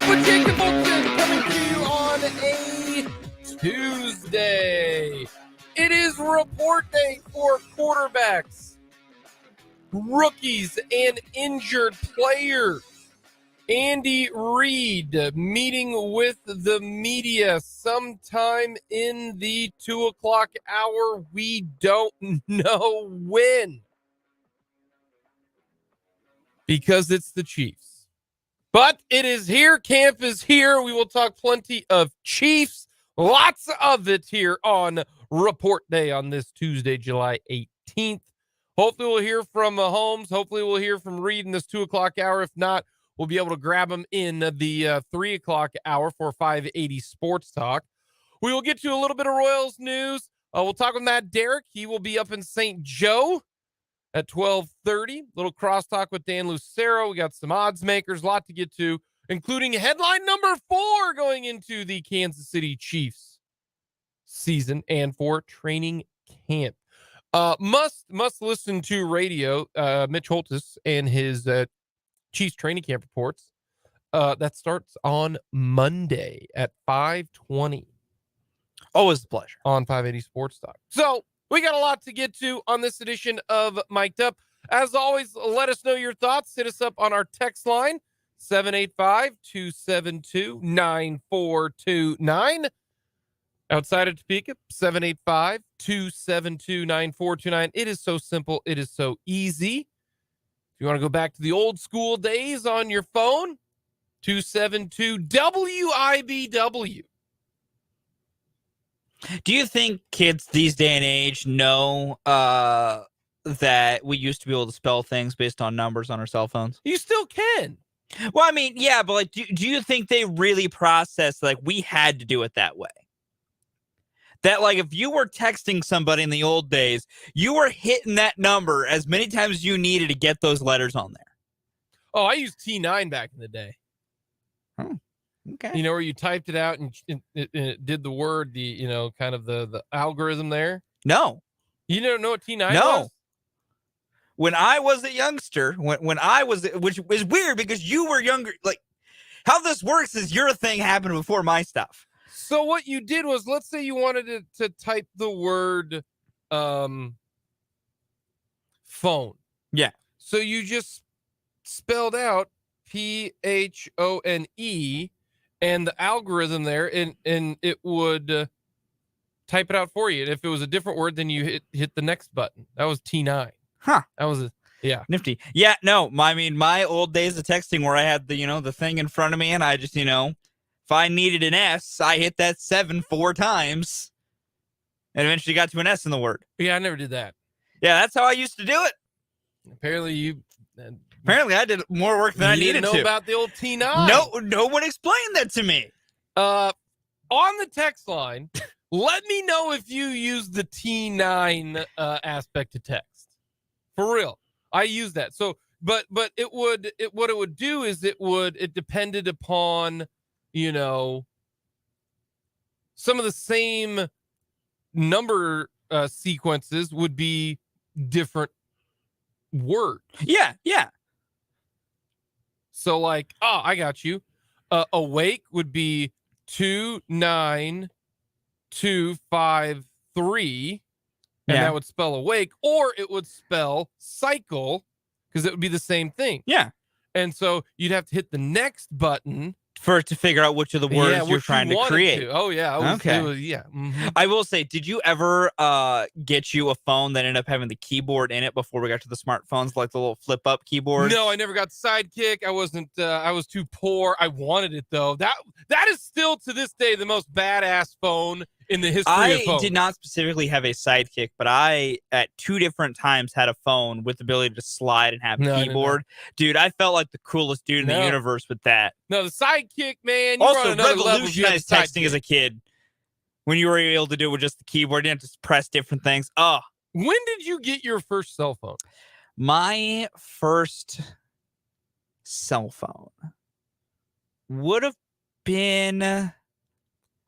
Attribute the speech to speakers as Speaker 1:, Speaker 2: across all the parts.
Speaker 1: with Jake and Fulton coming to you on a Tuesday. It is report day for quarterbacks, rookies, and injured players. Andy Reid meeting with the media sometime in the 2 o'clock hour. We don't know when, because it's the Chiefs. But it is here. Camp is here. We will talk plenty of Chiefs. Lots of it here on Report Day on this Tuesday, July 18th. Hopefully we'll hear from Mahomes. Hopefully we'll hear from Reid in this 2 o'clock hour. If not, we'll be able to grab him in the 3 o'clock hour for 580 Sports Talk. We will get to a little bit of Royals news. We'll talk with Matt Derrick. He will be up in St. Joe at 12:30. Little crosstalk with Dan Lucero. We got some odds makers, a lot to get to, including headline number 4 going into the Kansas City Chiefs season and for training camp. Must listen to radio. Mitch Holtis and his Chiefs training camp reports. That starts on Monday at 5:20.
Speaker 2: Always a pleasure
Speaker 1: on 580 Sports Talk. So we got a lot to get to on this edition of Mic'd Up. As always, let us know your thoughts. Hit us up on our text line, 785-272-9429. Outside of Topeka, 785-272-9429. It is so simple. It is so easy. If you want to go back to the old school days on your phone, 272-WIBW.
Speaker 2: Do you think kids these day and age know that we used to be able to spell things based on numbers on our cell phones?
Speaker 1: You still can.
Speaker 2: Well, I mean, yeah, but like, do you think they really process like we had to do it that way? That like if you were texting somebody in the old days, you were hitting that number as many times as you needed to get those letters on there.
Speaker 1: Oh, I used T9 back in the day.
Speaker 2: Oh. Okay.
Speaker 1: You know, where you typed it out and it did the word, kind of the algorithm there?
Speaker 2: No.
Speaker 1: You don't know what T9
Speaker 2: no.
Speaker 1: was?
Speaker 2: When I was a youngster, when I was, which is weird because you were younger, like how this works is your thing happened before my stuff.
Speaker 1: So what you did was, let's say you wanted to type the word phone.
Speaker 2: Yeah.
Speaker 1: So you just spelled out PHONE and the algorithm there, and it would type it out for you. And if it was a different word, then you hit the next button. That was T9.
Speaker 2: Huh.
Speaker 1: That was
Speaker 2: nifty. Yeah, no, my old days of texting where I had the thing in front of me and I just, if I needed an S, I hit that 7 4 times and eventually got to an S in the word.
Speaker 1: Yeah, I never did that.
Speaker 2: Yeah, that's how I used to do it.
Speaker 1: Apparently
Speaker 2: I did more work than I needed to.
Speaker 1: Know about the old T9.
Speaker 2: No one explained that to me.
Speaker 1: On the text line, let me know if you use the T9 aspect of text. For real. I use that. So, but what it would do is it depended upon, some of the same number sequences would be different words.
Speaker 2: Yeah.
Speaker 1: So like, I got you. Awake would be 29253, and that would spell awake, or it would spell cycle because it would be the same thing.
Speaker 2: Yeah.
Speaker 1: And so you'd have to hit the next button
Speaker 2: for it to figure out which of the words you're trying to create.
Speaker 1: Oh, yeah.
Speaker 2: Okay.
Speaker 1: Mm-hmm.
Speaker 2: I will say, did you ever get you a phone that ended up having the keyboard in it before we got to the smartphones, like the little flip-up keyboard?
Speaker 1: No, I never got Sidekick. I wasn't. I was too poor. I wanted it, though. That is still, to this day, the most badass phone in the history of phones.
Speaker 2: I did not specifically have a Sidekick, but I, at 2 different times, had a phone with the ability to slide and have a keyboard. Dude, I felt like the coolest dude in the universe with that.
Speaker 1: No, the Sidekick, man.
Speaker 2: Also, revolutionized texting as a kid. When you were able to do it with just the keyboard, you didn't have to press different things. Oh.
Speaker 1: When did you get your first cell phone?
Speaker 2: My first cell phone would have been...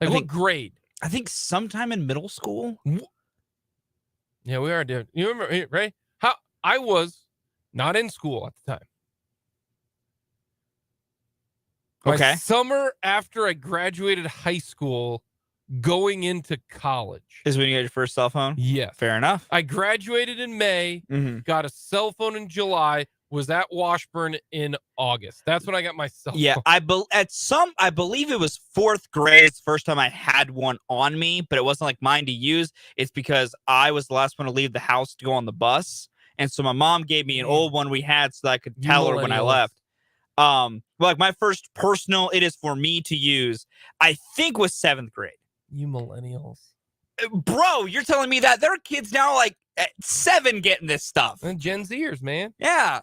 Speaker 1: what grade?
Speaker 2: I think sometime in middle school.
Speaker 1: Yeah, we are doing. You remember, right? How I was not in school at the time. My summer after I graduated high school, going into college.
Speaker 2: Is when you got your first cell phone?
Speaker 1: Yes.
Speaker 2: Fair enough.
Speaker 1: I graduated in May, got a cell phone in July, was at Washburn in August. That's when I got my cell phone.
Speaker 2: Yeah, I believe it was 4th grade. It's the first time I had one on me, but it wasn't like mine to use. It's because I was the last one to leave the house to go on the bus. And so my mom gave me an old one we had so that I could tell her when I left. Like my first personal, it is for me to use, I think was 7th grade.
Speaker 1: You millennials.
Speaker 2: Bro, you're telling me that there are kids now like at 7 getting this stuff.
Speaker 1: And Gen Zers, man.
Speaker 2: Yeah.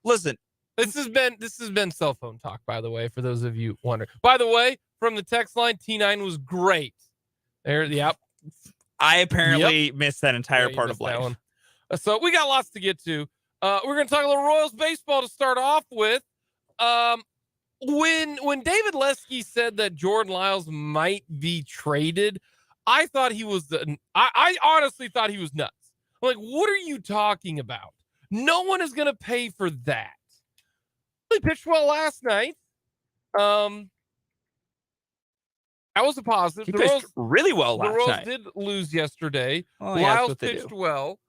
Speaker 2: Listen.
Speaker 1: This has been cell phone talk, by the way, for those of you wondering. By the way, from the text line, T9 was great. There, yep.
Speaker 2: I apparently missed that entire part of life.
Speaker 1: So we got lots to get to. We're going to talk a little Royals baseball to start off with. When David Lesky said that Jordan Lyles might be traded, I thought he was I honestly thought he was nuts. I'm like, what are you talking about? No one is going to pay for that. He pitched well last night. That was a positive.
Speaker 2: He pitched really well last night.
Speaker 1: The Royals did lose yesterday.
Speaker 2: Oh, yeah,
Speaker 1: Lyles pitched well.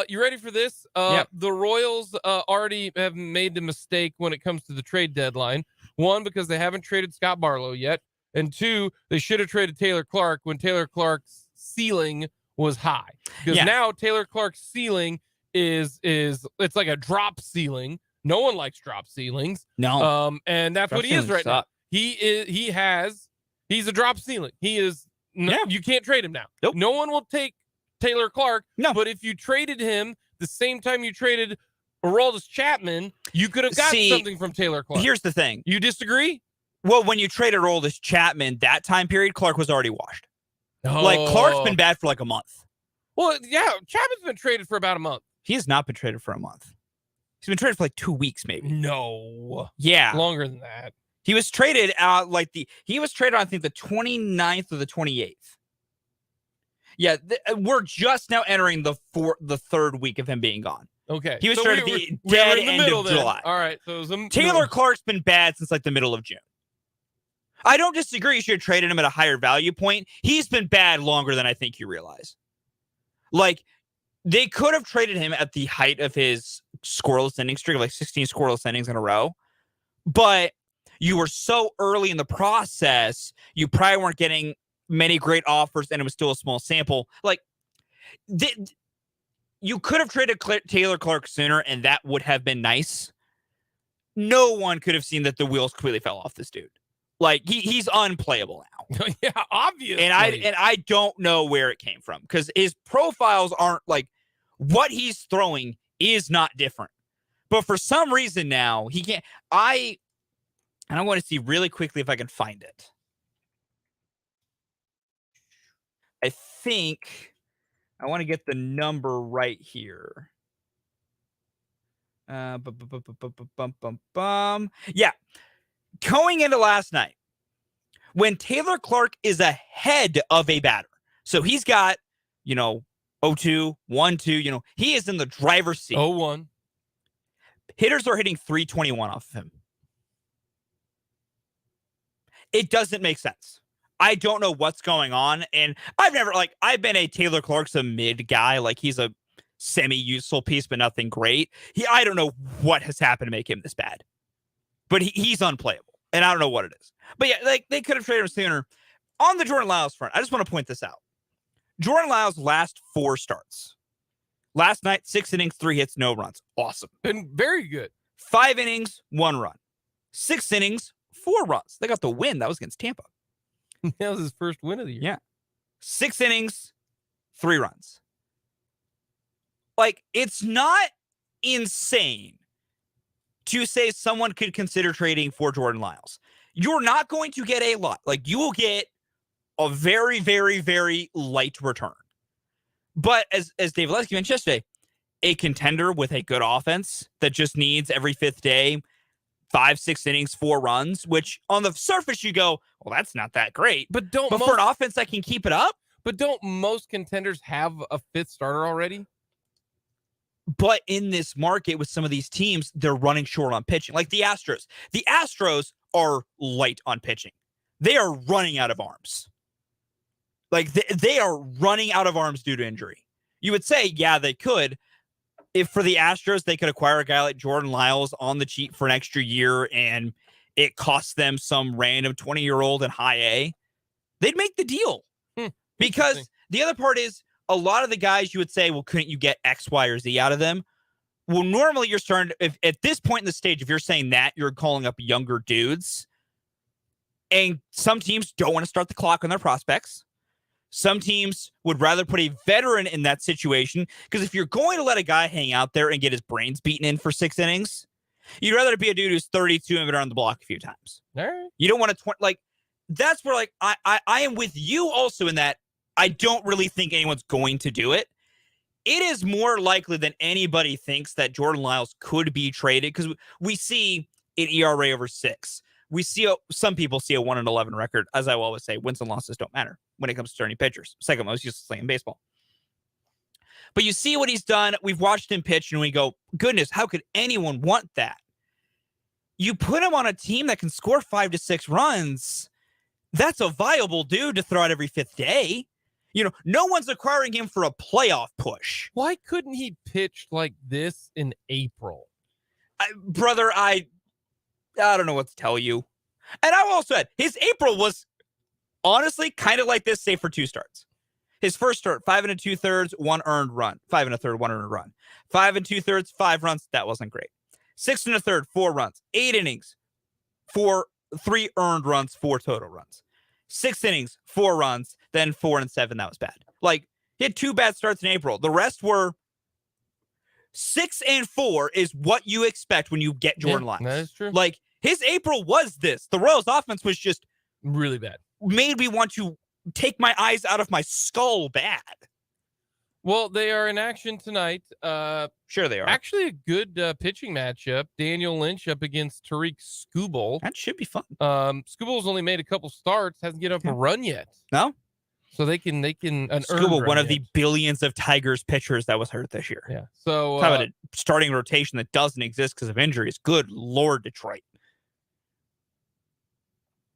Speaker 1: You ready for this?
Speaker 2: Yep.
Speaker 1: The Royals already have made the mistake when it comes to the trade deadline. 1, because they haven't traded Scott Barlow yet. And 2, they should have traded Taylor Clark when Taylor Clark's ceiling was high. Because now Taylor Clark's ceiling is it's like a drop ceiling. No one likes drop ceilings.
Speaker 2: No.
Speaker 1: And that's
Speaker 2: Drop
Speaker 1: what he is right now.
Speaker 2: suck.
Speaker 1: He's a drop ceiling. He is you can't trade him now.
Speaker 2: Nope.
Speaker 1: No one will take Taylor Clark.
Speaker 2: No.
Speaker 1: But if you traded him the same time you traded Aroldis Chapman, you could have gotten something from Taylor Clark.
Speaker 2: Here's the thing.
Speaker 1: You disagree?
Speaker 2: Well, when you traded Aroldis Chapman, that time period, Clark was already washed. Like, Clark's been bad for like a month.
Speaker 1: Well, yeah, Chapman's been traded for about a month.
Speaker 2: He has not been traded for a month. He's been traded for like 2 weeks, maybe.
Speaker 1: No.
Speaker 2: Yeah.
Speaker 1: Longer than that.
Speaker 2: He was traded out he was traded on, I think, the 29th or the 28th. Yeah, we're just now entering the 3rd week of him being gone.
Speaker 1: Okay.
Speaker 2: He was traded at the dead end of July.
Speaker 1: All right. So
Speaker 2: Taylor Clark's been bad since like the middle of June. I don't disagree. You should have traded him at a higher value point. He's been bad longer than I think you realize. Like, they could have traded him at the height of his scoreless inning streak of like 16 scoreless innings in a row. But you were so early in the process, you probably weren't getting many great offers, and it was still a small sample. Like, you could have traded Taylor Clark sooner, and that would have been nice. No one could have seen that the wheels completely fell off this dude. Like, he's unplayable now.
Speaker 1: Yeah, obviously.
Speaker 2: And I don't know where it came from, because his profiles aren't like what he's throwing is not different. But for some reason now he can't. I want to see really quickly if I can find it. I think I want to get the number right here. Yeah. Going into last night, when Taylor Clark is ahead of a batter, so he's got, 0-2, 1-2, he is in the driver's seat.
Speaker 1: 0-1.
Speaker 2: Hitters are hitting 321 off of him. It doesn't make sense. I don't know what's going on. And I've been a Taylor Clark's a mid guy. Like, he's a semi-useful piece, but nothing great. I don't know what has happened to make him this bad. But he's unplayable. And I don't know what it is. But yeah, like, they could have traded him sooner. On the Jordan Lyles front, I just want to point this out. Jordan Lyles' last 4 starts. Last night, 6 innings, 3 hits, no runs. Awesome.
Speaker 1: Been very good.
Speaker 2: 5 innings, 1 run. 6 innings, 4 runs. They got the win. That was against Tampa.
Speaker 1: That was his first win of the year.
Speaker 2: Yeah. 6 innings, 3 runs. Like, it's not insane to say someone could consider trading for Jordan Lyles. You're not going to get a lot. Like, you will get a very, very, very light return. But as Dave Lesky mentioned yesterday, a contender with a good offense that just needs every 5th day 5-6 innings, 4 runs, which on the surface you go, well, that's not that great. But for an offense that can keep it up?
Speaker 1: But don't most contenders have a 5th starter already?
Speaker 2: But in this market with some of these teams, they're running short on pitching. Like the Astros. The Astros are light on pitching. They are running out of arms. Like they are running out of arms due to injury. You would say, yeah, they could. If for the Astros, they could acquire a guy like Jordan Lyles on the cheap for an extra year and it costs them some random 20-year-old in high A, they'd make the deal. Because the other part is a lot of the guys you would say, well, couldn't you get X, Y, or Z out of them? Well, normally you're starting to, if at this point in the stage, if you're saying that, you're calling up younger dudes. And some teams don't want to start the clock on their prospects. Some teams would rather put a veteran in that situation because if you're going to let a guy hang out there and get his brains beaten in for 6 innings, you'd rather it be a dude who's 32 and been around the block a few times.
Speaker 1: All right.
Speaker 2: You don't want to, like, that's where, like, I am with you also in that I don't really think anyone's going to do it. It is more likely than anybody thinks that Jordan Lyles could be traded because we see an ERA over 6. We see some people see a 1-11 record. As I will always say, wins and losses don't matter when it comes to starting pitchers. Second most useless thing in baseball. But you see what he's done. We've watched him pitch, and we go, goodness, how could anyone want that? You put him on a team that can score 5 to 6 runs. That's a viable dude to throw out every 5th day. You know, no one's acquiring him for a playoff push.
Speaker 1: Why couldn't he pitch like this in April?
Speaker 2: Brother, I don't know what to tell you. And I also said his April was honestly kind of like this, save for 2 starts. His first start, 5 2/3, 1 earned run. 5 1/3, 1 earned run. 5 2/3, 5 runs. That wasn't great. 6 1/3, 4 runs. 8 innings, 3 earned runs, 4 total runs. 6 innings, 4 runs, then 4 and 7. That was bad. Like, he had 2 bad starts in April. The rest were 6 and 4 is what you expect when you get Jordan Lyles.
Speaker 1: That is true.
Speaker 2: Like, his April was this. The Royals offense was just
Speaker 1: really bad.
Speaker 2: Made me want to take my eyes out of my skull bad.
Speaker 1: Well, they are in action tonight.
Speaker 2: Sure they are.
Speaker 1: Actually, a good pitching matchup. Daniel Lynch up against Tariq Skubal.
Speaker 2: That should be fun.
Speaker 1: Skubal's only made a couple starts, hasn't given up a run yet.
Speaker 2: No?
Speaker 1: So they can
Speaker 2: Skubal, one of the billions of Tigers pitchers that was hurt this year.
Speaker 1: Yeah. So
Speaker 2: talk about a starting rotation that doesn't exist because of injuries. Good Lord, Detroit.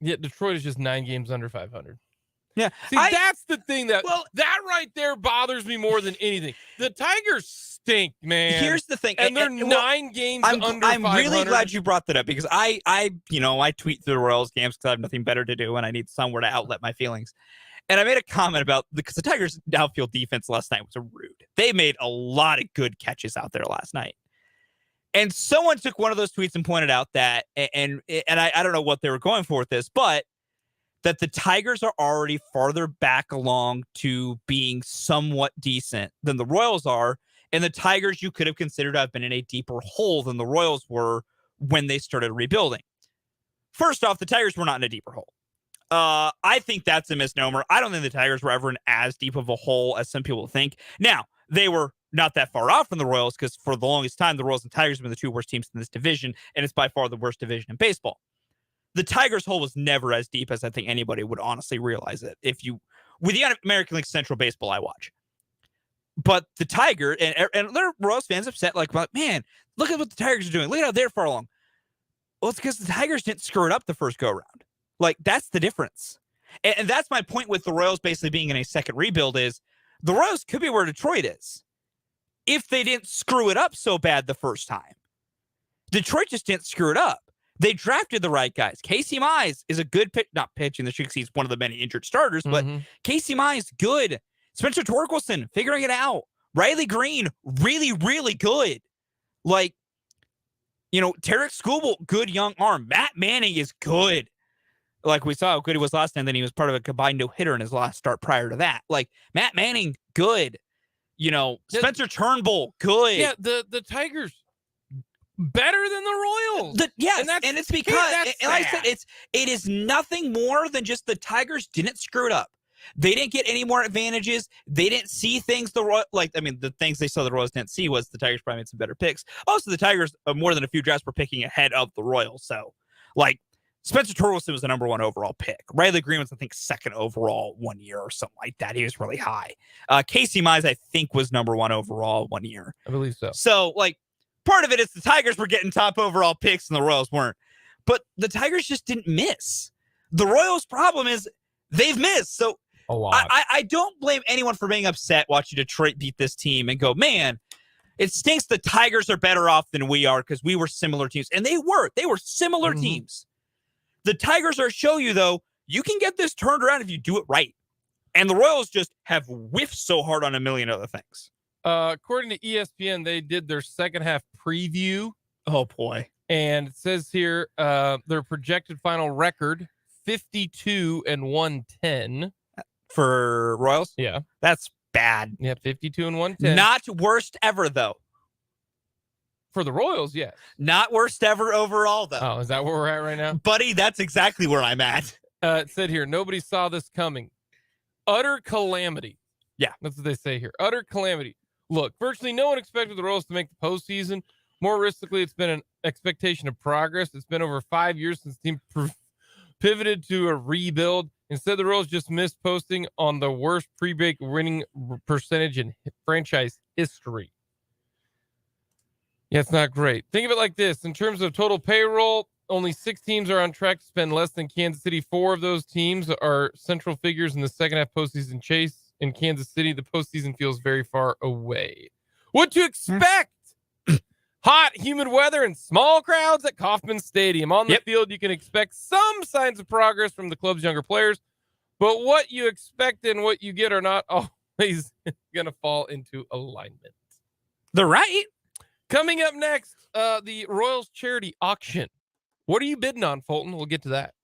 Speaker 1: Yeah, Detroit is just 9 games under 500.
Speaker 2: Yeah.
Speaker 1: See, that's the thing that right there bothers me more than anything. The Tigers stink, man.
Speaker 2: Here's the thing.
Speaker 1: And they're 9 games under 500.
Speaker 2: I'm really glad you brought that up because I tweet through the Royals games because I have nothing better to do and I need somewhere to outlet my feelings. And I made a comment about because the Tigers' outfield defense last night was rude. They made a lot of good catches out there last night. And someone took one of those tweets and pointed out that, and I don't know what they were going for with this, but that the Tigers are already farther back along to being somewhat decent than the Royals are. And the Tigers you could have considered to have been in a deeper hole than the Royals were when they started rebuilding. First off, the Tigers were not in a deeper hole. I think that's a misnomer. I don't think the Tigers were ever in as deep of a hole as some people think. Now, they were not that far off from the Royals because for the longest time, the Royals and Tigers have been the 2 worst teams in this division, and it's by far the worst division in baseball. The Tigers' hole was never as deep as I think anybody would honestly realize it. With the American League Central Baseball I watch. But the Tiger, and there are Royals fans upset, like, man, look at what the Tigers are doing. Look at how they're far along. Well, it's because the Tigers didn't screw it up the first go-around. Like, that's the difference. And that's my point with the Royals basically being in a second rebuild is the Royals could be where Detroit is if they didn't screw it up so bad the first time. Detroit just didn't screw it up. They drafted the right guys. Casey Mize is a good not pitching the because he's one of the many injured starters, but Casey Mize, good. Spencer Torkelson, figuring it out. Riley Green, really, really good. Like, Derrick Skubal, good young arm. Matt Manning is good. Like we saw how good he was last time, then he was part of a combined no-hitter in his last start prior to that. Like, Matt Manning, good. Spencer Turnbull, good.
Speaker 1: Yeah, the Tigers, better than the Royals.
Speaker 2: And it's because, and like I said, it is nothing more than just the Tigers didn't screw it up. They didn't get any more advantages. They didn't see things the things they saw the Royals didn't see was the Tigers probably made some better picks. Also, the Tigers, more than a few drafts, were picking ahead of the Royals. So, like, Spencer Torkelson was the number 1 overall pick. Riley Green was, I think, 2nd overall 1 year or something like that. He was really high. Casey Mize, I think, was number 1 overall 1 year.
Speaker 1: I believe so.
Speaker 2: So, like, part of it is the Tigers were getting top overall picks and the Royals weren't. But the Tigers just didn't miss. The Royals' problem is they've missed. So
Speaker 1: a lot.
Speaker 2: I don't blame anyone for being upset watching Detroit beat this team and go, man, it stinks the Tigers are better off than we are because we were similar teams. And they were. They were similar teams. The Tigers are show you, though, you can get this turned around if you do it right. And the Royals just have whiffed so hard on a million other things.
Speaker 1: According to ESPN, they did their second half preview.
Speaker 2: Oh, boy.
Speaker 1: And it says here their projected final record, 52-110.
Speaker 2: For Royals?
Speaker 1: Yeah.
Speaker 2: That's bad.
Speaker 1: Yeah, 52-110.
Speaker 2: Not worst ever, though.
Speaker 1: For the Royals, yes.
Speaker 2: Not worst ever overall, though.
Speaker 1: Oh, is that where we're at right now?
Speaker 2: Buddy, that's exactly where I'm at.
Speaker 1: It said here, nobody saw this coming. Utter calamity.
Speaker 2: Yeah.
Speaker 1: That's what they say here. Utter calamity. Look, virtually no one expected the Royals to make the postseason. More realistically, it's been an expectation of progress. It's been over 5 years since the team pivoted to a rebuild. Instead, the Royals just missed posting on the worst pre-break winning percentage in franchise history. Yeah, it's not great. Think of it like this. In terms of total payroll, only 6 teams are on track to spend less than Kansas City. 4 of those teams are central figures in the second half postseason chase. In Kansas City, the postseason feels very far away. What to expect? Hot, humid weather and small crowds at Kauffman Stadium. On the field, you can expect some signs of progress from the club's younger players, but what you expect and what you get are not always going to fall into alignment.
Speaker 2: They're right.
Speaker 1: Coming up next, the Royals charity auction. What are you bidding on, Fulton? We'll get to that.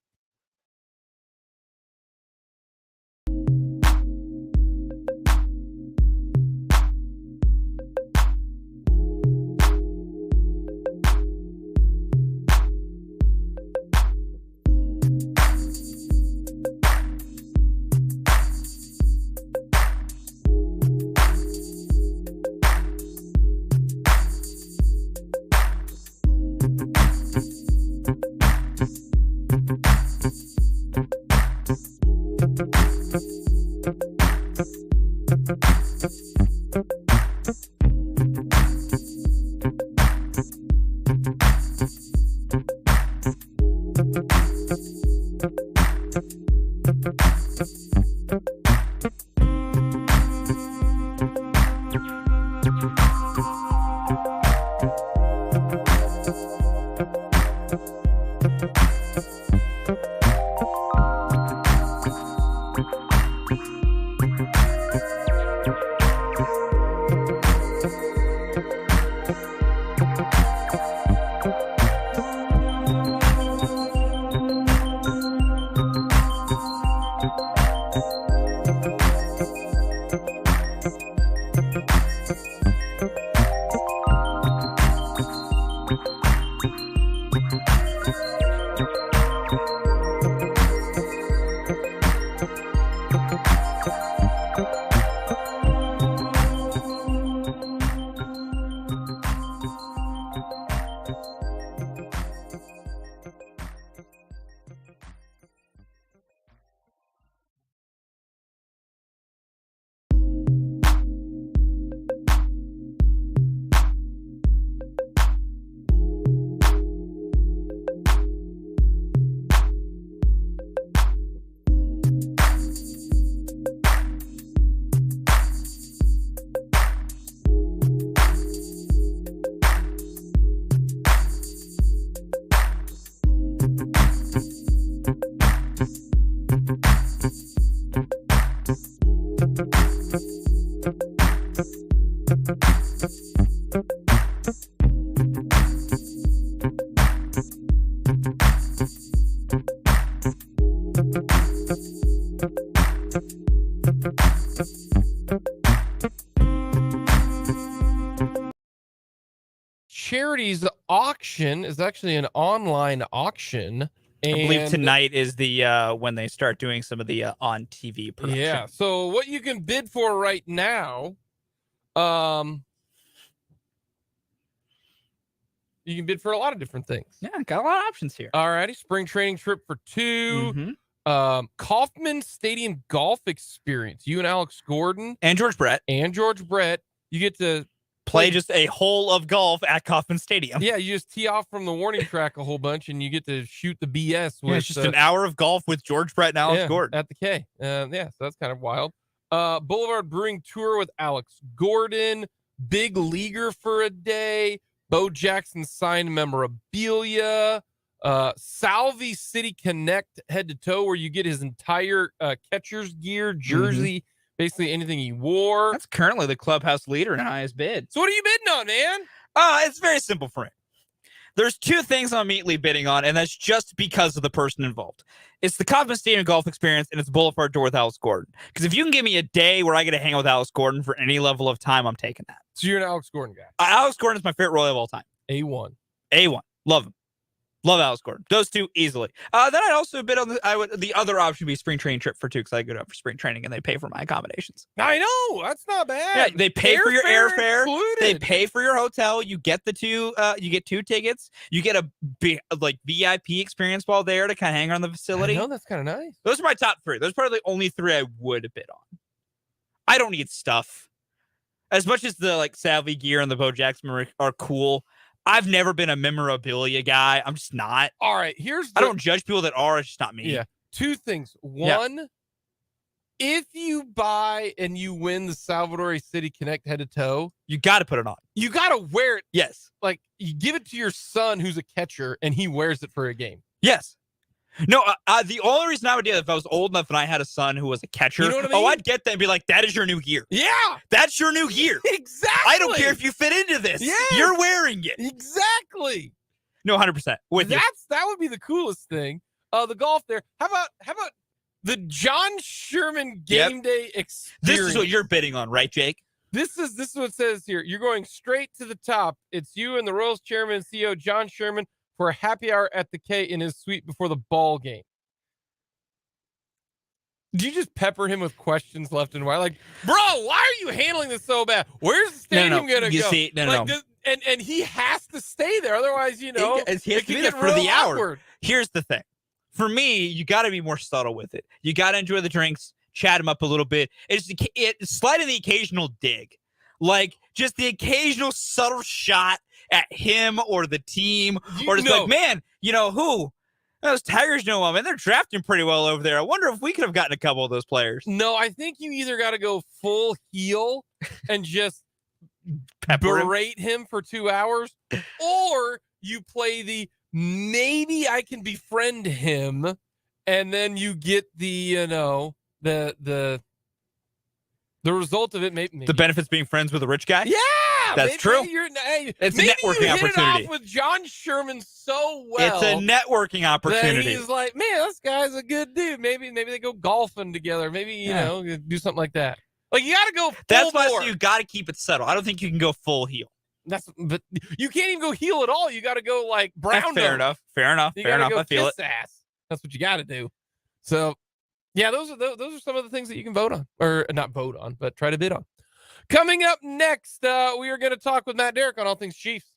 Speaker 1: Charities auction is actually an online auction.
Speaker 2: I believe tonight is the when they start doing some of the on TV production.
Speaker 1: Yeah. So what you can bid for right now, You can bid for a lot of different things.
Speaker 2: Yeah, got a lot of options here.
Speaker 1: All righty. Spring training trip for 2. Kauffman Stadium golf experience. You and Alex Gordon.
Speaker 2: And George Brett.
Speaker 1: You get to
Speaker 2: play just a hole of golf at Kauffman Stadium.
Speaker 1: Yeah, you just tee off from the warning track a whole bunch, and you get to shoot the BS with.
Speaker 2: Yeah, it's just an hour of golf with George Brett and Alex Gordon
Speaker 1: at the K. So that's kind of wild. Boulevard Brewing Tour with Alex Gordon. Big leaguer for a day. Bo Jackson signed memorabilia. Salvi City Connect head to toe, where you get his entire catcher's gear, jersey, basically anything he wore.
Speaker 2: That's currently the clubhouse leader in highest bid.
Speaker 1: So what are you bidding on, man?
Speaker 2: It's very simple for me. There's 2 things I'm immediately bidding on, and that's just because of the person involved. It's the Kauffman Stadium golf experience, and it's Boulevard Tour with Alex Gordon. Because if you can give me a day where I get to hang out with Alex Gordon for any level of time, I'm taking that.
Speaker 1: So you're an Alex Gordon guy.
Speaker 2: Alex Gordon is my favorite Royal of all time.
Speaker 1: A1.
Speaker 2: Love him. Love Alex Gordon. Those 2 easily. Then I'd also bid on the other option would be spring training trip for 2, because I go out for spring training and they pay for my accommodations.
Speaker 1: I know, that's not bad.
Speaker 2: Yeah, they pay for your airfare.
Speaker 1: Included.
Speaker 2: They pay for your hotel. You get the 2. You get 2 tickets. You get a VIP experience while there to kind of hang around the facility.
Speaker 1: I know, that's kind of nice.
Speaker 2: Those are my top 3. Those are probably the only 3 I would bid on. I don't need stuff. As much as the Savvy gear and the Bo Jackson are cool, I've never been a memorabilia guy. I'm just not.
Speaker 1: All right,
Speaker 2: I don't judge people that are. It's just not me.
Speaker 1: Yeah. 2 things. One, if you buy and you win the Salvador City Connect head to toe,
Speaker 2: you got to put it on.
Speaker 1: You got to wear it.
Speaker 2: Yes.
Speaker 1: Like, you give it to your son who's a catcher and he wears it for a game.
Speaker 2: Yes. No, the only reason I would do that if I was old enough and I had a son who was a catcher,
Speaker 1: you know what I mean?
Speaker 2: I'd get that and be like, that is your new gear.
Speaker 1: Yeah.
Speaker 2: That's your new gear.
Speaker 1: Exactly.
Speaker 2: I don't care if you fit into this.
Speaker 1: Yeah.
Speaker 2: You're wearing it.
Speaker 1: Exactly.
Speaker 2: No, 100%.
Speaker 1: That would be the coolest thing. The golf there. How about the John Sherman game day experience?
Speaker 2: This is what you're bidding on, right, Jake?
Speaker 1: This is what it says here. You're going straight to the top. It's you and the Royals chairman and CEO John Sherman for a happy hour at the K in his suite before the ball game. Do you just pepper him with questions left and right? Like, bro, why are you handling this so bad? Where's the stadium going to go?
Speaker 2: See,
Speaker 1: And he has to stay there. Otherwise, he has to be there for the hour.
Speaker 2: Here's the thing. For me, you got to be more subtle with it. You got to enjoy the drinks, chat him up a little bit. It's slide in the occasional dig. Like, just the occasional subtle shot at him or the team. Or just like, man, who? Those Tigers know them, and they're drafting pretty well over there. I wonder if we could have gotten a couple of those players.
Speaker 1: No, I think you either got to go full heel and just berate him for 2 hours, or you play the maybe I can befriend him, and then you get the the result of it. Maybe
Speaker 2: the benefits being friends with a rich guy.
Speaker 1: Yeah,
Speaker 2: that's true.
Speaker 1: It's
Speaker 2: a networking opportunity.
Speaker 1: Hit it off with John Sherman so well.
Speaker 2: It's a networking opportunity.
Speaker 1: That he's like, man, this guy's a good dude. Maybe they go golfing together. Maybe do something like that. Like, you got to go.
Speaker 2: That's why you got to keep it subtle. I don't think you can go full heel.
Speaker 1: But you can't even go heel at all. You got to go like brown.
Speaker 2: Fair enough. You I feel it.
Speaker 1: Ass. That's what you got to do. So, yeah, those are some of the things that you can vote on, or not vote on, but try to bid on. Coming up next, we are going to talk with Matt Derrick on all things Chiefs.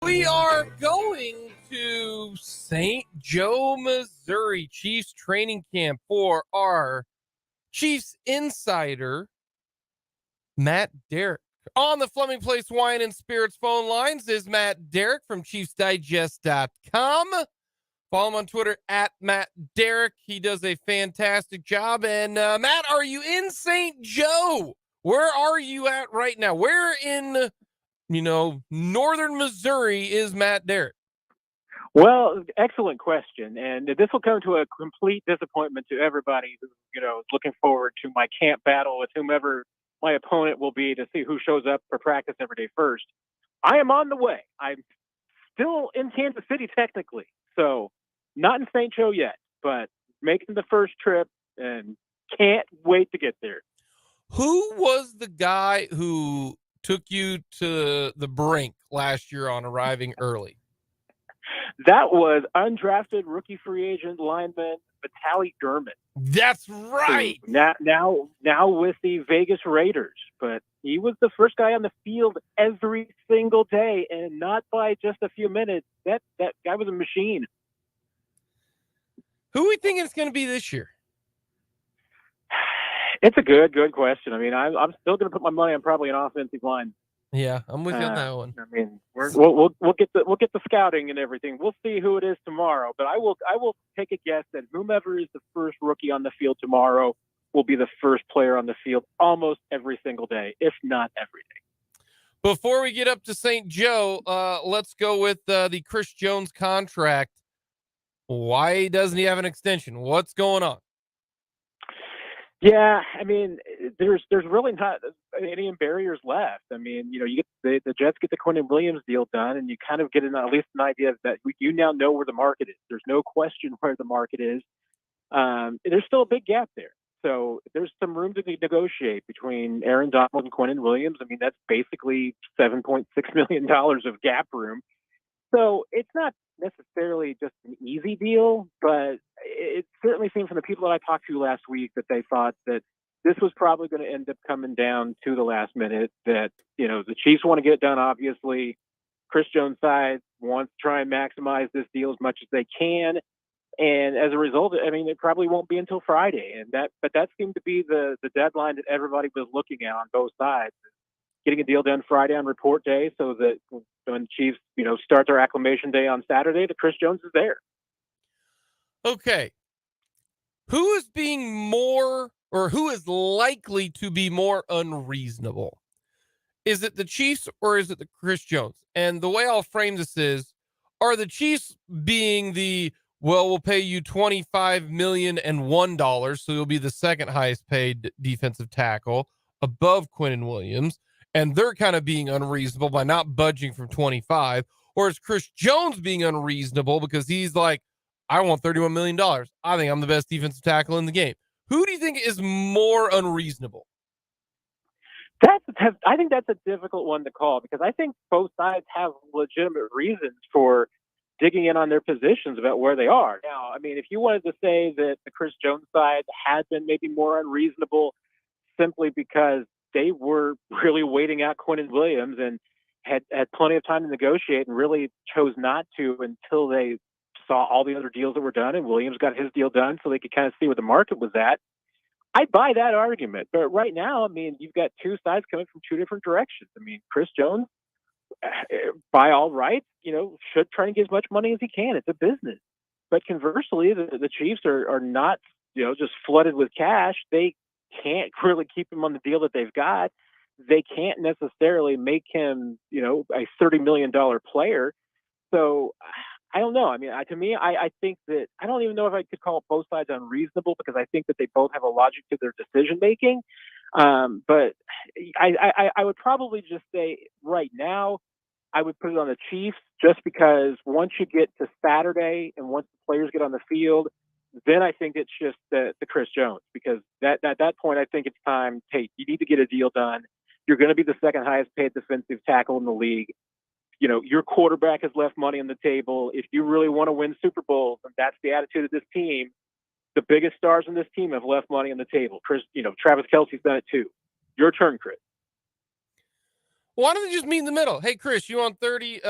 Speaker 1: We are going to St. Joe, Missouri, Chiefs training camp for our Chiefs insider, Matt Derrick. On the Fleming Place Wine and Spirits phone lines is Matt Derrick from ChiefsDigest.com. Follow him on Twitter at Matt Derrick. He does a fantastic job. And Matt, are you in St. Joe? Where are you at right now? Where in northern Missouri is Matt Derrick?
Speaker 3: Well, excellent question. And this will come to a complete disappointment to everybody who, is looking forward to my camp battle with whomever my opponent will be to see who shows up for practice every day first. I am on the way. I'm still in Kansas City technically. So not in St. Joe yet, but making the first trip and can't wait to get there.
Speaker 1: Who was the guy who took you to the brink last year on arriving early?
Speaker 3: That was undrafted rookie free agent lineman Vitaly Derman.
Speaker 1: That's right.
Speaker 3: Now with the Vegas Raiders, but He was the first guy on the field every single day, and not by just a few minutes. That guy was a machine.
Speaker 1: Who are we thinking it's going to be this year?
Speaker 3: It's a good question. I mean, I'm still going to put my money on probably an offensive line.
Speaker 1: Yeah, I'm with you on that one.
Speaker 3: I mean, we'll get the scouting and everything. We'll see who it is tomorrow. But I will take a guess that whomever is the first rookie on the field tomorrow will be the first player on the field almost every single day, if not every day.
Speaker 1: Before we get up to St. Joe, let's go with the Chris Jones contract. Why doesn't he have an extension? What's going on?
Speaker 3: Yeah, I mean, there's really not any barriers left. I mean, you know, you get the Jets get the Quinnen Williams deal done, and you kind of get at least an idea that you now know where the market is. There's no question where the market is. There's still a big gap there. So there's some room to negotiate between Aaron Donald and Quinnen Williams. I mean, that's basically $7.6 million of gap room. So it's not necessarily just an easy deal, but it certainly seemed from the people that I talked to last week that they thought that this was probably going to end up coming down to the last minute, that, you know, the Chiefs want to get it done, obviously. Chris Jones' side wants to try and maximize this deal as much as they can. And as a result, I mean, it probably won't be until Friday. But that seemed to be the deadline that everybody was looking at on both sides. Getting a deal done Friday on report day so that when the Chiefs, you know, start their acclimation day on Saturday, that Chris Jones is there.
Speaker 1: Okay. Who is being more, or who is likely to be more unreasonable? Is it the Chiefs or is it the Chris Jones? And the way I'll frame this is, are the Chiefs being we'll pay you $25 million and $1, so you'll be the second highest paid defensive tackle above Quinnen Williams, and they're kind of being unreasonable by not budging from 25, or is Chris Jones being unreasonable because he's like, I want $31 million. I think I'm the best defensive tackle in the game. Who do you think is more unreasonable?
Speaker 3: I think that's a difficult one to call, because I think both sides have legitimate reasons for digging in on their positions about where they are. Now, I mean, if you wanted to say that the Chris Jones side had been maybe more unreasonable simply because they were really waiting out Quinnen Williams and had plenty of time to negotiate and really chose not to until they saw all the other deals that were done and Williams got his deal done so they could kind of see where the market was at, I buy that argument. But right now, I mean, you've got two sides coming from two different directions. I mean, Chris Jones, by all rights, you know, should try and get as much money as he can. It's a business. But conversely, the Chiefs are not, you know, just flooded with cash. They can't really keep him on the deal that they've got. They can't necessarily make him, you know, a $30 million player. So I don't know. I mean, to me, I think that I don't even know if I could call both sides unreasonable, because I think that they both have a logic to their decision making. But I would probably just say right now, I would put it on the Chiefs, just because once you get to Saturday and once the players get on the field, then I think it's just the Chris Jones, because at that point, I think it's time. Hey, you need to get a deal done. You're going to be the second highest paid defensive tackle in the league. You know, your quarterback has left money on the table. If you really want to win Super Bowls, and that's the attitude of this team, the biggest stars in this team have left money on the table. Chris, you know, Travis Kelce's done it too. Your turn, Chris.
Speaker 1: Why don't they just meet in the middle? Hey, Chris, you want 30?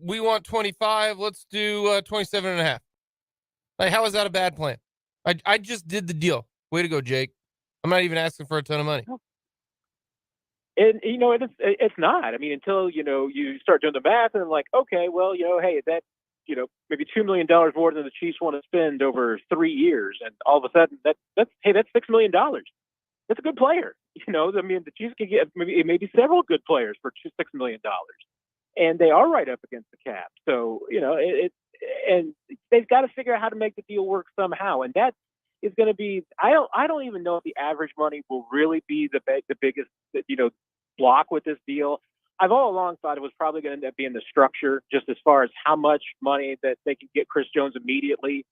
Speaker 1: We want 25. Let's do 27 and a half. Like, how is that a bad plan? I just did the deal. Way to go, Jake. I'm not even asking for a ton of money.
Speaker 3: And, you know, it's not. I mean, until, you know, you start doing the math and like, okay, well, you know, hey, that, you know, maybe $2 million more than the Chiefs want to spend over 3 years. And all of a sudden that's $6 million. That's a good player. You know, I mean, the Chiefs could get maybe several good players for $6 million. And they are right up against the cap. So, you know, and they've got to figure out how to make the deal work somehow. And that is going to be, I don't even know if the average money will really be the biggest, you know, block with this deal. I've all along thought it was probably going to end up being the structure, just as far as how much money that they can get Chris Jones immediately,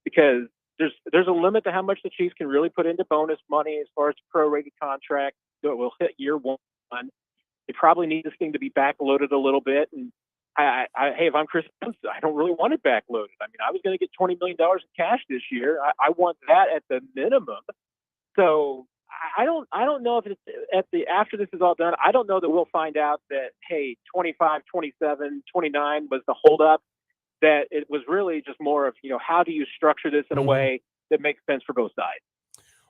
Speaker 3: because there's a limit to how much the Chiefs can really put into bonus money as far as the prorated contract. So it will hit year one. They probably need this thing to be backloaded a little bit. And hey, if I'm Chris Jones, I don't really want it backloaded. I mean, I was going to get $20 million in cash this year. I want that at the minimum. So I don't know if it's after this is all done. I don't know that we'll find out that, hey, 25, 27, 29 was the holdup. That it was really just more of, how do you structure this in a way that makes sense for both sides?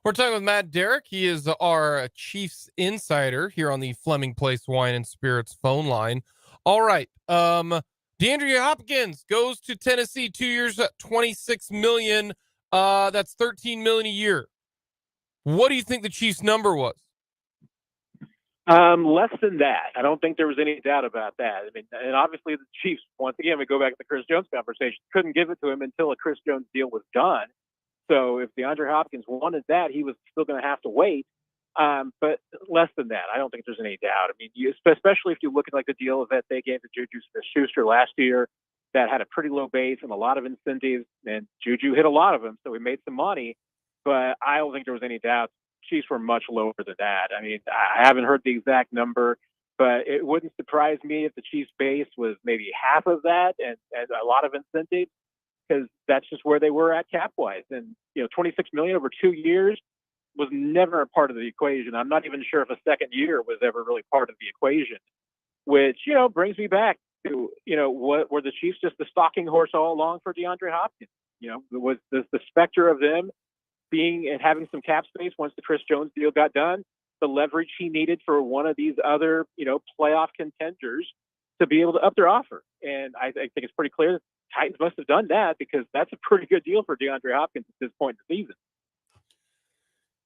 Speaker 1: We're talking with Matt Derrick. He is our Chiefs insider here on the Fleming Place Wine and Spirits phone line. All right. DeAndre Hopkins goes to Tennessee, 2 years, $26 million. That's $13 million a year. What do you think the Chiefs' number was?
Speaker 3: Less than that. I don't think there was any doubt about that. I mean, and obviously the Chiefs, once again, we go back to the Chris Jones conversation, couldn't give it to him until a Chris Jones deal was done. So if DeAndre Hopkins wanted that, he was still going to have to wait. But less than that, I don't think there's any doubt. I mean, especially if you look at like the deal that they gave to Juju Smith-Schuster last year, that had a pretty low base and a lot of incentives, and Juju hit a lot of them, so he made some money. But I don't think there was any doubt. Chiefs were much lower than that. I mean, I haven't heard the exact number, but it wouldn't surprise me if the Chiefs base was maybe half of that and a lot of incentives, because that's just where they were at cap wise. And, $26 million over 2 years was never a part of the equation. I'm not even sure if a second year was ever really part of the equation, which, brings me back to, what were the Chiefs just the stalking horse all along for DeAndre Hopkins? Was the specter of them being and having some cap space once the Chris Jones deal got done, the leverage he needed for one of these other, playoff contenders to be able to up their offer. And I think it's pretty clear that Titans must have done that, because that's a pretty good deal for DeAndre Hopkins at this point in the season.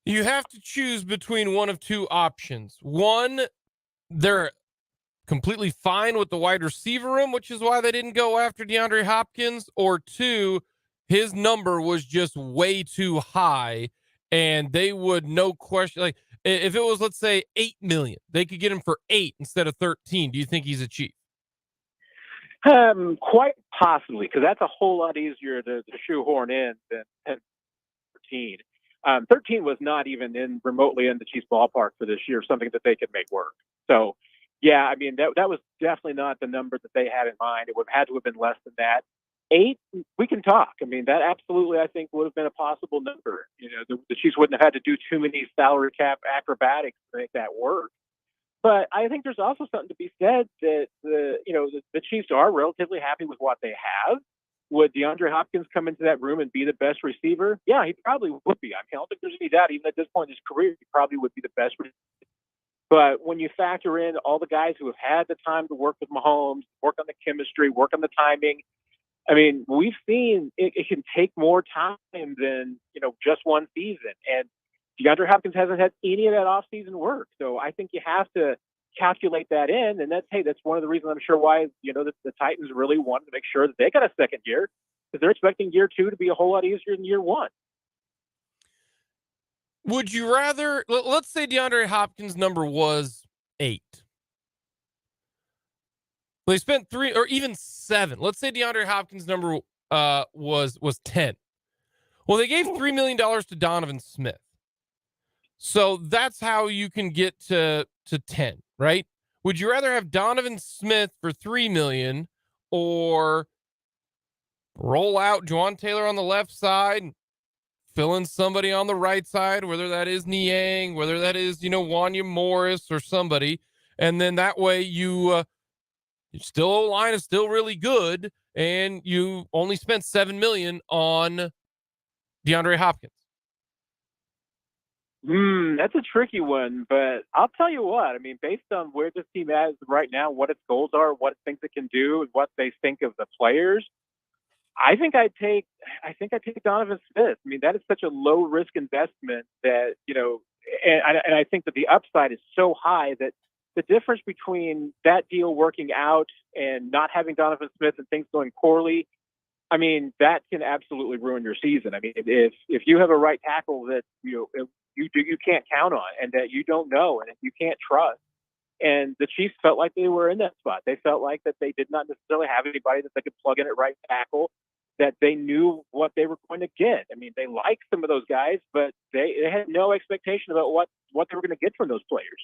Speaker 1: You have to choose between one of two options. One, they're completely fine with the wide receiver room, which is why they didn't go after DeAndre Hopkins. Or two, his number was just way too high, and they would, no question, like if it was, let's say, 8 million, they could get him for 8 instead of 13. Do you think he's a Chief?
Speaker 3: Quite possibly, because that's a whole lot easier to shoehorn in than 13. 13 was not even remotely in the Chiefs ballpark for this year, something that they could make work. So, yeah, I mean, that was definitely not the number that they had in mind. It would have had to have been less than that. 8, we can talk. I mean, that absolutely, I think, would have been a possible number. The Chiefs wouldn't have had to do too many salary cap acrobatics to make that work. But I think there's also something to be said that the Chiefs are relatively happy with what they have. Would DeAndre Hopkins come into that room and be the best receiver? Yeah, he probably would be. I don't think there's any doubt. Even at this point in his career, he probably would be the best receiver. But when you factor in all the guys who have had the time to work with Mahomes, work on the chemistry, work on the timing, I mean, we've seen it can take more time than, just one season. And DeAndre Hopkins hasn't had any of that offseason work. So I think you have to calculate that in. And that's one of the reasons I'm sure why, the Titans really wanted to make sure that they got a second year, because they're expecting year 2 to be a whole lot easier than year 1.
Speaker 1: Would you rather, let's say DeAndre Hopkins' number was 8. Well, they spent 3 or even 7. Let's say DeAndre Hopkins' number was 10. Well, they gave $3 million to Donovan Smith. So that's how you can get to 10, right? Would you rather have Donovan Smith for $3 million or roll out Juwan Taylor on the left side, fill in somebody on the right side, whether that is Niang, whether that is, Wanya Morris or somebody, and then that way you still O-line is still really good, and you only spent $7 million on DeAndre Hopkins?
Speaker 3: That's a tricky one, but I'll tell you what. I mean, based on where this team is right now, what its goals are, what it thinks it can do, and what they think of the players, I think I'd take Donovan Smith. I mean, that is such a low risk investment that, and I think that the upside is so high that the difference between that deal working out and not having Donovan Smith and things going poorly, I mean, that can absolutely ruin your season. I mean, if you have a right tackle that you can't count on and that you don't know and you can't trust, and the Chiefs felt like they were in that spot. They felt like that they did not necessarily have anybody that they could plug in at right tackle, that they knew what they were going to get. I mean, they liked some of those guys, but they had no expectation about what they were going to get from those players.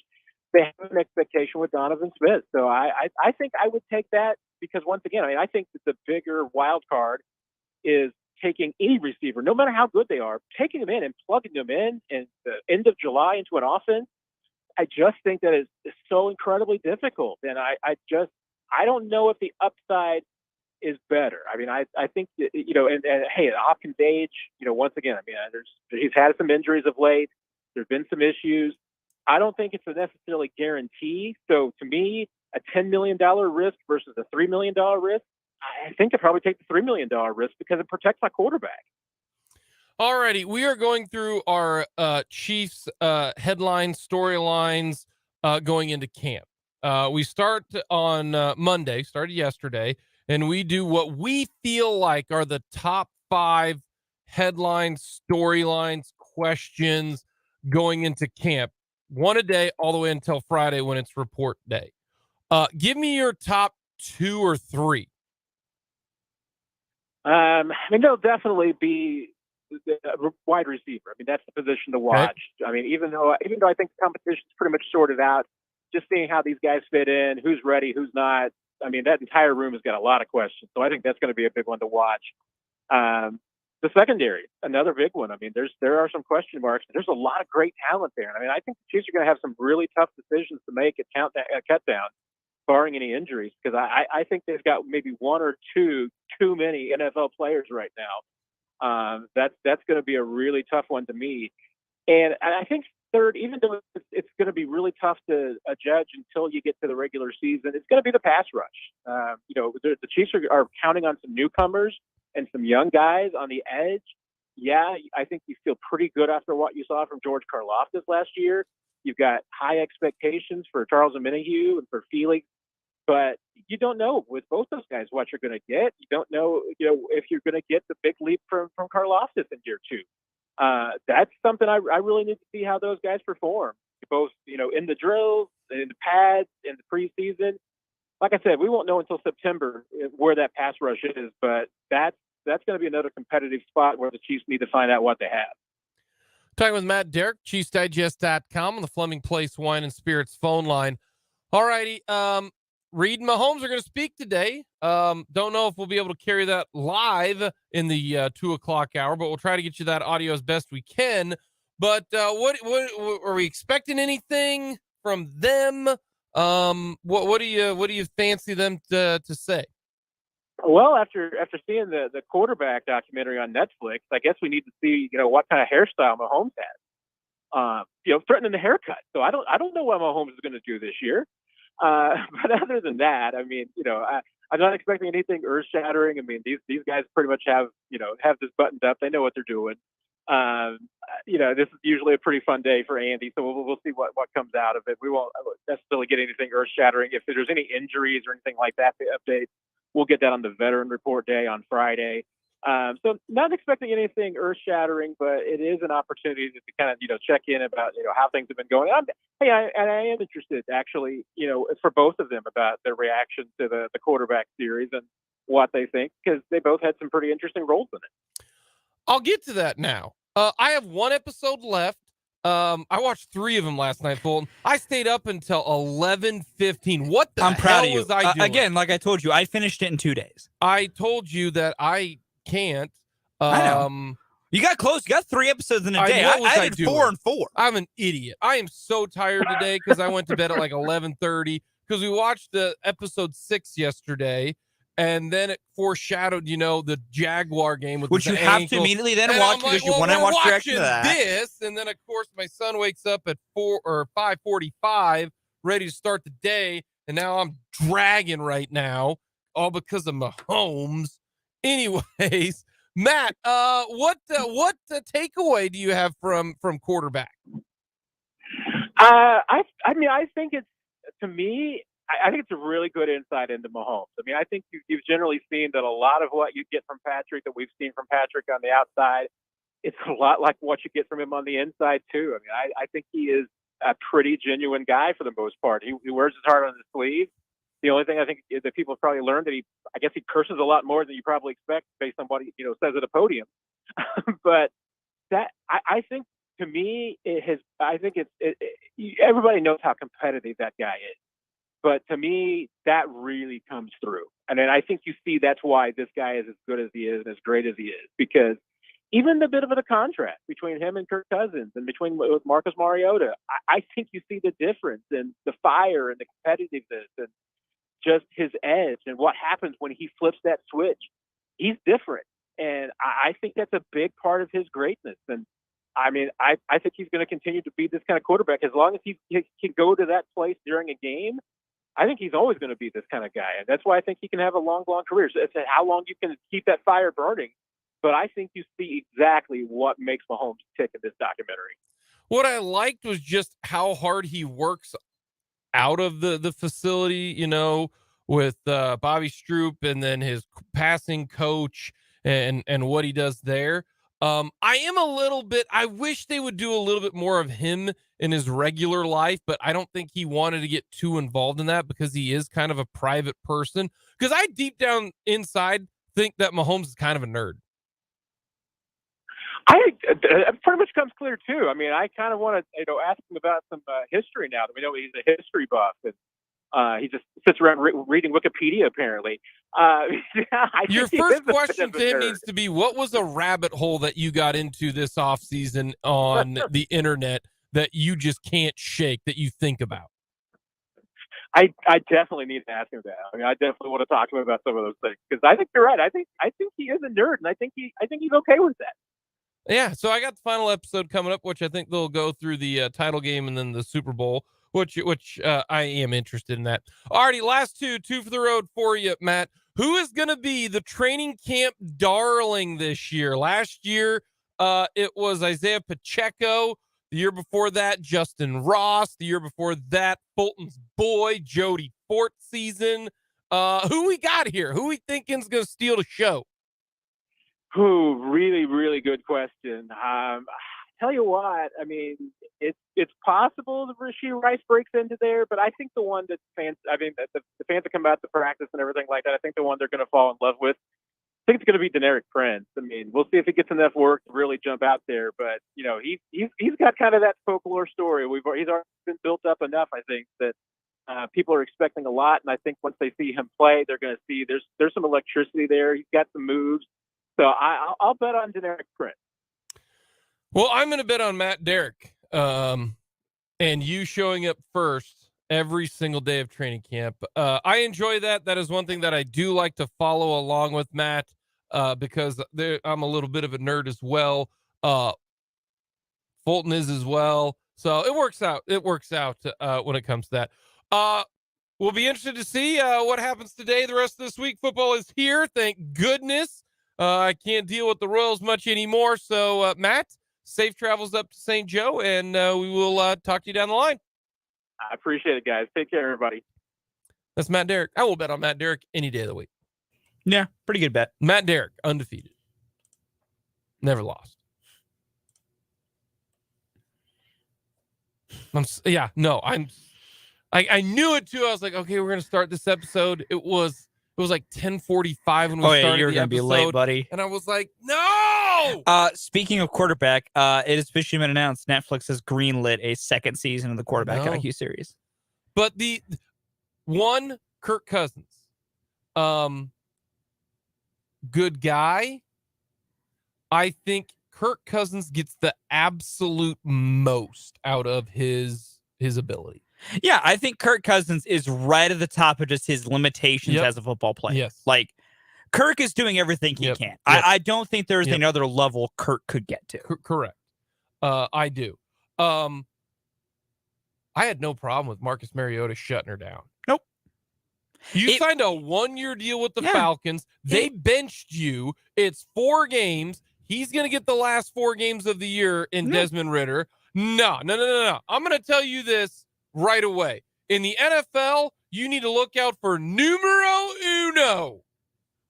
Speaker 3: They have an expectation with Donovan Smith. So I think I would take that, because once again, I mean, I think that the bigger wild card is taking any receiver, no matter how good they are, taking them in and plugging them in the end of July into an offense. I just think that is so incredibly difficult. And I don't know if the upside is better. I mean, I think, and hey, at Hopkins' age, once again, I mean, he's had some injuries of late. There's been some issues. I don't think it's a necessarily guarantee. So to me, a $10 million risk versus a $3 million risk, I think I'd probably take the $3 million risk because it protects my quarterback.
Speaker 1: Alrighty, we are going through our Chiefs headline storylines going into camp. We start on Monday, started yesterday, and we do what we feel like are the top 5 headlines, storylines, questions going into camp. One a day, all the way until Friday when it's report day. Give me your top 2 or 3.
Speaker 3: I mean, there'll definitely be the wide receiver. I mean, that's the position to watch. Okay. I mean, even though I think the competition's pretty much sorted out, just seeing how these guys fit in, who's ready, who's not. I mean, that entire room has got a lot of questions. So I think that's going to be a big one to watch. The secondary, another big one. I mean, there are some question marks. There's a lot of great talent there. I mean, I think the Chiefs are going to have some really tough decisions to make at cut down, barring any injuries, because I think they've got maybe 1 or 2 too many NFL players right now. That's going to be a really tough one to me. And I think third, even though it's going to be really tough to judge until you get to the regular season, it's going to be the pass rush. The Chiefs are counting on some newcomers and some young guys on the edge. Yeah, I think you feel pretty good after what you saw from George Karlaftis last year. You've got high expectations for Charles Omenihu and for Felix, but you don't know with both those guys what you're going to get. You don't know, if you're going to get the big leap from Karlaftis in year 2. That's something I really need to see how those guys perform, both, in the drills, in the pads, in the preseason. Like I said, we won't know until September where that pass rush is, but that's going to be another competitive spot where the Chiefs need to find out what they have.
Speaker 1: Talking with Matt Derrick, ChiefsDigest.com on the Fleming Place Wine and Spirits phone line. All righty. Reed and Mahomes are going to speak today. Don't know if we'll be able to carry that live in the 2:00 hour, but we'll try to get you that audio as best we can. But what are we expecting? Anything from them? What do you fancy them to say?
Speaker 3: Well, after seeing the quarterback documentary on Netflix, I guess we need to see what kind of hairstyle Mahomes has. Threatening the haircut. So I don't know what Mahomes is going to do this year. But other than that, I mean, I'm not expecting anything earth-shattering. I mean, these guys pretty much have this buttoned up. They know what they're doing. This is usually a pretty fun day for Andy, so we'll see what comes out of it. We won't necessarily get anything earth-shattering. If there's any injuries or anything like that to update, we'll get that on the veteran report day on Friday. So not expecting anything earth-shattering, but it is an opportunity to kind of, check in about, how things have been going on. I am interested, actually, for both of them about their reaction to the quarterback series and what they think, because they both had some pretty interesting roles in it.
Speaker 1: I'll get to that now. I have 1 episode left. I watched 3 of them last night, Fulton. I stayed up until 11:15. What the
Speaker 2: I'm proud
Speaker 1: hell
Speaker 2: of you.
Speaker 1: was I doing?
Speaker 2: Again, like I told you, I finished it in 2 days.
Speaker 1: I told you that I can't.
Speaker 2: I know. You got close. You got 3 episodes in a day. I did 4 and 4.
Speaker 1: I'm an idiot. I am so tired today because I went to bed at like 11:30 because we watched the episode 6 yesterday, and then it foreshadowed, the Jaguar game with
Speaker 2: which you have
Speaker 1: ankle.
Speaker 2: to immediately then
Speaker 1: and
Speaker 2: watch
Speaker 1: like,
Speaker 2: because you want to watch the reaction to that.
Speaker 1: This, and then of course my son wakes up at 5:45, ready to start the day, and now I'm dragging right now, all because of Mahomes. Anyways. Matt, what takeaway do you have from quarterback?
Speaker 3: I think it's, to me, I think it's a really good insight into Mahomes. I mean, I think you've generally seen that a lot of what you get from Patrick, that we've seen from Patrick on the outside, it's a lot like what you get from him on the inside too. I mean, I think he is a pretty genuine guy for the most part. He wears his heart on his sleeve. The only thing I think is that people have probably learned that he curses a lot more than you probably expect based on what he says at a podium. But that I think, to me, everybody knows how competitive that guy is. But to me, that really comes through. And then I think you see that's why this guy is as good as he is and as great as he is, because even the bit of the contrast between him and Kirk Cousins and between with Marcus Mariota, I think you see the difference in the fire and the competitiveness and just his edge and what happens when he flips that switch. He's different. And I think that's a big part of his greatness. And I mean, I think he's going to continue to be this kind of quarterback as long as he can go to that place during a game. I think he's always going to be this kind of guy. And that's why I think he can have a long career. So it's how long you can keep that fire burning. But I think you see exactly what makes Mahomes tick in this documentary.
Speaker 1: What I liked was just how hard he works out of the facility, you know, with Bobby Stroop and then his passing coach and what he does there. I wish they would do a little bit more of him in his regular life, but I don't think he wanted to get too involved in that because he is kind of a private person. Because I deep down inside think that Mahomes is kind of a nerd.
Speaker 3: It pretty much comes clear too. I mean, I kind of want to, ask him about some history now that we know he's a history buff, and he just sits around reading Wikipedia. Apparently,
Speaker 1: your first question to him needs to be: what was a rabbit hole that you got into this offseason on the internet that you just can't shake that you think about?
Speaker 3: I definitely need to ask him that. I mean, I definitely want to talk to him about some of those things because I think you're right. I think he is a nerd, and I think he's okay with that.
Speaker 1: Yeah, so I got the final episode coming up, which I think they'll go through the title game and then the Super Bowl, which I am interested in that. Alrighty, last two for the road for you, Matt. Who is going to be the training camp darling this year? Last year, it was Isaiah Pacheco. The year before that, Justin Ross. The year before that, Fulton's boy, Jody Fortseason. Who we got here? Who we thinking's going to steal the show?
Speaker 3: Really, really good question. Tell you what, I mean, it's possible that Rashee Rice breaks into there, but I think the one that the fans that come out to practice and everything like that, I think the one they're going to fall in love with, I think it's going to be Derrick Prince. I mean, we'll see if he gets enough work to really jump out there, but he's got kind of that folklore story. He's already been built up enough, I think, that people are expecting a lot, and I think once they see him play, they're going to see there's some electricity there. He's got some moves. So I'll bet on Derrick Prince.
Speaker 1: Well, I'm going to bet on Matt Derrick, and you showing up first every single day of training camp. I enjoy that. That is one thing that I do like to follow along with Matt, because I'm a little bit of a nerd as well. Fulton is as well. So it works out. It works out when it comes to that. We'll be interested to see what happens today. The rest of this week, football is here. Thank goodness. I can't deal with the Royals much anymore. So, Matt, safe travels up to St. Joe, and we will talk to you down the line.
Speaker 3: I appreciate it, guys. Take care, everybody.
Speaker 1: That's Matt Derrick. I will bet on Matt Derrick any day of the week.
Speaker 2: Yeah, pretty good bet.
Speaker 1: Matt Derrick, undefeated. Never lost. I knew it too. I was like, okay, we're going to start this episode. It was like 10:45 when we started.
Speaker 2: You're
Speaker 1: the
Speaker 2: going to be late, buddy.
Speaker 1: And I was like, no!
Speaker 2: Speaking of quarterback, it has officially been announced Netflix has greenlit a second season of the quarterback IQ series.
Speaker 1: But the one, Kirk Cousins, good guy. I think Kirk Cousins gets the absolute most out of his ability.
Speaker 2: Yeah, I think Kirk Cousins is right at the top of just his limitations as a football player.
Speaker 1: Yes.
Speaker 2: Like, Kirk is doing everything he can. I don't think there's another level Kirk could get to.
Speaker 1: Correct. I do. I had no problem with Marcus Mariota shutting her down.
Speaker 2: Nope.
Speaker 1: You signed a 1-year deal with the Falcons. They benched you. It's 4 games. He's going to get the last 4 games of the year in Desmond Ridder. No. I'm going to tell you this right away. In the NFL, you need to look out for numero uno.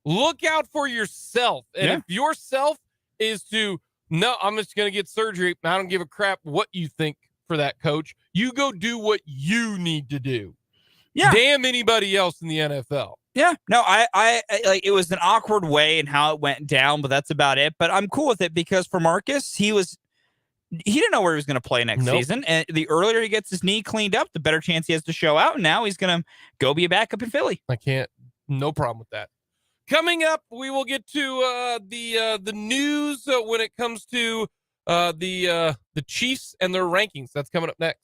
Speaker 1: Look out for yourself. And if yourself is I'm just going to get surgery. I don't give a crap what you think for that coach. You go do what you need to do. Yeah. Damn anybody else in the NFL.
Speaker 2: Yeah. No, I like, it was an awkward way in how it went down, but that's about it. But I'm cool with it because for Marcus, he didn't know where he was going to play next season. And the earlier he gets his knee cleaned up, the better chance he has to show out. And now he's going to go be a backup in Philly.
Speaker 1: I can't No problem with that. Coming up, we will get to the news when it comes to the Chiefs and their rankings. That's coming up next.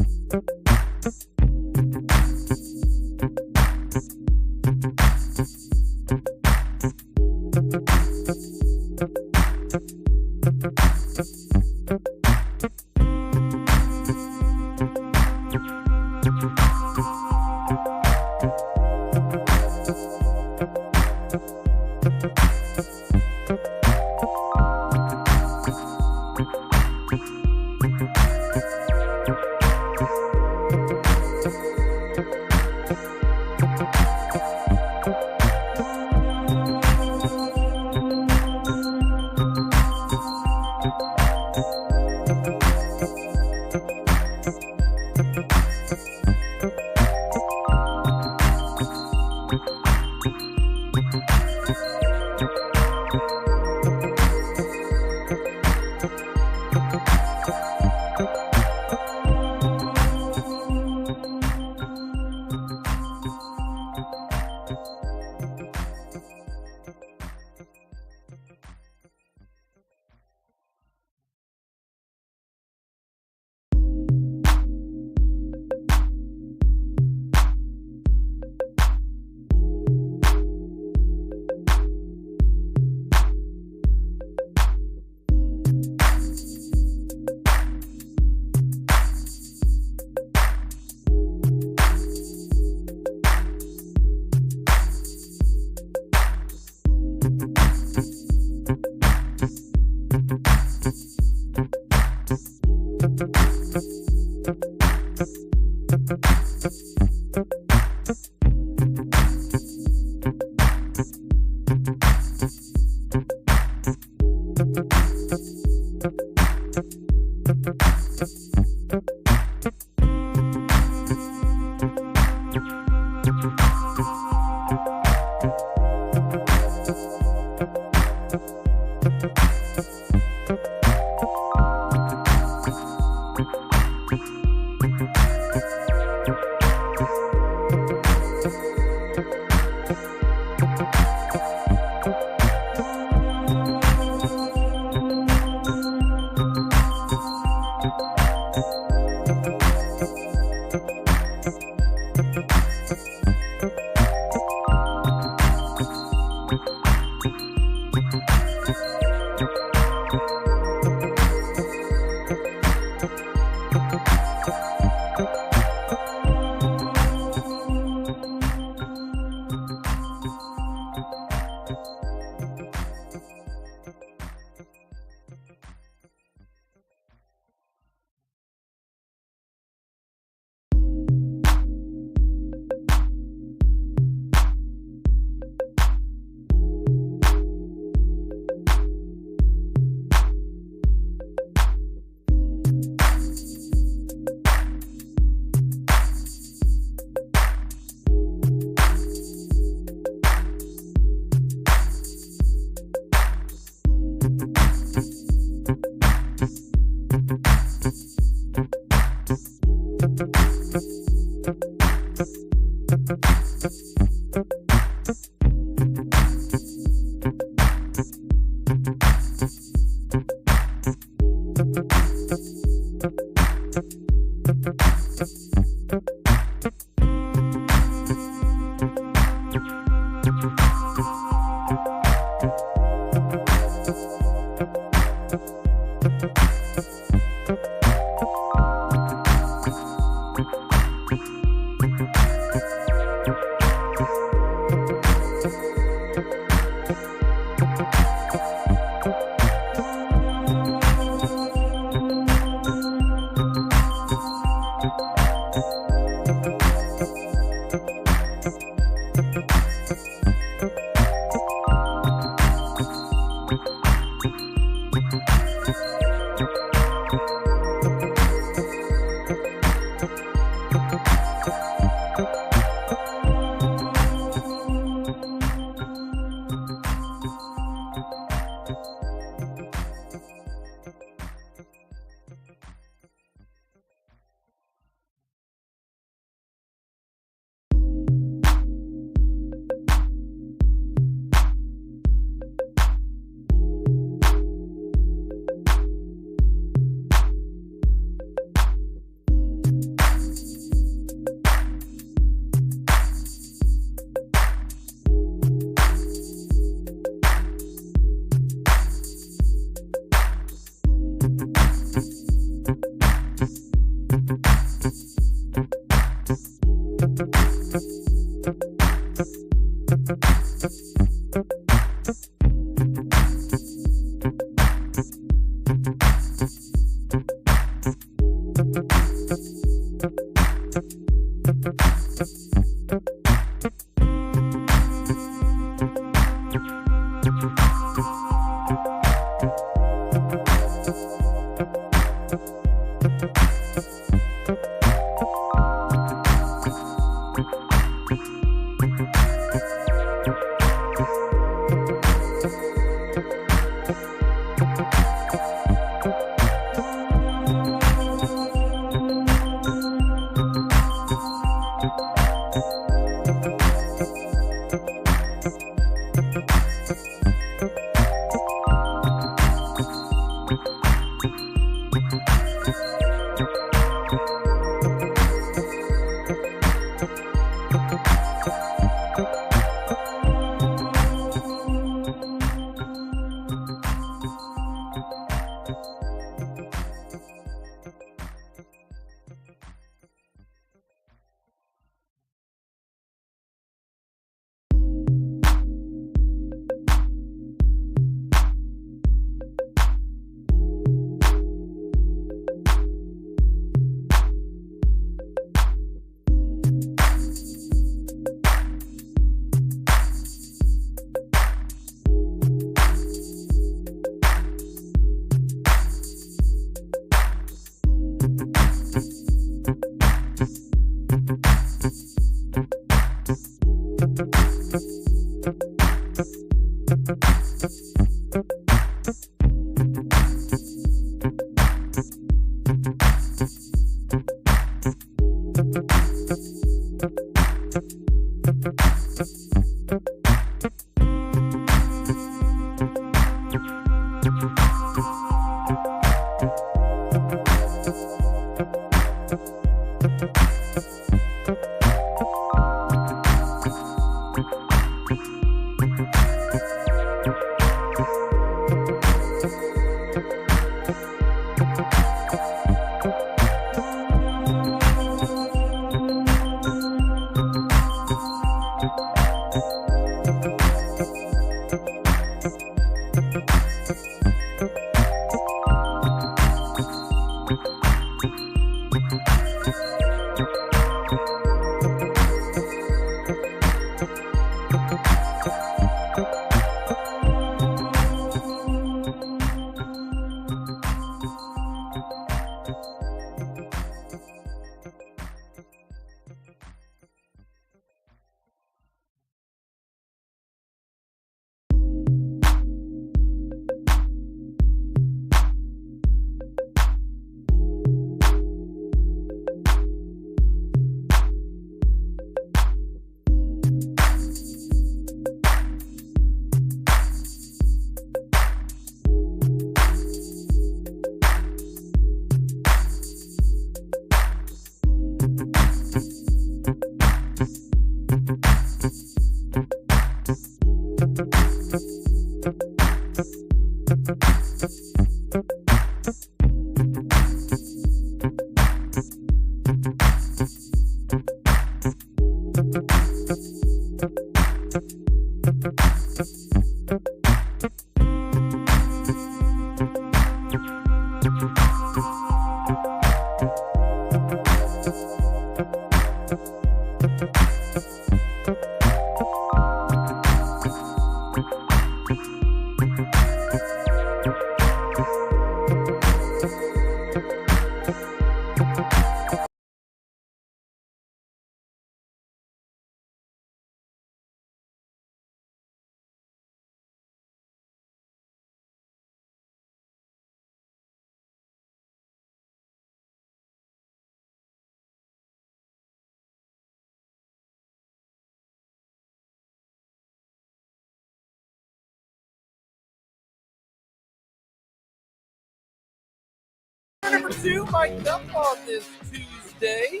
Speaker 1: Number 2 mic'd up on this Tuesday.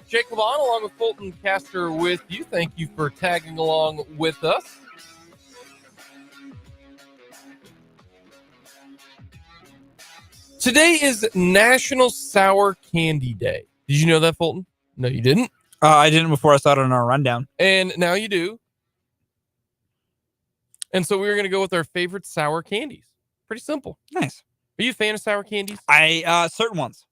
Speaker 1: Jake Levon along with Fulton Caster with you. Thank you for tagging along with us. Today is National Sour Candy Day. Did you know that, Fulton? No, you didn't.
Speaker 2: I didn't before I saw it on our rundown.
Speaker 1: And now you do. And so we're going to go with our favorite sour candies. Pretty simple.
Speaker 2: Nice.
Speaker 1: Are you a fan of sour candies?
Speaker 2: Certain ones.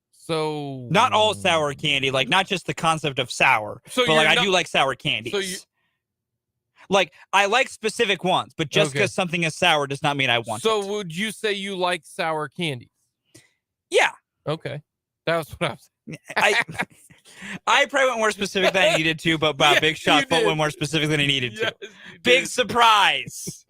Speaker 1: So
Speaker 2: not all sour candy, like not just the concept of sour.
Speaker 1: So
Speaker 2: but like I do like sour candies.
Speaker 1: So you,
Speaker 2: Like, I like specific ones, but just
Speaker 1: Okay.
Speaker 2: because something is sour does not mean I want it.
Speaker 1: So would you say you like sour candies?
Speaker 2: Yeah.
Speaker 1: Okay. That was what I was
Speaker 2: I probably went more specific than I needed to, but
Speaker 1: Yes,
Speaker 2: Big Shot
Speaker 1: you
Speaker 2: Fulton
Speaker 1: did.
Speaker 2: went more specific than he needed
Speaker 1: Yes,
Speaker 2: to.
Speaker 1: you
Speaker 2: Big
Speaker 1: did.
Speaker 2: surprise.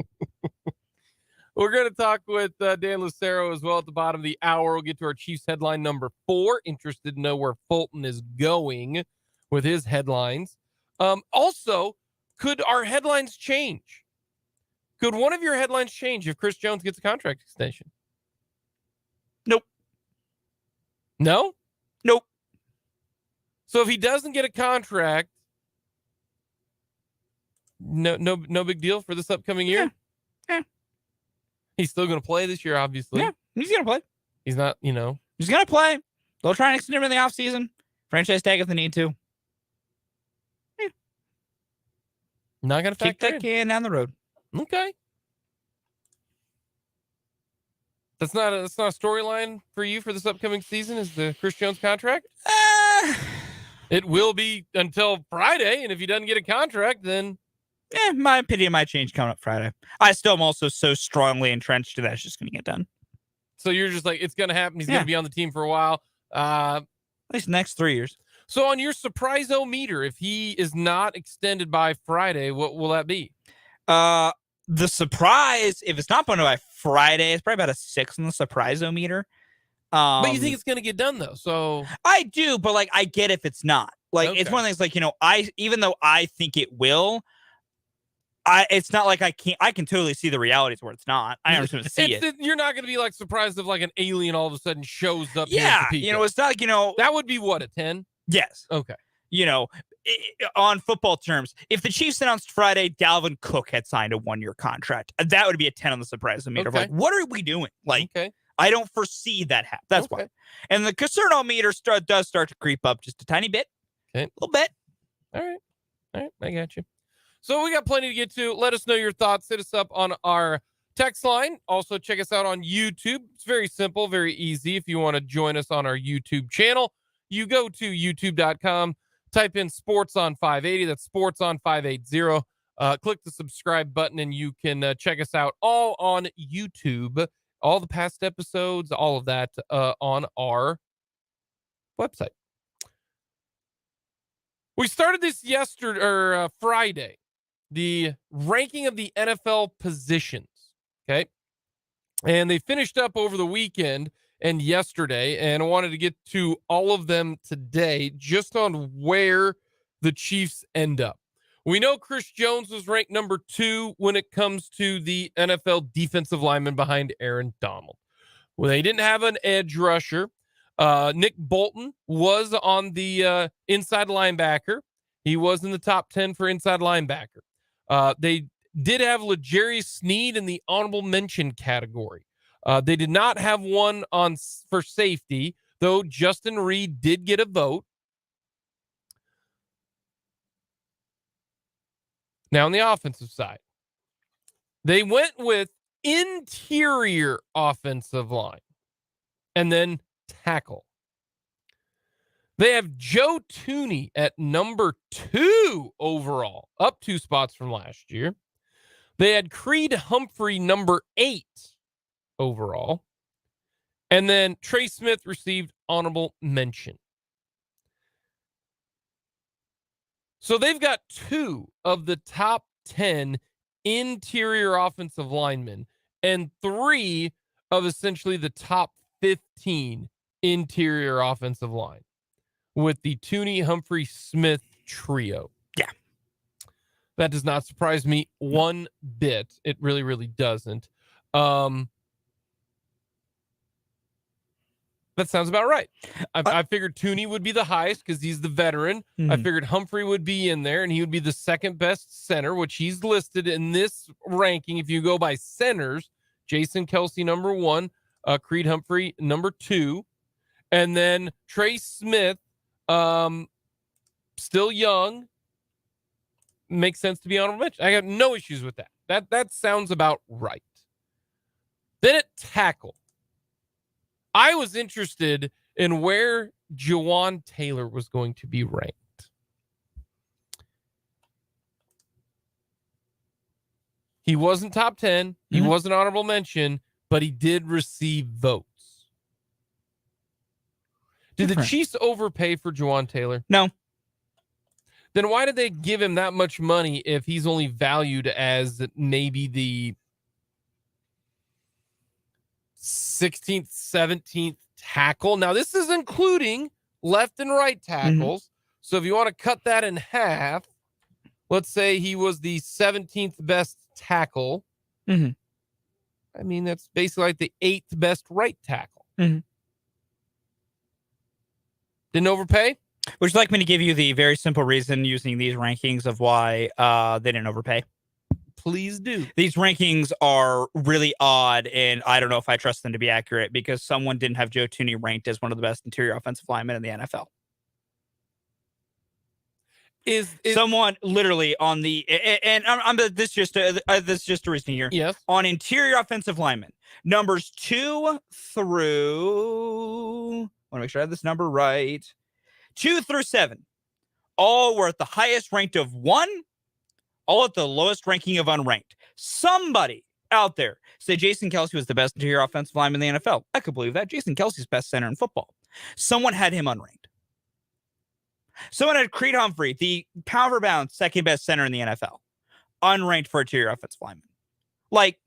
Speaker 1: We're going to talk with Dan Lucero as well at the bottom of the hour. We'll get to our Chiefs headline number 4. Interested to know where Fulton is going with his headlines. Also, could our headlines change? Could one of your headlines change if Chris Jones gets a contract extension?
Speaker 2: Nope.
Speaker 1: No?
Speaker 2: Nope.
Speaker 1: So if he doesn't get a contract, no big deal for this upcoming year?
Speaker 2: Yeah.
Speaker 1: He's still going to play this year, obviously.
Speaker 2: Yeah, he's going to play.
Speaker 1: He's not,
Speaker 2: He's going to play. They'll try and extend him in the offseason. Franchise tag if they need to. Yeah.
Speaker 1: Not going to
Speaker 2: Kick
Speaker 1: factor
Speaker 2: that
Speaker 1: in.
Speaker 2: can down the road.
Speaker 1: Okay. That's not a storyline for you for this upcoming season, is the Chris Jones contract? It will be until Friday, and if he doesn't get a contract, then...
Speaker 2: my opinion might change coming up Friday. I still am also so strongly entrenched that it's just going to get done.
Speaker 1: So you're just like, it's going to happen. He's going to be on the team for a while.
Speaker 2: At least the next 3 years.
Speaker 1: So on your surprise-o-meter, if he is not extended by Friday, what will that be?
Speaker 2: The surprise, if it's not done by Friday, it's probably about a 6 on the surprise-o-meter.
Speaker 1: But you think it's going to get done, though, so...
Speaker 2: I do, but, like, I get if it's not. Like, It's one of those, like, even though I think it will... it's not like I can totally see the realities where it's not. I understand to see it.
Speaker 1: You're not going to be like surprised if like an alien all of a sudden shows up.
Speaker 2: Yeah. It's not like,
Speaker 1: that would be what, a 10?
Speaker 2: Yes.
Speaker 1: Okay.
Speaker 2: On football terms, if the Chiefs announced Friday Dalvin Cook had signed a 1-year contract, that would be a 10 on the surprise meter.
Speaker 1: Okay.
Speaker 2: Like, what are we doing? Like,
Speaker 1: okay.
Speaker 2: I don't foresee that happen. That's why. And the concern meter does start to creep up just a tiny bit.
Speaker 1: Okay.
Speaker 2: A little bit.
Speaker 1: All right. I got you. So we got plenty to get to. Let us know your thoughts. Hit us up on our text line. Also, check us out on YouTube. It's very simple, very easy. If you want to join us on our YouTube channel, you go to youtube.com, type in Sports on 580. That's Sports on 580. Click the subscribe button, and you can check us out all on YouTube. All the past episodes, all of that on our website. We started this Friday. The ranking of the NFL positions, okay? And they finished up over the weekend and yesterday, and I wanted to get to all of them today just on where the Chiefs end up. We know Chris Jones was ranked number 2 when it comes to the NFL defensive lineman behind Aaron Donald. Well, they didn't have an edge rusher. Nick Bolton was on the inside linebacker. He was in the top 10 for inside linebacker. They did have L'Jarius Sneed in the honorable mention category. They did not have one for safety, though Justin Reed did get a vote. Now on the offensive side, they went with interior offensive line and then tackle. They have Joe Thuney at number 2 overall, up 2 spots from last year. They had Creed Humphrey number 8 overall. And then Trey Smith received honorable mention. So they've got 2 of the top 10 interior offensive linemen and 3 of essentially the top 15 interior offensive line with the Thuney, Humphrey, Smith trio.
Speaker 2: Yeah.
Speaker 1: That does not surprise me one bit. It really, really doesn't. That sounds about right. I figured Thuney would be the highest because he's the veteran. I figured Humphrey would be in there, and he would be the second best center, which he's listed in this ranking. If you go by centers, Jason Kelce, number 1, Creed Humphrey, number 2, and then Trey Smith, still young, makes sense to be honorable mention. I have no issues with that. That sounds about right. Then at tackle, I was interested in where Jawan Taylor was going to be ranked. He wasn't top 10. He wasn't honorable mention, but he did receive votes. Did the Chiefs overpay for Juwan Taylor?
Speaker 2: No.
Speaker 1: Then why did they give him that much money if he's only valued as maybe the 16th, 17th tackle? Now, this is including left and right tackles. So if you want to cut that in half, let's say he was the 17th best tackle. I mean, that's basically like the 8th best right tackle. Didn't overpay?
Speaker 2: Would you like me to give you the very simple reason using these rankings of why they didn't overpay?
Speaker 1: Please do.
Speaker 2: These rankings are really odd, and I don't know if I trust them to be accurate because someone didn't have Joe Thuney ranked as one of the best interior offensive linemen in the NFL.
Speaker 1: Is
Speaker 2: someone literally on the this is just a reason here.
Speaker 1: Yes.
Speaker 2: On interior offensive linemen, numbers 2 through, want to make sure I have this number right. 2 through 7, all were at the highest ranked of 1, all at the lowest ranking of unranked. Somebody out there said Jason Kelce was the best interior offensive lineman in the NFL. I could believe that. Jason Kelce's best center in football. Someone had him unranked. Someone had Creed Humphrey, the pound for pound second best center in the NFL, unranked for interior offensive lineman. Like,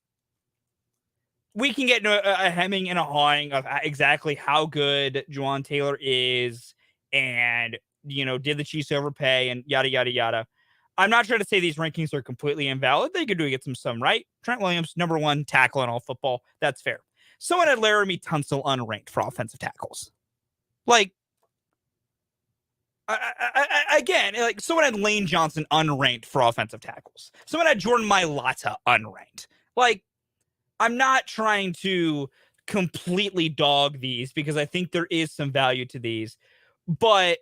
Speaker 2: we can get into a hemming and a hawing of exactly how good Juwan Taylor is and, did the Chiefs overpay and yada, yada, yada. I'm not trying to say these rankings are completely invalid. They could do get some right. Trent Williams, number 1 tackle in all football. That's fair. Someone had Laramie Tunsil unranked for offensive tackles. Like, again, like someone had Lane Johnson unranked for offensive tackles. Someone had Jordan Mailata unranked. Like, I'm not trying to completely dog these because I think there is some value to these. But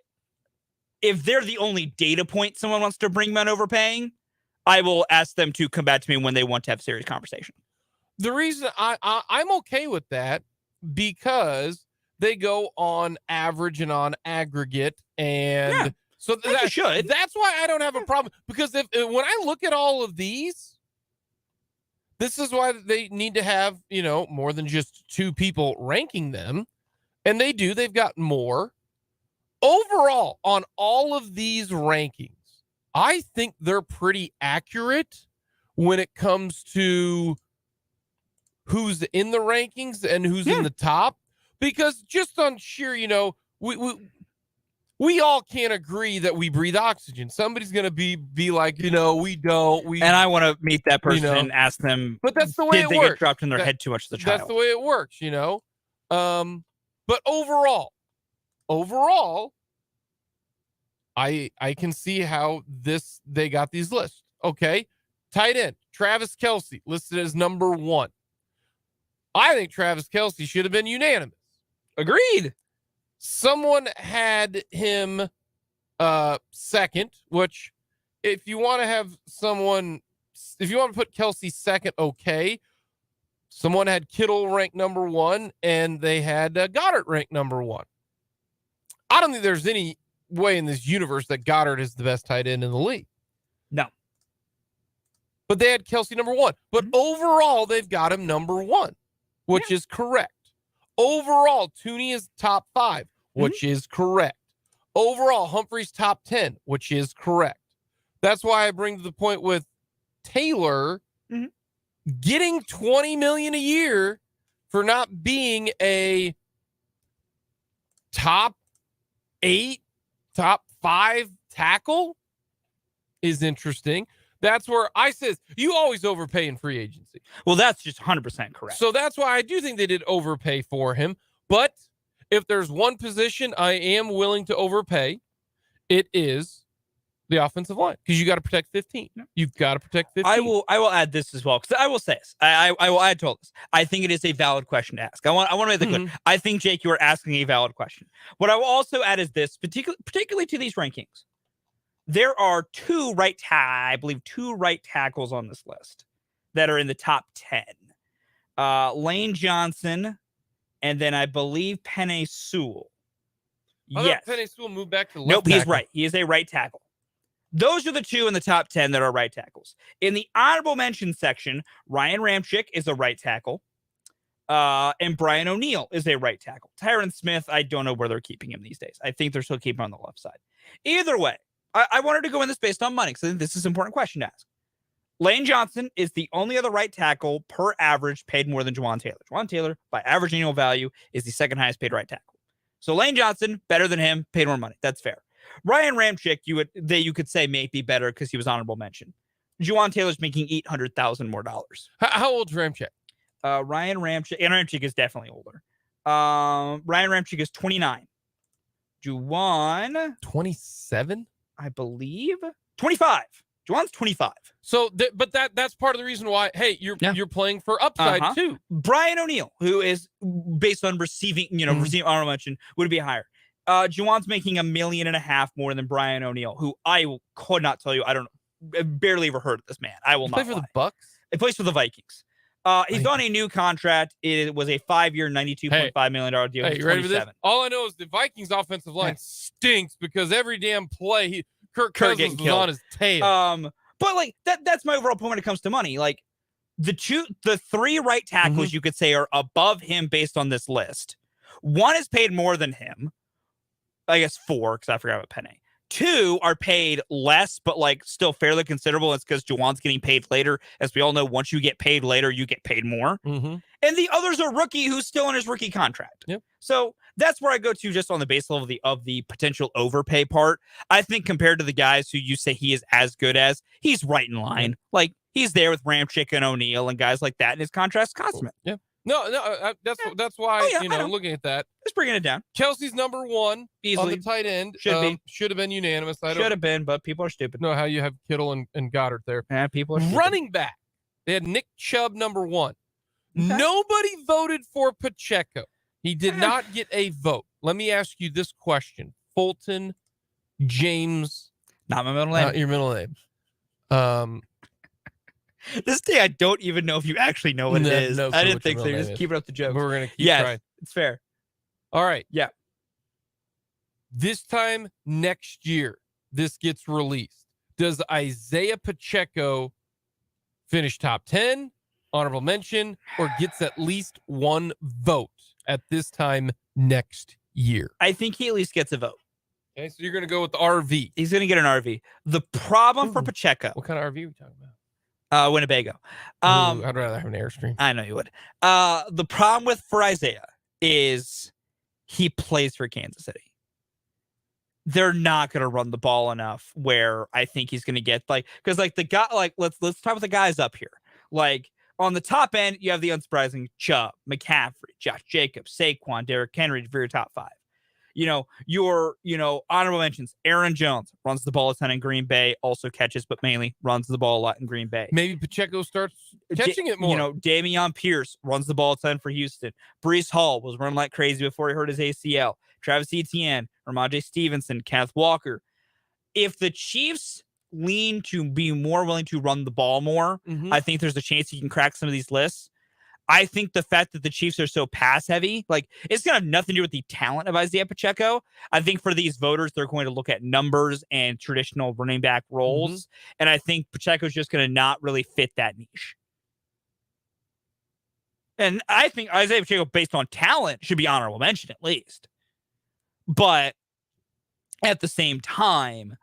Speaker 2: if they're the only data point someone wants to bring men overpaying, I will ask them to come back to me when they want to have serious conversation.
Speaker 1: The reason I'm okay with that because they go on average and on aggregate, and so that's why I don't have a problem. Because if when I look at all of these, this is why they need to have more than just 2 people ranking them, and they've got more. Overall, on all of these rankings, I think they're pretty accurate when it comes to who's in the rankings and who's in the top. Because just on sheer, we all can't agree that we breathe oxygen. Somebody's going to be like, we don't.
Speaker 2: And I want to meet that person and ask them,
Speaker 1: but that's the way
Speaker 2: did they get dropped in their head too much as a child?
Speaker 1: That's the way it works, But overall, I can see how they got these lists. Okay. Tight end, Travis Kelce, listed as number 1. I think Travis Kelce should have been unanimous.
Speaker 2: Agreed.
Speaker 1: Someone had him second, which if you want to put Kelce second, okay. Someone had Kittle ranked number 1, and they had Goddard ranked number 1. I don't think there's any way in this universe that Goddard is the best tight end in the league.
Speaker 2: No.
Speaker 1: But they had Kelce number 1. But overall, they've got him number 1, which is correct. Overall, Thuney is top 5, which is correct. Overall, Humphrey's top 10, which is correct. That's why I bring to the point with Taylor getting $20 million a year for not being a top 8, top 5 tackle is interesting. That's where I says you always overpay in free agency.
Speaker 2: Well, that's just 100% correct.
Speaker 1: So that's why I do think they did overpay for him. But if there's one position I am willing to overpay, it is the offensive line, because you got to protect 15. You've got to protect 15.
Speaker 2: I will add this as well, because I will say this. I will add to all this. I think it is a valid question to ask. I want to make that clear. I think, Jake, you are asking a valid question. What I will also add is this, particularly to these rankings. There are two right tackles on this list that are in the top 10. Lane Johnson, and then I believe Penei Sewell.
Speaker 1: Yes. Penei Sewell moved back to left
Speaker 2: Nope,
Speaker 1: tackle.
Speaker 2: he's right. He is a right tackle. Those are the two in the top 10 that are right tackles. In the honorable mention section, Ryan Ramczyk is a right tackle. And Brian O'Neill is a right tackle. Tyron Smith, I don't know where they're keeping him these days. I think they're still keeping him on the left side. Either way, I wanted to go in this based on money, because I think this is an important question to ask. Lane Johnson is the only other right tackle per average paid more than Juwan Taylor. Juwan Taylor, by average annual value, is the second highest paid right tackle. So Lane Johnson, better than him, paid more money. That's fair. Ryan Ramczyk, you could say may be better because he was honorable mention. Juwan Taylor's making $800,000 more dollars.
Speaker 1: How old's Ramczyk?
Speaker 2: Ryan Ramczyk is definitely older. Ryan Ramczyk is 29. Juwan,
Speaker 1: 27,
Speaker 2: I believe. 25. Juwan's 25.
Speaker 1: So, but that's part of the reason why. Hey, you're playing for upside too.
Speaker 2: Brian O'Neill, who is based on receiving, receiving honorable mention, would be higher. Juwan's making $1.5 million more than Brian O'Neill, who I could not tell you. I barely ever heard of this man. I will not
Speaker 1: play for the Bucks.
Speaker 2: He plays for the Vikings. He's on a new contract. It was a 5-year, $92.5 million deal.
Speaker 1: Hey, you ready for this? All I know is the Vikings offensive line stinks because every damn play Kirk Cousins was on his tail.
Speaker 2: But like that's my overall point when it comes to money. Like the three right tackles you could say are above him based on this list. One is paid more than him. I guess 4, because I forgot about Penny. 2 are paid less, but like still fairly considerable. It's because Juwan's getting paid later. As we all know, once you get paid later, you get paid more.
Speaker 1: Mm-hmm.
Speaker 2: And the other's a rookie who's still in his rookie contract.
Speaker 1: Yep.
Speaker 2: So that's where I go to just on the base level of the potential overpay part. I think compared to the guys who you say he is as good as, he's right in line. Mm-hmm. Like he's there with Ramczyk and O'Neill and guys like that, and his contract's consummate.
Speaker 1: Yeah. No, that's why, looking at that.
Speaker 2: Just bringing it down.
Speaker 1: Kelsey's number 1
Speaker 2: easily
Speaker 1: on the tight end.
Speaker 2: Should have
Speaker 1: been unanimous.
Speaker 2: Should have been, but people are stupid.
Speaker 1: Know how you have Kittle and Goddard there.
Speaker 2: Yeah, people are stupid.
Speaker 1: Running back. They had Nick Chubb number 1.
Speaker 2: Okay.
Speaker 1: Nobody voted for Pacheco. He did not get a vote. Let me ask you this question. Fulton, James.
Speaker 2: Not my middle name.
Speaker 1: Not your middle name.
Speaker 2: This day, I don't even know if you actually know what it is. I didn't think so. You're just keeping up the joke.
Speaker 1: We're going to keep trying.
Speaker 2: It's fair.
Speaker 1: All right.
Speaker 2: Yeah.
Speaker 1: This time next year, this gets released. Does Isaiah Pacheco finish top 10, honorable mention, or gets at least 1 vote at this time next year?
Speaker 2: I think he at least gets a vote.
Speaker 1: Okay, so you're going to go with the RV.
Speaker 2: He's going to get an RV. The problem for Pacheco.
Speaker 1: What kind of RV are we talking about?
Speaker 2: Winnebago.
Speaker 1: I'd rather have an Airstream.
Speaker 2: I know you would. The problem for Isaiah is he plays for Kansas City. They're not going to run the ball enough where I think he's going to get because the guy, let's talk about the guys up here. Like on the top end, you have the unsurprising Chubb, McCaffrey, Josh Jacobs, Saquon, Derrick Henry for your top 5. Your honorable mentions. Aaron Jones runs the ball a ton in Green Bay, also catches, but mainly runs the ball a lot in Green Bay.
Speaker 1: Maybe Pacheco starts catching it more.
Speaker 2: Dameon Pierce runs the ball a ton for Houston. Breece Hall was running like crazy before he hurt his ACL. Travis Etienne, Ramondre Stevenson, Kenneth Walker. If the Chiefs lean to be more willing to run the ball more, I think there's a chance he can crack some of these lists. I think the fact that the Chiefs are so pass heavy, it's going to have nothing to do with the talent of Isaiah Pacheco. I think for these voters, they're going to look at numbers and traditional running back roles. And I think Pacheco's just going to not really fit that niche. And I think Isaiah Pacheco, based on talent, should be honorable mention at least. But at the same time,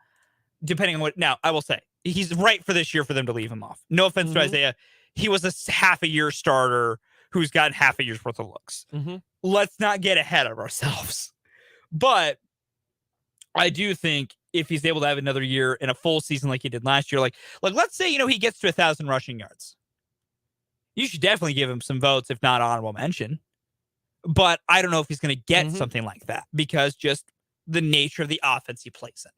Speaker 2: depending on now, I will say, he's right for this year for them to leave him off. No offense to Isaiah. He was a half a year starter who's gotten half a year's worth of looks. Let's not get ahead of ourselves. But I do think if he's able to have another year in a full season like he did last year, like let's say, he gets to 1,000 rushing yards. You should definitely give him some votes, if not honorable mention. But I don't know if he's going to get something like that because just the nature of the offense he plays in.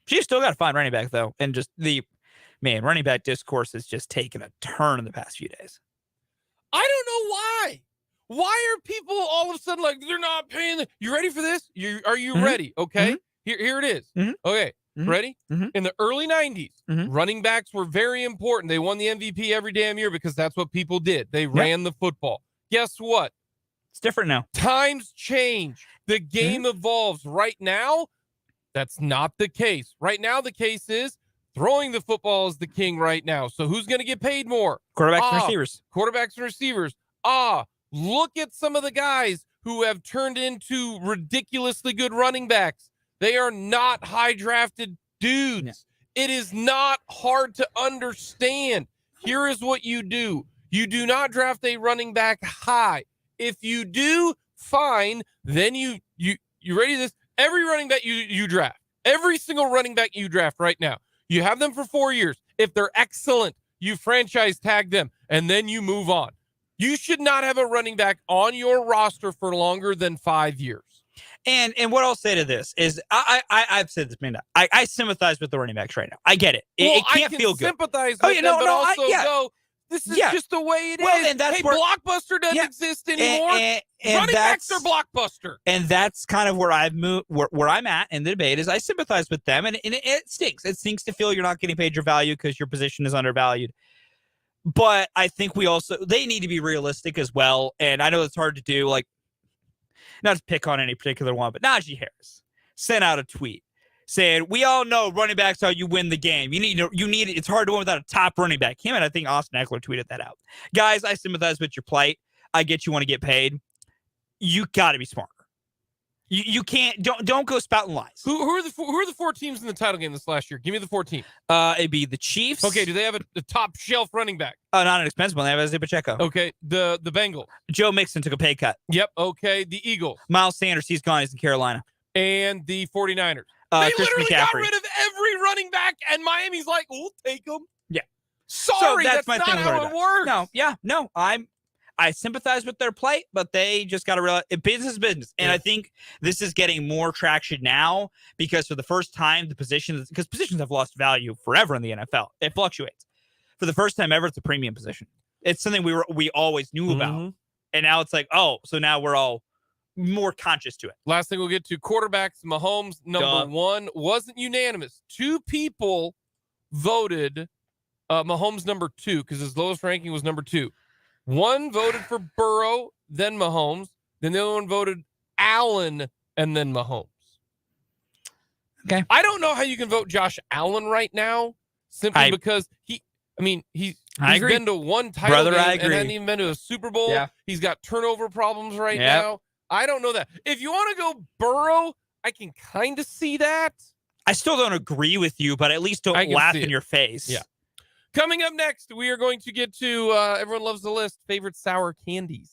Speaker 2: She's still got to find running back, though. And just running back discourse has just taken a turn in the past few days.
Speaker 1: I don't know why. Why are people all of a sudden they're not paying? You ready for this? Are you ready? Okay. Here it is. Okay. Ready? In the early 90s, running backs were very important. They won the MVP every damn year because that's what people did. They ran the football. Guess what?
Speaker 2: It's different now.
Speaker 1: Times change. The game evolves. Right now, that's not the case. Right now, the case is throwing the football is the king right now. So who's going to get paid more?
Speaker 2: Quarterbacks and receivers.
Speaker 1: Quarterbacks and receivers. Look at some of the guys who have turned into ridiculously good running backs. They are not high drafted dudes. No. It is not hard to understand. Here is what you do. You do not draft a running back high. If you do, fine. Then you ready this? Every running back you draft, every single running back you draft right now, you have them for 4 years. If they're excellent, you franchise tag them, and then you move on. You should not have a running back on your roster for longer than 5 years.
Speaker 2: And what I'll say to this is, I've said this, man. I sympathize with the running backs right now. I get it. It can't feel good.
Speaker 1: Sympathize with them, but also go, this is just the way it is.
Speaker 2: And that's where,
Speaker 1: Blockbuster doesn't exist anymore. And running backs are Blockbuster.
Speaker 2: And that's kind of where I've moved, where I'm at in the debate is I sympathize with them. And it stinks. It stinks to feel you're not getting paid your value because your position is undervalued. But I think they need to be realistic as well. And I know it's hard to do, like, not to pick on any particular one, but Najee Harris sent out a tweet saying, we all know running backs how you win the game. It's hard to win without a top running back. Him and I think Austin Eckler tweeted that out. Guys, I sympathize with your plight. I get you want to get paid. You got to be smarter. You can't don't go spouting lies.
Speaker 1: Who are the 4 teams in the title game this last year? Give me the 4 teams.
Speaker 2: It'd be the Chiefs.
Speaker 1: Okay, do they have a top shelf running back?
Speaker 2: Not an expensive one. They have Isaiah Pacheco.
Speaker 1: Okay, the Bengals.
Speaker 2: Joe Mixon took a pay cut.
Speaker 1: Yep. Okay, the Eagles.
Speaker 2: Miles Sanders, he's gone. He's in Carolina.
Speaker 1: And the 49ers. They
Speaker 2: Chris
Speaker 1: literally
Speaker 2: McCaffrey.
Speaker 1: got rid of every running back, and Miami's like, we'll take them.
Speaker 2: Yeah.
Speaker 1: Sorry, that's not how it works.
Speaker 2: No. I sympathize with their plight, but they just got to realize business is business. And I think this is getting more traction now because for the first time, positions have lost value forever in the NFL. It fluctuates. For the first time ever, it's a premium position. It's something we always knew about. And now it's like, so now we're all more conscious to it.
Speaker 1: Last thing we'll get to, quarterbacks. Mahomes, number 1, wasn't unanimous. 2 people voted Mahomes number 2 because his lowest ranking was number 2. 1 voted for Burrow, then Mahomes. Then the other one voted Allen, and then Mahomes.
Speaker 2: Okay.
Speaker 1: I don't know how you can vote Josh Allen right now, simply because he's been to 1 title game and hasn't even been to a Super Bowl.
Speaker 2: Yeah.
Speaker 1: He's got turnover problems right now. I don't know that. If you want to go Burrow, I can kind of see that.
Speaker 2: I still don't agree with you, but at least don't laugh in your face.
Speaker 1: Yeah. Coming up next, we are going to get to, everyone loves the list, favorite sour candies.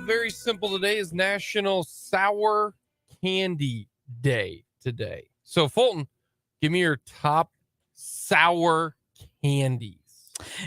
Speaker 1: very simple. Today is National Sour Candy Day today. So, Fulton, give me your top sour candies.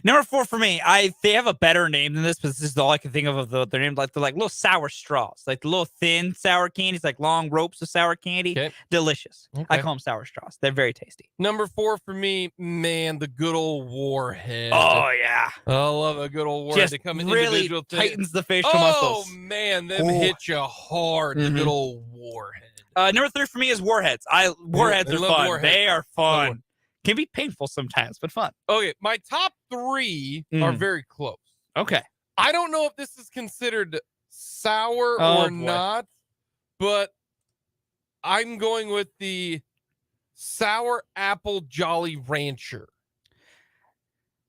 Speaker 2: Number 4 for me, they have a better name than this, but this is all I can think of their name. Like they're like little sour straws, like the little thin sour candies, like long ropes of sour candy.
Speaker 1: Okay.
Speaker 2: Delicious.
Speaker 1: Okay.
Speaker 2: I call them sour straws. They're very tasty.
Speaker 1: Number 4 for me, man, the good old Warhead.
Speaker 2: Oh yeah,
Speaker 1: I love a good old Warhead.
Speaker 2: just
Speaker 1: They come in
Speaker 2: really
Speaker 1: individual things.
Speaker 2: tightens the facial
Speaker 1: Oh
Speaker 2: muscles.
Speaker 1: man, them
Speaker 2: Oh.
Speaker 1: hit you hard. The
Speaker 2: Mhm.
Speaker 1: good old Warhead.
Speaker 2: Number 3 for me is Warheads. Warheads
Speaker 1: I
Speaker 2: are
Speaker 1: love
Speaker 2: fun.
Speaker 1: Warheads.
Speaker 2: They are
Speaker 1: Love
Speaker 2: fun. Can be painful sometimes, but fun.
Speaker 1: Okay, my top 3 are very close.
Speaker 2: Okay.
Speaker 1: I don't know if this is considered sour
Speaker 2: Oh,
Speaker 1: or
Speaker 2: boy.
Speaker 1: not, but I'm going with the sour apple Jolly Rancher.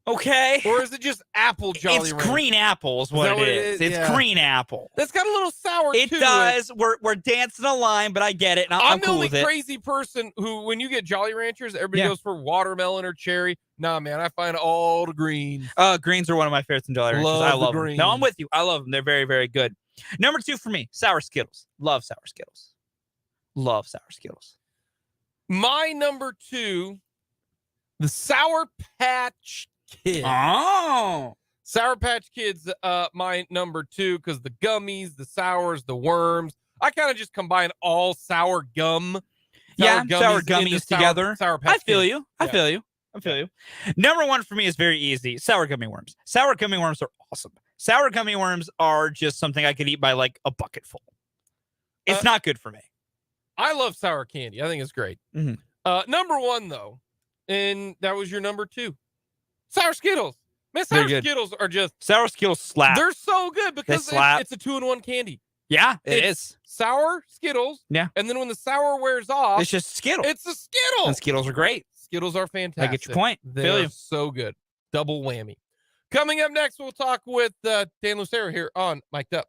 Speaker 2: Okay.
Speaker 1: Or is it just apple Jolly
Speaker 2: It's
Speaker 1: Rancher?
Speaker 2: green apple is what
Speaker 1: that
Speaker 2: it
Speaker 1: what it
Speaker 2: is.
Speaker 1: is?
Speaker 2: It's
Speaker 1: Yeah.
Speaker 2: green apple.
Speaker 1: That's got a little sour
Speaker 2: It
Speaker 1: to
Speaker 2: does. We're dancing a line, but I get it. And I'm
Speaker 1: I'm the
Speaker 2: cool
Speaker 1: only
Speaker 2: with it.
Speaker 1: crazy person who, when you get Jolly Ranchers, everybody
Speaker 2: Yeah.
Speaker 1: goes for watermelon or cherry. Nah, man, I find all the greens.
Speaker 2: Greens are one of my favorites in Jolly Ranchers.
Speaker 1: Love
Speaker 2: I
Speaker 1: the
Speaker 2: love them. No, I'm
Speaker 1: greens.
Speaker 2: with you. I love them. They're very, very good. Number 2 for me, sour Skittles. Love sour Skittles. Love sour Skittles.
Speaker 1: My number 2, the Sour Patch Kids.
Speaker 2: Oh.
Speaker 1: Sour Patch Kids, my number 2, because the gummies, the sours, the worms. I kind of just combine all sour gum.
Speaker 2: Sour
Speaker 1: into
Speaker 2: gummies together.
Speaker 1: Sour Patch
Speaker 2: I feel
Speaker 1: Kids.
Speaker 2: you. I
Speaker 1: Yeah.
Speaker 2: feel you. I feel you. Number 1 for me is very easy. Sour gummy worms. Sour gummy worms are awesome. Sour gummy worms are just something I could eat by like a bucket full. It's not good for me.
Speaker 1: I love sour candy. I think it's great.
Speaker 2: Mhm.
Speaker 1: Number 1, though, and that was your number 2. Sour Skittles. Man,
Speaker 2: They're
Speaker 1: sour
Speaker 2: good.
Speaker 1: Skittles are just,
Speaker 2: Sour Skittles slap.
Speaker 1: they're so good because
Speaker 2: slap.
Speaker 1: it's a 2-in-1 candy.
Speaker 2: Yeah, it
Speaker 1: It's
Speaker 2: is.
Speaker 1: Sour Skittles.
Speaker 2: Yeah.
Speaker 1: And then when the sour wears off,
Speaker 2: It's just Skittles.
Speaker 1: it's a Skittle.
Speaker 2: And Skittles are great.
Speaker 1: Skittles are fantastic.
Speaker 2: I get your point.
Speaker 1: They
Speaker 2: Feel
Speaker 1: are
Speaker 2: you.
Speaker 1: so good. Double whammy. Coming up next, we'll talk with Dan Lucero here on Mic'd Up.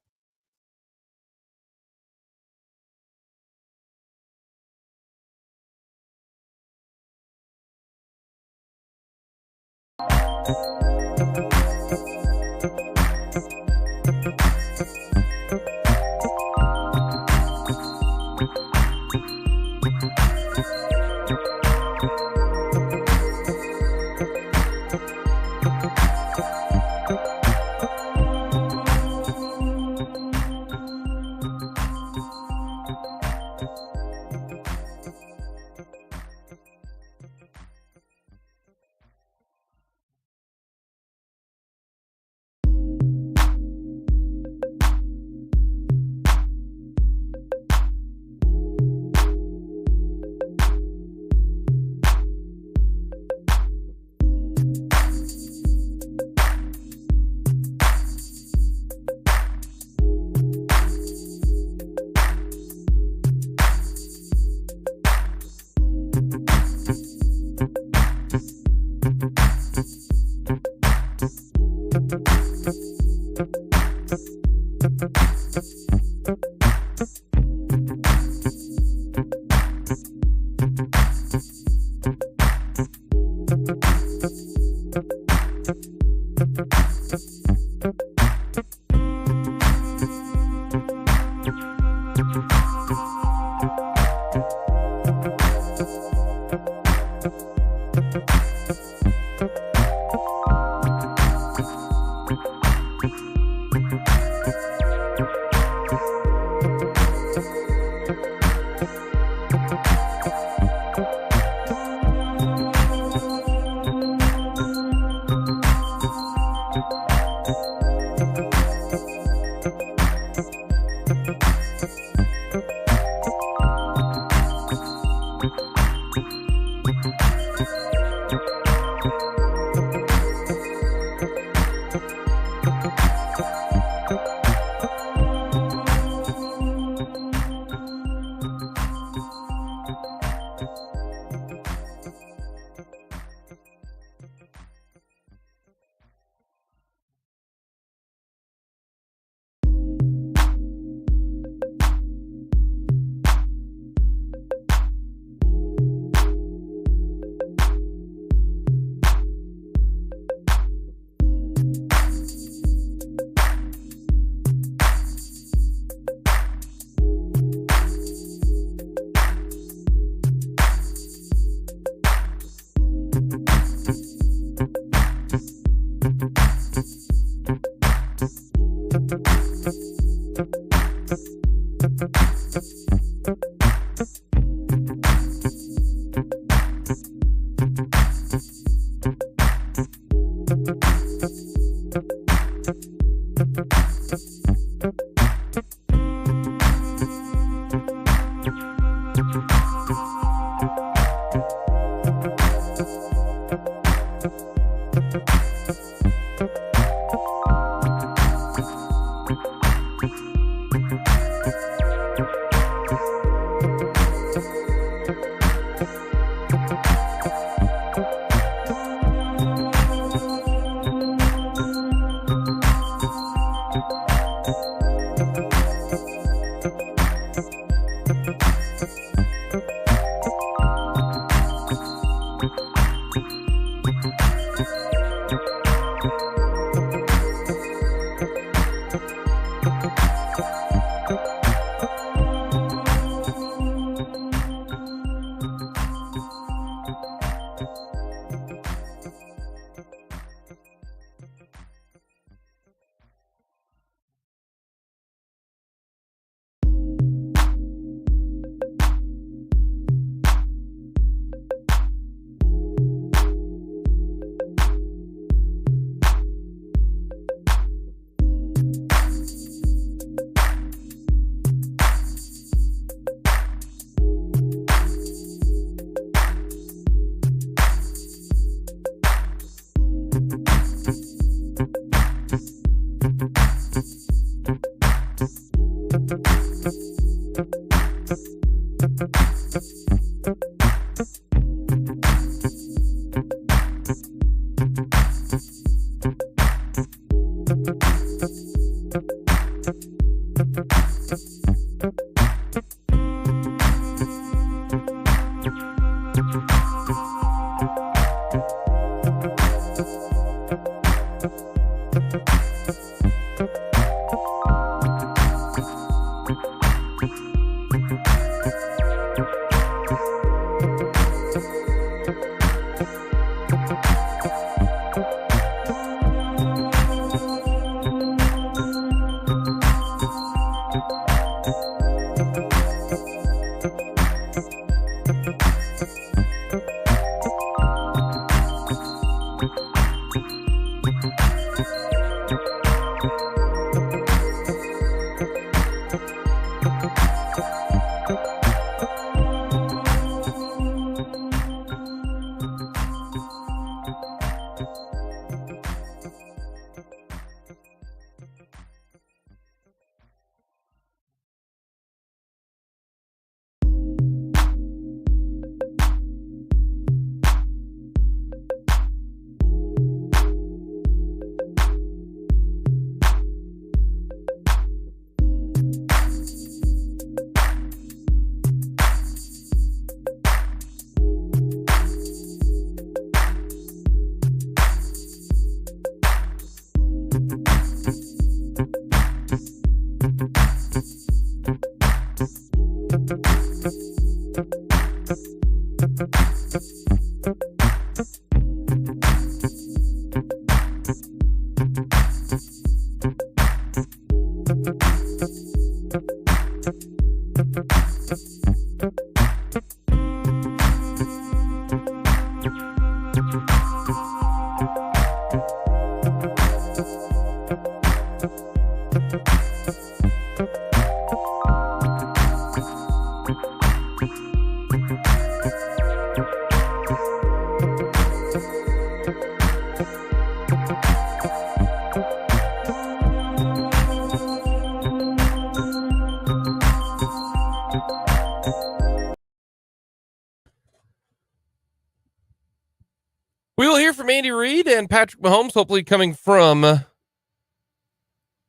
Speaker 1: We will hear from Andy Reid and Patrick Mahomes, hopefully coming from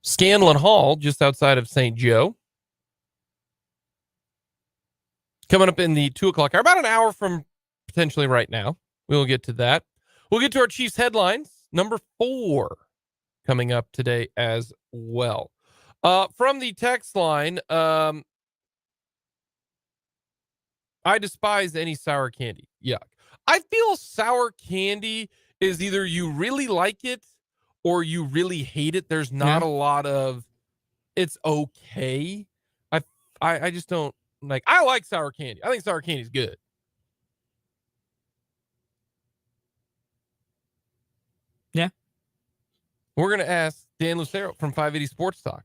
Speaker 1: Scanlon Hall, just outside of St. Joe. Coming up in the 2 o'clock hour, about an hour from potentially right now. We'll get to that. We'll get to our Chiefs headlines, number 4, coming up today as well. From the text line, I despise any sour candy. Yuck. I feel sour candy is either you really like it or you really hate it. There's not a lot of it's okay. I just don't like. I like sour candy. I think sour candy is good.
Speaker 2: Yeah.
Speaker 1: We're gonna ask Dan Lucero from 580 Sports Talk.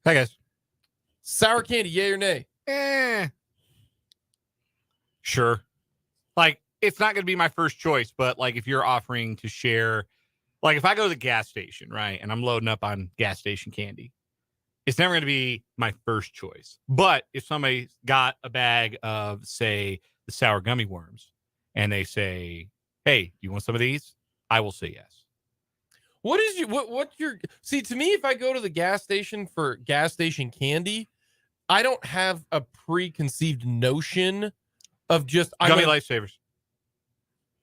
Speaker 4: Hi guys.
Speaker 1: Sour candy, yay or nay?
Speaker 4: Sure. Like, it's not going to be my first choice, but like if you're offering to share, like if I go to the gas station, right, and I'm loading up on gas station candy, it's never going to be my first choice. But if somebody got a bag of, say, the sour gummy worms, and they say, "Hey, you want some of these?" I will say yes.
Speaker 1: What's your see? To me, if I go to the gas station for gas station candy, I don't have a preconceived notion of just
Speaker 4: Gummy lifesavers.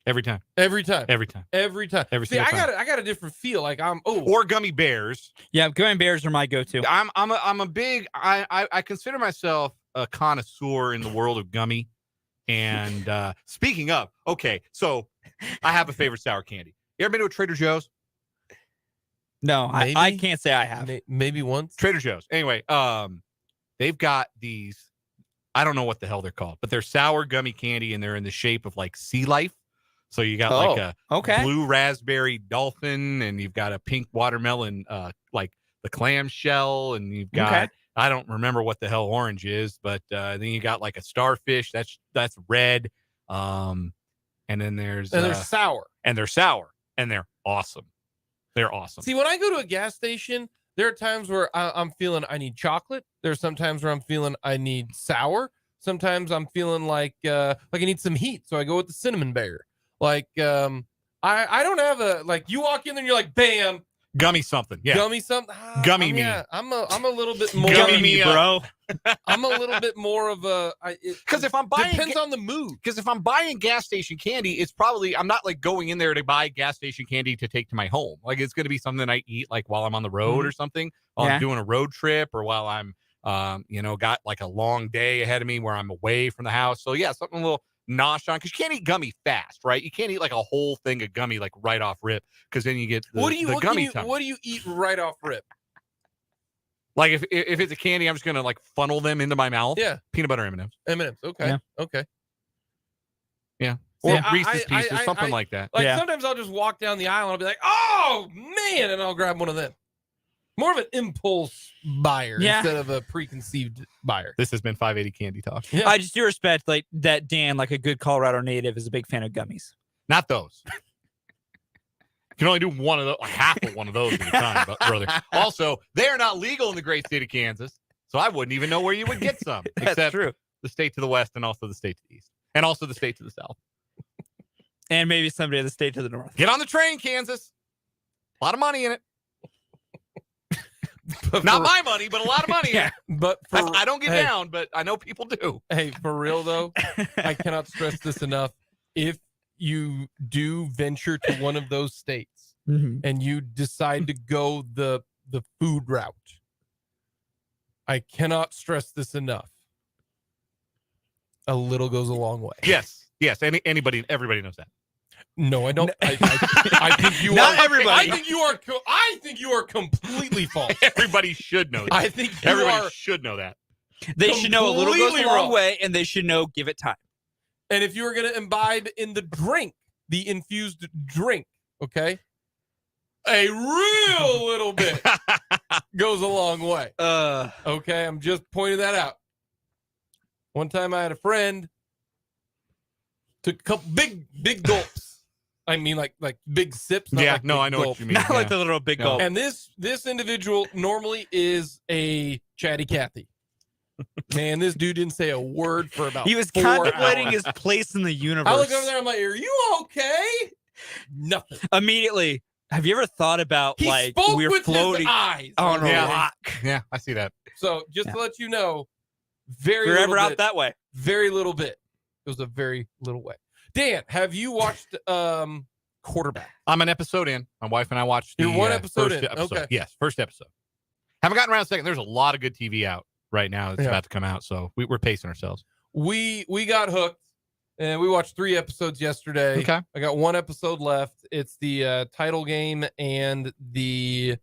Speaker 4: Every time.
Speaker 1: Every time.
Speaker 4: Every time.
Speaker 1: Every time.
Speaker 4: Every
Speaker 1: See,
Speaker 4: single time.
Speaker 1: I got a different feel. Like
Speaker 4: or gummy bears.
Speaker 2: Yeah, gummy bears are my go-to.
Speaker 4: I'm a big I consider myself a connoisseur in the world of gummy. And speaking of, okay, so I have a favorite sour candy. You ever been to a Trader Joe's?
Speaker 2: No, I can't say I have.
Speaker 1: Maybe once.
Speaker 4: Trader Joe's. Anyway, they've got these, I don't know what the hell they're called, but they're sour gummy candy and they're in the shape of like sea life. So you got like a blue raspberry dolphin, and you've got a pink watermelon, like the clamshell, and you've got I don't remember what the hell orange is, but then you got like a starfish that's red, and then there's
Speaker 1: and they're sour,
Speaker 4: and they're awesome. They're awesome.
Speaker 1: See, when I go to a gas station, there are times where I'm feeling I need chocolate. There's sometimes where I'm feeling I need sour. Sometimes I'm feeling like I need some heat, so I go with the cinnamon bear. Like I don't have a like you walk in there and you're like bam
Speaker 4: gummy something
Speaker 1: gummy something
Speaker 4: gummy me.
Speaker 1: Yeah, I'm a little bit more
Speaker 4: gummy me,
Speaker 2: bro.
Speaker 1: I'm a little bit more of a
Speaker 4: because if I'm buying
Speaker 1: depends on the mood.
Speaker 4: Because if I'm buying gas station candy, it's probably I'm not like going in there to buy gas station candy to take to my home. Like it's going to be something I eat like while I'm on the road or something, while I'm doing a road trip, or while I'm got like a long day ahead of me where I'm away from the house. So yeah, something a little nosh on, because you can't eat gummy fast, right? You can't eat like a whole thing of gummy like right off rip, because then you get what do you
Speaker 1: eat right off rip?
Speaker 4: Like if it's a candy, I'm just gonna like funnel them into my mouth.
Speaker 1: Yeah,
Speaker 4: peanut butter M&Ms.
Speaker 1: Okay,
Speaker 2: yeah.
Speaker 1: Okay,
Speaker 4: yeah. Or Reese's Pieces, something like that.
Speaker 1: Like sometimes I'll just walk down the aisle and I'll be like, oh man, and I'll grab one of them. More of an impulse buyer instead of a preconceived buyer.
Speaker 4: This has been 580 Candy Talk.
Speaker 2: Yeah. I just do respect like that Dan, like a good Colorado native, is a big fan of gummies.
Speaker 4: Not those. You can only do one of those, half of one of those at a time, brother. Also, they are not legal in the great state of Kansas, so I wouldn't even know where you would get some. Except
Speaker 2: true.
Speaker 4: The state to the west and also the state to the east. And also the state to the south.
Speaker 2: And maybe somebody in the state to the north.
Speaker 4: Get on the train, Kansas. A lot of money in it. Not my money, but a lot of money.
Speaker 2: Yeah.
Speaker 1: But
Speaker 4: I don't get down, but I know people do.
Speaker 1: Hey, for real though, I cannot stress this enough. If you do venture to one of those states and you decide to go the food route, I cannot stress this enough. A little goes a long way.
Speaker 4: Yes. Everybody knows that.
Speaker 1: No, I don't. I think you
Speaker 2: Not
Speaker 1: are.
Speaker 2: everybody.
Speaker 1: I think you are completely false.
Speaker 4: Everybody should know that.
Speaker 1: I think
Speaker 4: everybody should know that.
Speaker 2: They should know a little goes a long
Speaker 1: wrong.
Speaker 2: way, and they should know give it time.
Speaker 1: And if you were going to imbibe in the drink, the infused drink, okay, a real little bit goes a long way. Okay, I'm just pointing that out. One time I had a friend took a couple big gulps. I mean, like big sips.
Speaker 4: Yeah,
Speaker 1: like
Speaker 4: no, I know
Speaker 1: gulp.
Speaker 4: what you mean.
Speaker 2: Not like the little big gulp.
Speaker 1: And this individual normally is a chatty Cathy. Man, this dude didn't say a word for about
Speaker 2: He was
Speaker 1: 4
Speaker 2: contemplating
Speaker 1: hours.
Speaker 2: his place in the universe.
Speaker 1: I look over there, I'm like, are you okay? Nothing.
Speaker 2: Immediately, have you ever thought about
Speaker 1: He
Speaker 2: like
Speaker 1: spoke
Speaker 2: we're
Speaker 1: with
Speaker 2: floating
Speaker 1: his eyes
Speaker 2: on a
Speaker 4: Yeah.
Speaker 2: rock?
Speaker 4: Yeah, I see that.
Speaker 1: So just to let you know, very
Speaker 2: We're
Speaker 1: little
Speaker 2: ever
Speaker 1: bit,
Speaker 2: out that way.
Speaker 1: very little bit. It was a very little way. Dan, have you watched Quarterback?
Speaker 4: I'm an episode in. My wife and I watched the
Speaker 1: You're one episode
Speaker 4: first
Speaker 1: in.
Speaker 4: episode.
Speaker 1: Okay.
Speaker 4: Yes, first episode. Haven't gotten around to second. There's a lot of good TV out right now that's about to come out, so we're pacing ourselves.
Speaker 1: We got hooked, and we watched 3 episodes yesterday.
Speaker 4: Okay.
Speaker 1: I got 1 episode left. It's the title game and the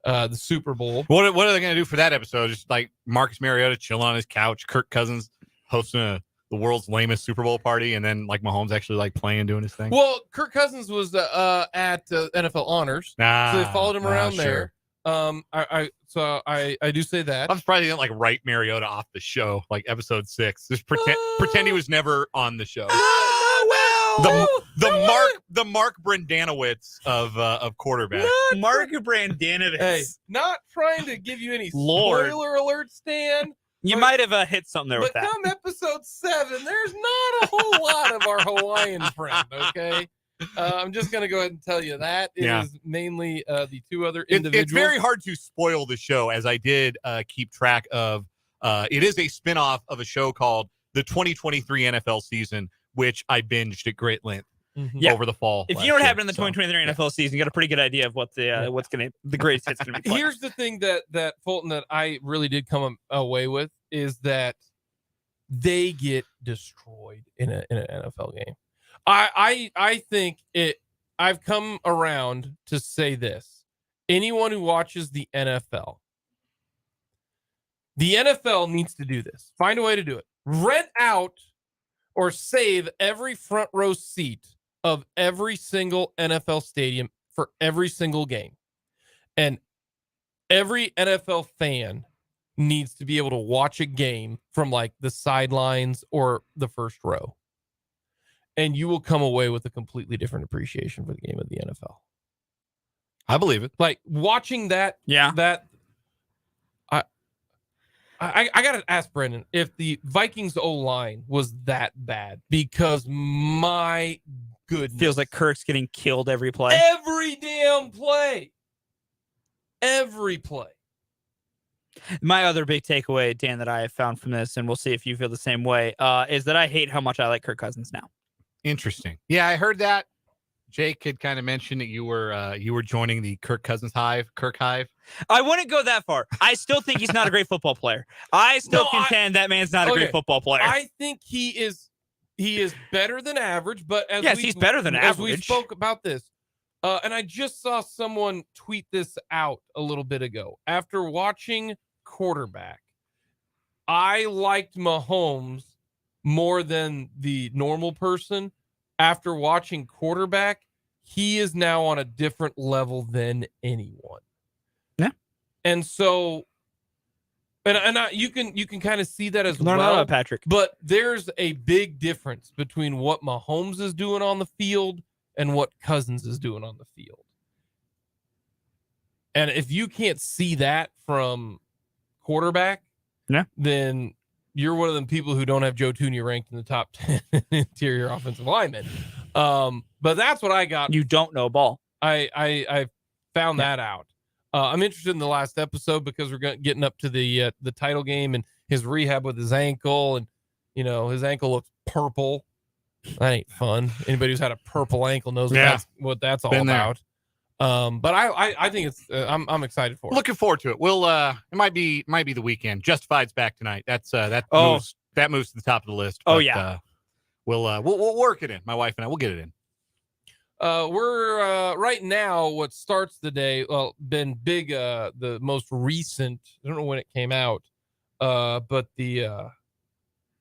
Speaker 1: the Super Bowl.
Speaker 4: What are they going to do for that episode? Just like Marcus Mariota chilling on his couch, Kirk Cousins hosting the world's lamest Super Bowl party, and then like Mahomes actually like playing, doing his thing.
Speaker 1: Well, Kirk Cousins was at NFL Honors, so they followed him around there. I do say that.
Speaker 4: I'm surprised they didn't like write Mariota off the show, like episode 6. Just pretend he was never on the show. The Mark Brendanowitz of quarterback.
Speaker 2: Mark Brendanowitz.
Speaker 1: Hey, not trying to give you any spoiler alert, Stan.
Speaker 2: You might have hit something there with that.
Speaker 1: But come episode 7, there's not a whole lot of our Hawaiian friend, okay? I'm just going to go ahead and tell you that is mainly the 2 other individuals.
Speaker 4: It's very hard to spoil the show, as I did keep track of. It is a spinoff of a show called The 2023 NFL Season, which I binged at great length over the fall.
Speaker 2: If you know what happened in the 2023 NFL season, you got a pretty good idea of what the greatest hits going to be.
Speaker 1: Here's the thing that Fulton, that I really did come away with, is that they get destroyed in an NFL game. I think I've come around to say this. Anyone who watches the NFL needs to do this. Find a way to do it. Rent out or save every front row seat of every single NFL stadium for every single game. And every NFL fan needs to be able to watch a game from like the sidelines or the first row. And you will come away with a completely different appreciation for the game of the NFL.
Speaker 4: I believe it.
Speaker 1: Like watching that.
Speaker 2: Yeah.
Speaker 1: I got to ask Brendan if the Vikings O-line was that bad, because my goodness.
Speaker 2: Feels like Kirk's getting killed every play.
Speaker 1: Every damn play. Every play.
Speaker 2: My other big takeaway, Dan, that I have found from this, and we'll see if you feel the same way, is that I hate how much I like Kirk Cousins now.
Speaker 4: Interesting. Yeah, I heard that. Jake had kind of mentioned that you were joining the Kirk Cousins Kirk Hive.
Speaker 2: I wouldn't go that far. I still think he's not a great football player. I still contend that man's not a great football player.
Speaker 1: I think he is better than average, but
Speaker 2: he's better than average.
Speaker 1: As we spoke about this, and I just saw someone tweet this out a little bit ago. After watching quarterback, I liked Mahomes more than the normal person. After watching quarterback, he is now on a different level than anyone.
Speaker 2: Yeah.
Speaker 1: And so, you can kind of see that as
Speaker 2: well. No, Patrick.
Speaker 1: But there's a big difference between what Mahomes is doing on the field and what Cousins is doing on the field. And if you can't see that from quarterback, then you're one of them people who don't have Joe Thuney ranked in the top 10 interior offensive linemen. But that's what I got.
Speaker 2: You don't know ball.
Speaker 1: I found that out. I'm interested in the last episode because we're getting up to the title game and his rehab with his ankle, and his ankle looks purple. That ain't fun. Anybody who's had a purple ankle knows what that's all about. But I think it's I'm excited for it.
Speaker 4: Looking forward to it. We'll it might be the weekend. Justified's back tonight. That moves to the top of the list. But, we'll work it in. My wife and I will get it in.
Speaker 1: We're right now, what starts the day, been big, the most recent, I don't know when it came out, but the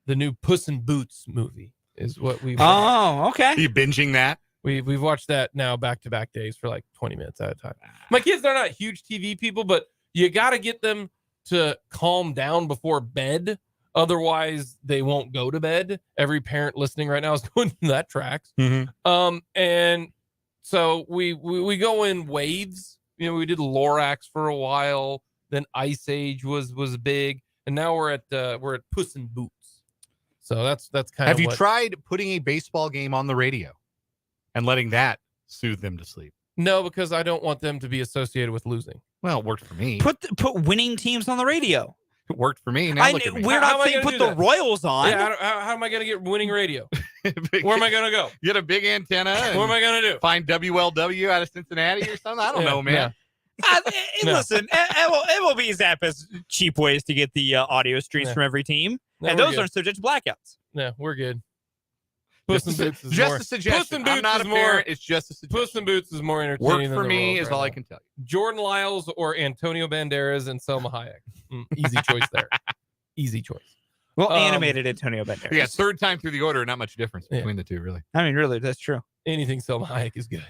Speaker 1: new Puss in Boots movie is what we've
Speaker 2: okay.
Speaker 4: Are you binging that?
Speaker 1: We've watched that now back-to-back days for like 20 minutes at a time. My kids, they're not huge TV people, but you got to get them to calm down before bed. Otherwise, they won't go to bed. Every parent listening right now is going, that tracks.
Speaker 4: Mm-hmm.
Speaker 1: And so we go in waves. We did Lorax for a while. Then Ice Age was big, and now we're at Puss in Boots. So that's kind of.
Speaker 4: Have you tried putting a baseball game on the radio and letting that soothe them to sleep?
Speaker 1: No, because I don't want them to be associated with losing.
Speaker 4: Well, it worked for me.
Speaker 2: Put winning teams on the radio.
Speaker 4: It worked for me. Now look at me.
Speaker 2: We're not saying put the Royals on.
Speaker 1: Yeah, how am I going to get winning radio? Where am I going to go?
Speaker 4: Get a big antenna.
Speaker 1: What am I going to do?
Speaker 4: Find WLW out of Cincinnati or something? I don't know, man.
Speaker 2: Listen, MLB Zap has cheap ways to get the audio streams from every team, and those aren't subject to blackouts.
Speaker 1: No, we're good. Puss in Boots is
Speaker 4: just
Speaker 1: more.
Speaker 4: a suggestion.
Speaker 1: Puss in
Speaker 4: I'm
Speaker 1: Boots
Speaker 4: not
Speaker 1: is
Speaker 4: a parent.
Speaker 1: more.
Speaker 4: It's just a suggestion.
Speaker 1: Puss in Boots is more entertaining.
Speaker 4: Work for
Speaker 1: than
Speaker 4: me
Speaker 1: the
Speaker 4: is
Speaker 1: World
Speaker 4: all
Speaker 1: right
Speaker 4: I
Speaker 1: now.
Speaker 4: can tell you.
Speaker 1: Jordan Lyles or Antonio Banderas and Selma Hayek. Easy choice there. Easy choice.
Speaker 2: Well, animated Antonio Banderas.
Speaker 4: Yeah, third time through the order, not much difference between the two, really.
Speaker 2: I mean, really, that's true.
Speaker 1: Anything Selma Hayek is good.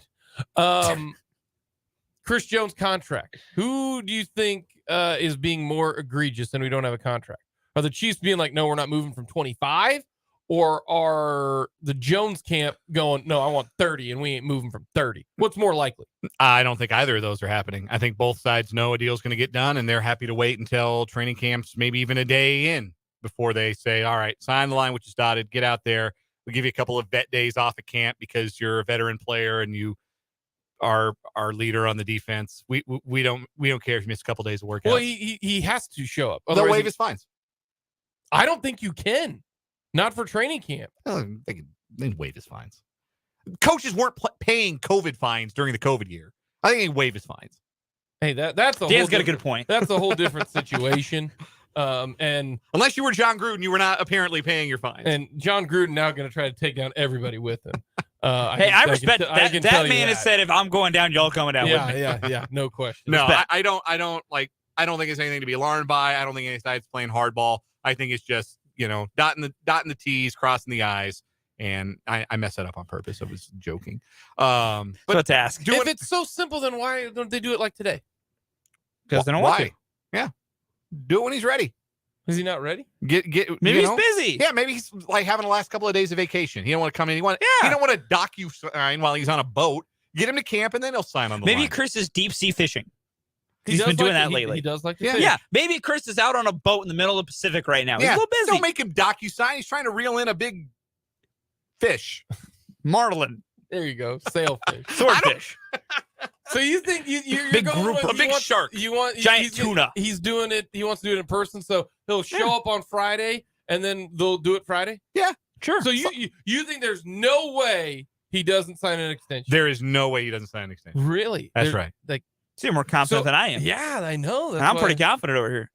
Speaker 1: Chris Jones contract. Who do you think is being more egregious and we don't have a contract? Are the Chiefs being like, no, we're not moving from 25? Or are the Jones camp going, no, I want 30 and we ain't moving from 30? What's more likely?
Speaker 4: I don't think either of those are happening. I think both sides know a deal's going to get done and they're happy to wait until training camps, maybe even a day in, before they say, all right, sign the line, which is dotted, get out there. We'll give you a couple of vet days off of camp because you're a veteran player and you are our leader on the defense. We don't care if you miss a couple days of workout.
Speaker 1: Well, he has to show up.
Speaker 4: They'll waive his fines.
Speaker 1: I don't think you can. Not for training camp.
Speaker 4: They waive his fines. Coaches weren't paying COVID fines during the COVID year. I think they waive his fines.
Speaker 1: Hey, that's a
Speaker 2: Dan's got a good point.
Speaker 1: That's a whole different situation. And
Speaker 4: unless you were John Gruden, you were not apparently paying your fines.
Speaker 1: And John Gruden now going to try to take down everybody with him.
Speaker 2: I respect that. That man has said, if I'm going down, y'all coming down with me.
Speaker 1: Yeah, no question.
Speaker 4: No, I don't think it's anything to be alarmed by. I don't think any side's playing hardball. I think it's just, dotting the T's, crossing the I's. And I messed that up on purpose. I was joking.
Speaker 2: But let's ask.
Speaker 1: If it's so simple, then why don't they do it like today?
Speaker 2: Because they don't want to.
Speaker 4: Yeah. Do it when he's ready.
Speaker 1: Is he not ready?
Speaker 2: Maybe he's busy.
Speaker 4: Yeah, maybe he's like having the last couple of days of vacation. He don't want to come in. He don't want to dock you sign while he's on a boat. Get him to camp and then he'll sign on the line.
Speaker 2: Maybe Chris is deep sea fishing. He's been doing that lately.
Speaker 1: He does like to fish.
Speaker 2: Yeah, maybe Chris is out on a boat in the middle of the Pacific right now. He's a little busy.
Speaker 4: Don't make him dock you sign. He's trying to reel in a big fish.
Speaker 2: Marlin.
Speaker 1: There you go. Sailfish.
Speaker 2: Swordfish.
Speaker 1: So you think you're
Speaker 2: big
Speaker 1: going
Speaker 2: group,
Speaker 1: with,
Speaker 2: a big shark, giant tuna.
Speaker 1: He's doing it. He wants to do it in person, so he'll show up on Friday, and then they'll do it Friday.
Speaker 4: Yeah,
Speaker 1: sure. So you think there's no way he doesn't sign an extension?
Speaker 4: There is no way he doesn't sign an extension.
Speaker 1: Really?
Speaker 4: That's right.
Speaker 1: Like,
Speaker 2: you're more confident than I am.
Speaker 1: Yeah, I know.
Speaker 2: I'm pretty confident over here.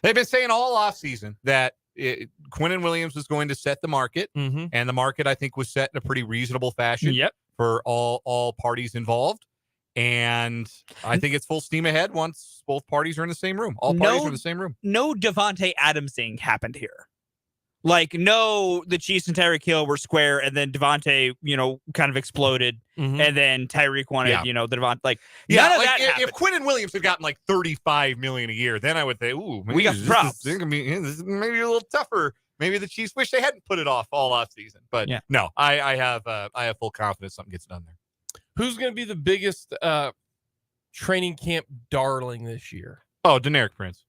Speaker 4: They've been saying all offseason that Quinnen Williams was going to set the market, and the market I think was set in a pretty reasonable fashion for all parties involved. And I think it's full steam ahead once both parties are in the same room. All parties are in the same room.
Speaker 2: No Devontae Adamsing happened here. The Chiefs and Tyreek Hill were square, and then Devontae, kind of exploded, and then Tyreek wanted, the Devontae. None of that happened.
Speaker 4: If Quinnen Williams had gotten $35 million a year, then I would say, ooh,
Speaker 2: we got props.
Speaker 4: This is maybe a little tougher. Maybe the Chiefs wish they hadn't put it off all off season. But no, I have full confidence something gets done there.
Speaker 1: Who's going to be the biggest training camp darling this year?
Speaker 4: Oh, Derrick Prince.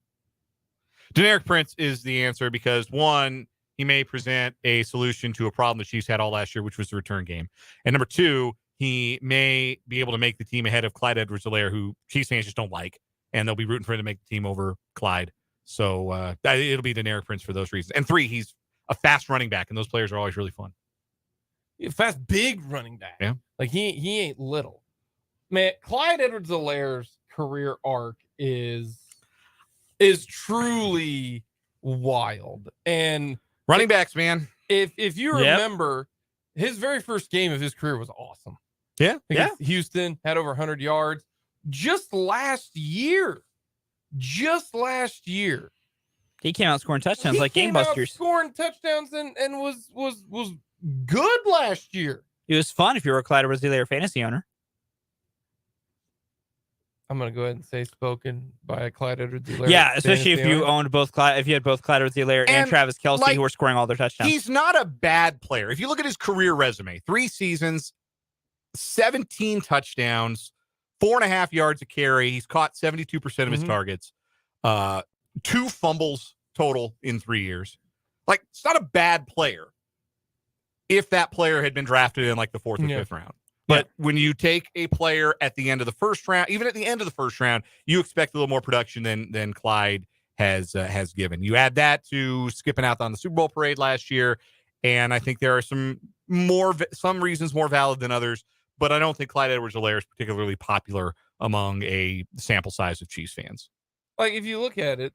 Speaker 4: Derrick Prince is the answer because, one, he may present a solution to a problem the Chiefs had all last year, which was the return game. And number two, he may be able to make the team ahead of Clyde Edwards-Helaire, who Chiefs fans just don't like, and they'll be rooting for him to make the team over Clyde. So it'll be Derrick Prince for those reasons. And three, he's a fast running back, and those players are always really fun.
Speaker 1: Fast, big running back.
Speaker 4: Yeah.
Speaker 1: Like he ain't little. Man, Clyde Edwards-Helaire's career arc is truly wild. And
Speaker 4: running backs, man.
Speaker 1: If you remember, his very first game of his career was awesome.
Speaker 4: Yeah.
Speaker 1: Houston had over 100 yards just last year.
Speaker 2: He came out scoring touchdowns like gangbusters.
Speaker 1: Scoring touchdowns and was good last year.
Speaker 2: It was fun if you were a Clyde Edwards-Helaire fantasy owner.
Speaker 1: I'm gonna go ahead and say spoken by a Clyde Edwards-Helaire.
Speaker 2: Yeah, especially if you owned both Clyde, if you had both Clyde Edwards-Helaire and Travis Kelce, who were scoring all their touchdowns.
Speaker 4: He's not a bad player. If you look at his career resume, 3 seasons, 17 touchdowns, 4.5 yards a carry. He's caught 72% of his targets. 2 fumbles total in 3 years. It's not a bad player if that player had been drafted in the 4th or 5th round. But when you take a player at the end of the first round, even at the end of the first round, you expect a little more production than Clyde has given. You add that to skipping out on the Super Bowl parade last year, and I think there are some reasons more valid than others, but I don't think Clyde Edwards-Helaire is particularly popular among a sample size of Chiefs fans.
Speaker 1: If you look at it,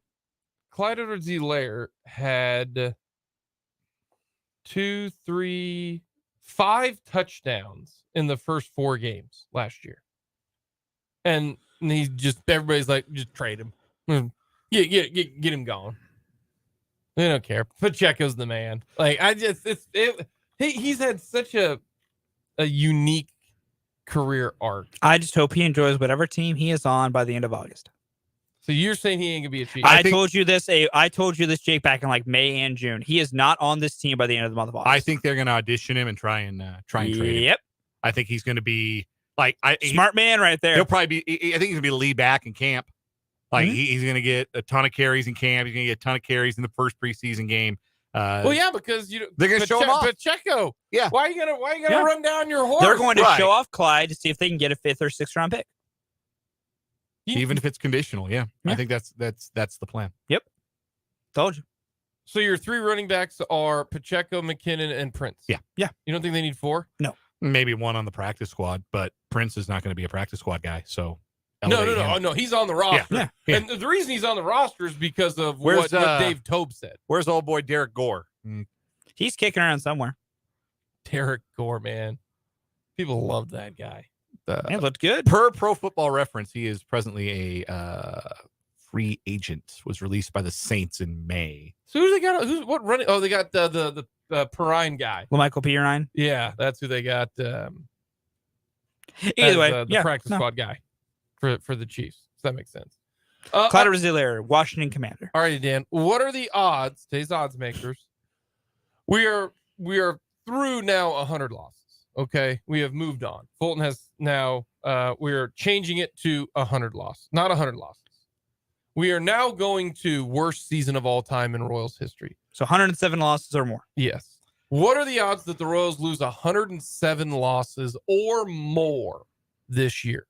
Speaker 1: Clyde Edwards-Helaire had 2, 3, 5 touchdowns in the first 4 games last year. And everybody's like, just trade him. Get him gone. They don't care. Pacheco's the man. Like, he's had such a unique career arc.
Speaker 2: I just hope he enjoys whatever team he is on by the end of August.
Speaker 1: So you're saying he ain't gonna be a Chief?
Speaker 2: I told you this, Jake, back in like May and June. He is not on this team by the end of the month of August.
Speaker 4: I think they're gonna audition him and try and trade him.
Speaker 2: Yep.
Speaker 4: I think he's gonna be like
Speaker 2: smart man right there.
Speaker 4: He'll probably be. I think he's gonna be lead back in camp. Like he's gonna get a ton of carries in camp. He's gonna get a ton of carries in the first preseason game.
Speaker 1: Well, yeah, because
Speaker 4: they're gonna show him off.
Speaker 1: Pacheco.
Speaker 4: Yeah.
Speaker 1: Why are you gonna run down your horse?
Speaker 2: They're going to show off Clyde to see if they can get a 5th or 6th round pick.
Speaker 4: Even if it's conditional, yeah. I think that's the plan.
Speaker 2: Yep. Told you.
Speaker 1: So your 3 running backs are Pacheco, McKinnon, and Prince.
Speaker 4: Yeah.
Speaker 1: You don't think they need 4?
Speaker 2: No.
Speaker 4: Maybe 1 on the practice squad, but Prince is not going to be a practice squad guy. So
Speaker 1: no. He's on the roster.
Speaker 4: Yeah.
Speaker 1: And the reason he's on the roster is because of what Dave Tobe said.
Speaker 4: Where's old boy Derrick Gore?
Speaker 2: He's kicking around somewhere.
Speaker 1: Derrick Gore, man. People love that guy.
Speaker 2: It looked good.
Speaker 4: Per Pro Football Reference, he is presently a free agent. Was released by the Saints in May.
Speaker 1: So who they got? What running? Oh, they got the Perrine guy.
Speaker 2: Michael Pirine.
Speaker 1: Yeah, that's who they got.
Speaker 2: Either way,
Speaker 1: the practice squad guy for the Chiefs. Does that make sense?
Speaker 2: Clyde Rozier, Washington Commander.
Speaker 1: All righty, Dan. What are the odds? Today's odds makers. We are through now 100 losses. Okay, we have moved on. Fulton has now. We are changing it to 100 losses, not 100 losses. We are now going to worst season of all time in Royals history.
Speaker 2: So 107 losses or more.
Speaker 1: Yes. What are the odds that the Royals lose 107 losses or more this year?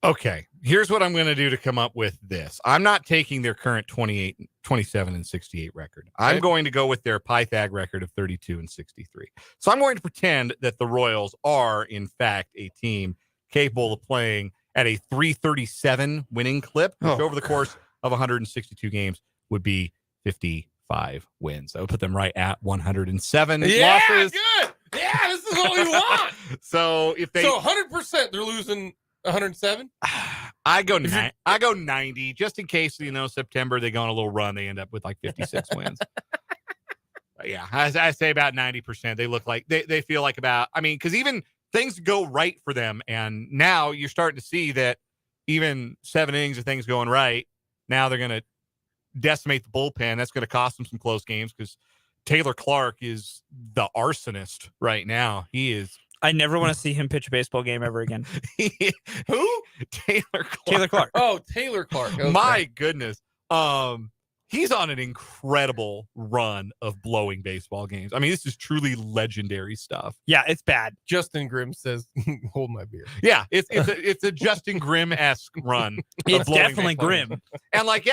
Speaker 4: Okay, here's what I'm going to do to come up with this. I'm not taking their current 28, 27, and 68 record. I'm going to go with their Pythag record of 32 and 63. So I'm going to pretend that the Royals are, in fact, a team capable of playing at a 337 winning clip, which over the course of 162 games would be 55 wins. I would put them right at 107 losses.
Speaker 1: Good. Yeah, this is what we want.
Speaker 4: So
Speaker 1: 100% they're losing 107.
Speaker 4: I go 90 just in case, September they go on a little run, they end up with like 56 wins. Yeah, I say about 90%. They look like they feel like because even things go right for them, and now you're starting to see that even 7 innings of things going right, now they're going to decimate the bullpen. That's going to cost them some close games because Taylor Clark is the arsonist right now. He is.
Speaker 2: I never want to see him pitch a baseball game ever again.
Speaker 4: Who? Taylor Clark.
Speaker 2: Taylor Clark.
Speaker 1: Oh, Taylor Clark. Okay.
Speaker 4: My goodness. He's on an incredible run of blowing baseball games. I mean, this is truly legendary stuff.
Speaker 2: Yeah, it's bad.
Speaker 1: Justin Grimm says, "Hold my beer."
Speaker 4: Yeah, it's a Justin Grimm-esque run.
Speaker 2: It's definitely Grimm.
Speaker 4: And he's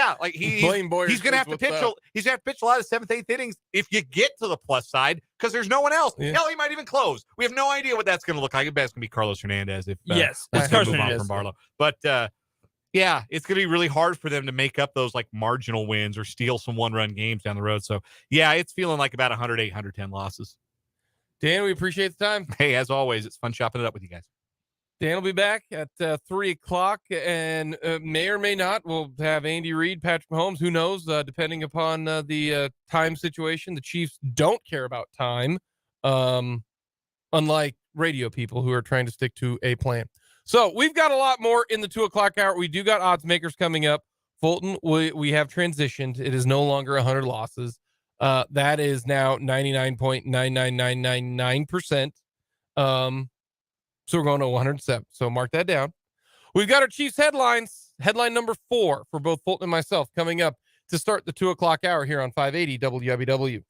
Speaker 4: gonna have to pitch. He's gonna have to pitch a lot of 7th, 8th innings if you get to the plus side because there's no one else.
Speaker 1: Yeah.
Speaker 4: Hell, he might even close. We have no idea what that's gonna look like. I bet it's gonna be Carlos Hernandez if
Speaker 2: yes,
Speaker 4: it's
Speaker 2: Carlos
Speaker 4: Hernandez from Barlow. But yeah, it's going to be really hard for them to make up those marginal wins or steal some 1-run games down the road. So, yeah, it's feeling like about 108, 110 losses.
Speaker 1: Dan, we appreciate the time.
Speaker 4: Hey, as always, it's fun chopping it up with you guys.
Speaker 1: Dan will be back at 3 o'clock, and may or may not, we'll have Andy Reid, Patrick Mahomes. Who knows, depending upon the time situation. The Chiefs don't care about time, unlike radio people who are trying to stick to a plan. So we've got a lot more in the 2 o'clock hour. We do got odds makers coming up. Fulton, we have transitioned. It is no longer 100 losses. That is now 99.99999%. So we're going to 107. So mark that down. We've got our Chiefs headlines. Headline number 4 for both Fulton and myself coming up to start the 2 o'clock hour here on 580 WWW.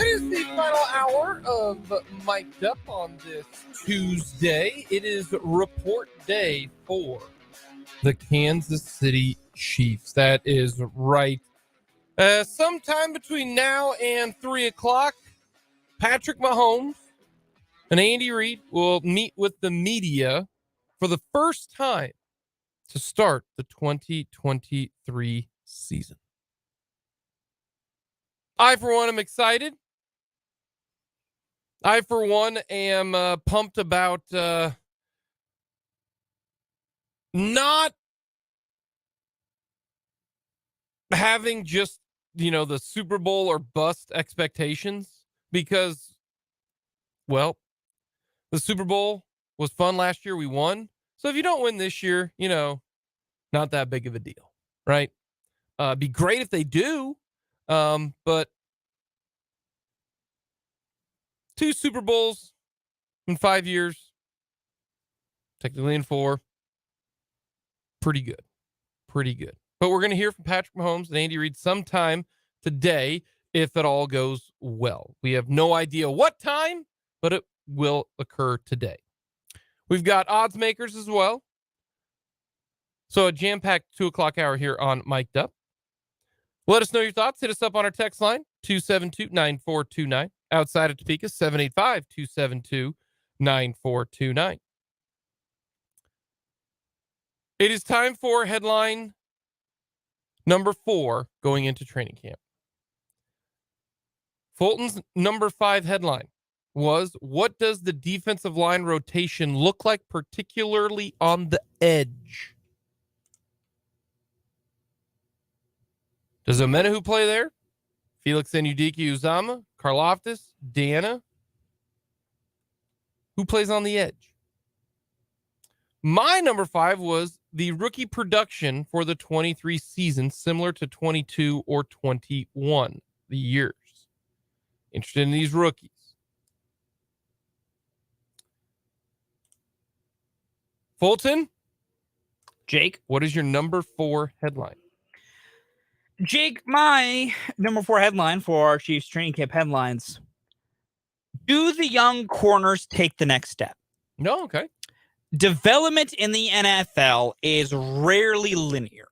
Speaker 1: It is the final hour of Mic'd Up on this Tuesday. It is report day for the Kansas City Chiefs. That is right. Sometime between now and 3 o'clock, Patrick Mahomes and Andy Reid will meet with the media for the first time to start the 2023 season. I, for one, am excited. I, for one, am pumped about not having just, the Super Bowl or bust expectations because, well, the Super Bowl was fun last year. We won. So if you don't win this year, not that big of a deal, right? Be great if they do. But 2 Super Bowls in 5 years, technically in 4, pretty good. Pretty good. But we're going to hear from Patrick Mahomes and Andy Reid sometime today if it all goes well. We have no idea what time, but it will occur today. We've got odds makers as well. So a jam-packed 2 o'clock hour here on Mic'd Up. Let us know your thoughts. Hit us up on our text line, 272-9429. Outside of Topeka, 785-272-9429. It is time for headline number 4 going into training camp. Fulton's number 5 headline was, what does the defensive line rotation look like, particularly on the edge? Does Omenahu play there? Felix Anudike-Uzama? Karlaftis? Deanna? Who plays on the edge? My number 5 was the rookie production for the 23 season, similar to 22 or 21, the years. Interested in these rookies. Fulton?
Speaker 2: Jake?
Speaker 1: What is your number 4 headline?
Speaker 2: Jake, my number 4 headline for our Chiefs training camp headlines. Do the young corners take the next step?
Speaker 1: No, okay.
Speaker 2: Development in the NFL is rarely linear.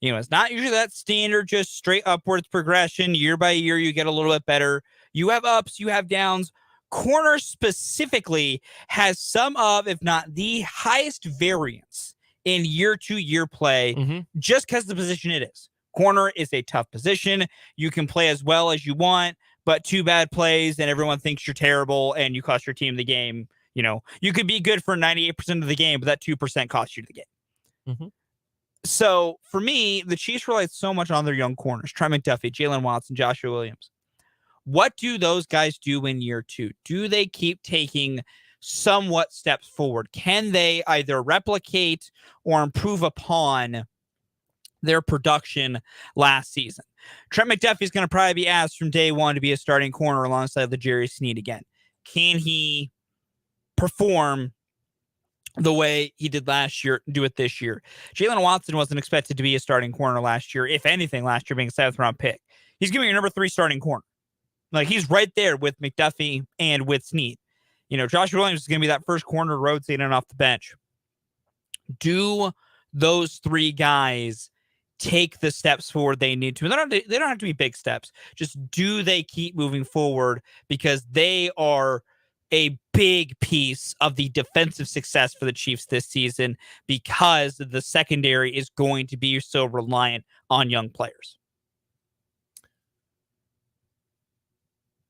Speaker 2: You know, it's not usually that standard, just straight upwards progression. Year by year, you get a little bit better. You have ups, you have downs. Corner specifically has some of, if not the highest variance in year-to-year play, just because the position it is. Corner is a tough position. You can play as well as you want, but 2 bad plays and everyone thinks you're terrible and you cost your team the game. You know, you could be good for 98% of the game, but that 2% costs you the game. So for me, the Chiefs relied so much on their young corners, Trent McDuffie, Jalen Watson, Joshua Williams. What do those guys do in year 2? Do they keep taking somewhat steps forward? Can they either replicate or improve upon their production last season? Trent McDuffie is going to probably be asked from day one to be a starting corner alongside L'Jarius Sneed again. Can he perform the way he did last year, do it this year? Jalen Watson wasn't expected to be a starting corner last year. If anything, last year being a 7th round pick. He's giving your number 3 starting corner. Like, he's right there with McDuffie and with Sneed. You know, Josh Williams is going to be that first corner rotating off the bench. Do those 3 guys take the steps forward they need to? And they don't have to be big steps. Just do they keep moving forward, because they are a big piece of the defensive success for the Chiefs this season, because the secondary is going to be so reliant on young players.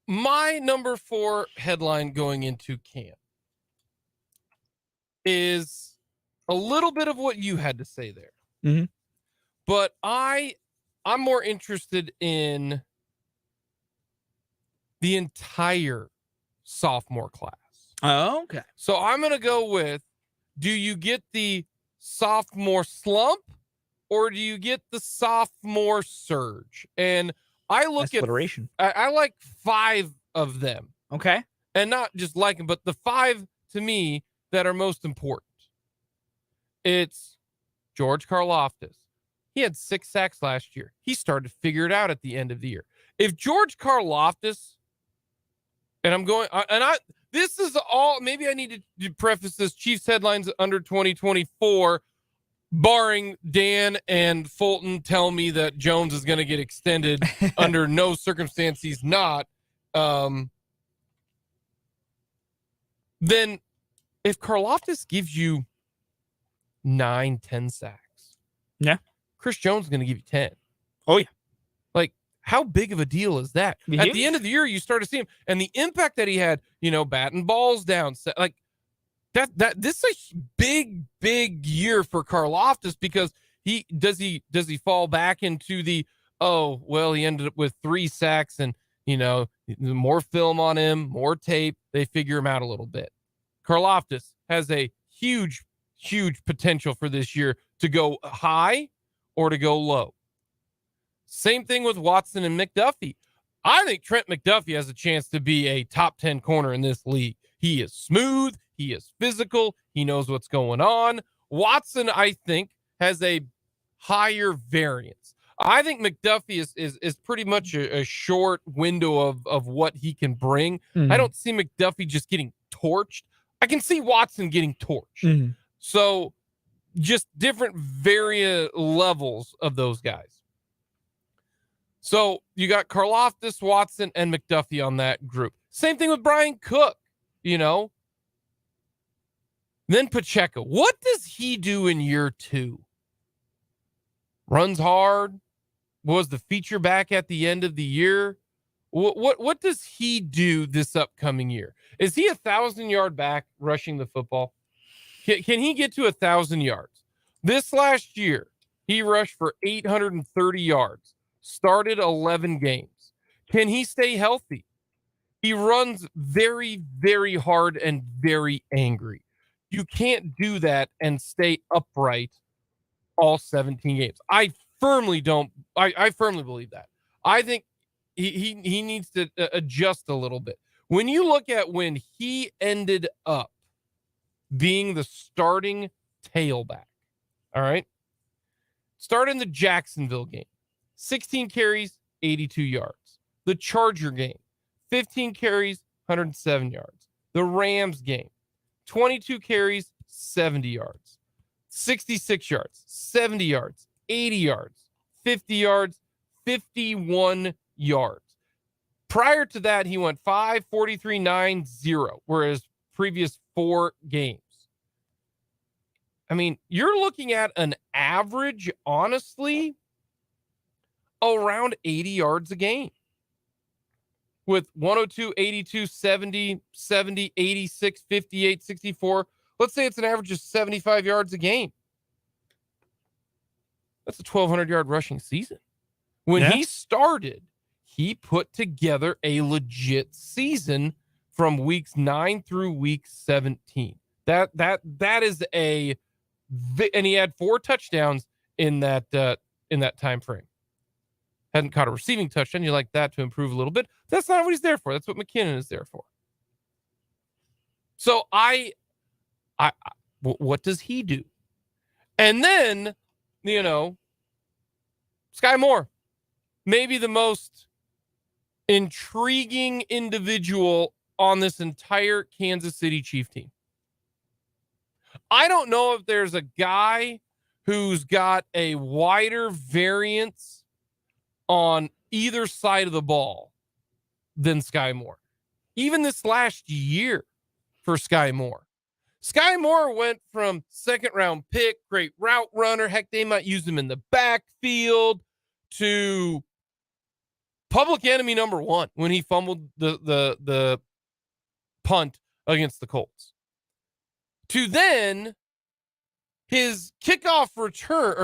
Speaker 1: My number 4 headline going into camp is a little bit of what you had to say there. But I'm more interested in the entire sophomore class.
Speaker 2: Oh, okay.
Speaker 1: So I'm going to go with, do you get the sophomore slump or do you get the sophomore surge? And I look at, I like 5 of them.
Speaker 2: Okay.
Speaker 1: And not just like them, but the 5 to me that are most important. It's George Karlaftis. He had 6 sacks last year. He started to figure it out at the end of the year. If George Karlaftis, this is all, maybe I need to preface this, Chiefs headlines under 2024, barring Dan and Fulton tell me that Jones is going to get extended under no circumstance he's not. Then if Karlaftis gives you 9-10 sacks,
Speaker 2: yeah,
Speaker 1: Chris Jones is going to give you 10.
Speaker 2: Oh, yeah.
Speaker 1: Like, how big of a deal is that?
Speaker 2: At
Speaker 1: the end of the year, you start to see him, and the impact that he had, batting balls down, like this is a big year for Karlaftis, because he fall back into the, he ended up with 3 sacks and, more film on him, more tape. They figure him out a little bit. Karlaftis has a huge potential for this year to go high or to go low. Same thing with Watson and McDuffie. I think Trent McDuffie has a chance to be a top 10 corner in this league. He is smooth. He is physical. He knows what's going on. Watson, I think, has a higher variance. I think McDuffie is pretty much a short window of what he can bring. I don't see McDuffie just getting torched. I can see Watson getting torched. So just different various levels of those guys. So you got Karlaftis, Watson, and McDuffie on that group. Same thing with Brian Cook. Then Pacheco. What does he do in year 2? Runs hard. Was the feature back at the end of the year? What does he do this upcoming year? Is he 1,000-yard back rushing the football? Can he get to 1,000 yards? This last year, he rushed for 830 yards, started 11 games. Can he stay healthy? He runs very, very hard and very angry. You can't do that and stay upright all 17 games. I firmly believe that. I think he needs to adjust a little bit. When you look at when he ended up being the starting tailback, all right? Start in the Jacksonville game. 16 carries, 82 yards. The Charger game, 15 carries, 107 yards. The Rams game, 22 carries, 70 yards. 66 yards, 70 yards, 80 yards, 50 yards, 51 yards. Prior to that, he went 5, 43, 9, 0, whereas previous 4 games. I mean, you're looking at an average, honestly, around 80 yards a game. With 102, 82, 70, 70, 86, 58, 64. Let's say it's an average of 75 yards a game. That's a 1,200-yard rushing season. When he started, he put together a legit season from weeks 9 through week 17. That is and he had 4 touchdowns in that time frame. Hadn't caught a receiving touchdown. You like that to improve a little bit. That's not what he's there for. That's what McKinnon is there for. So what does he do? And then, Sky Moore, maybe the most intriguing individual on this entire Kansas City Chief team. I don't know if there's a guy who's got a wider variance on either side of the ball than Sky Moore. Even this last year for Sky Moore. Sky Moore went from 2nd-round pick, great route runner. Heck, they might use him in the backfield, to public enemy number 1 when he fumbled the punt against the Colts. To then his his punt return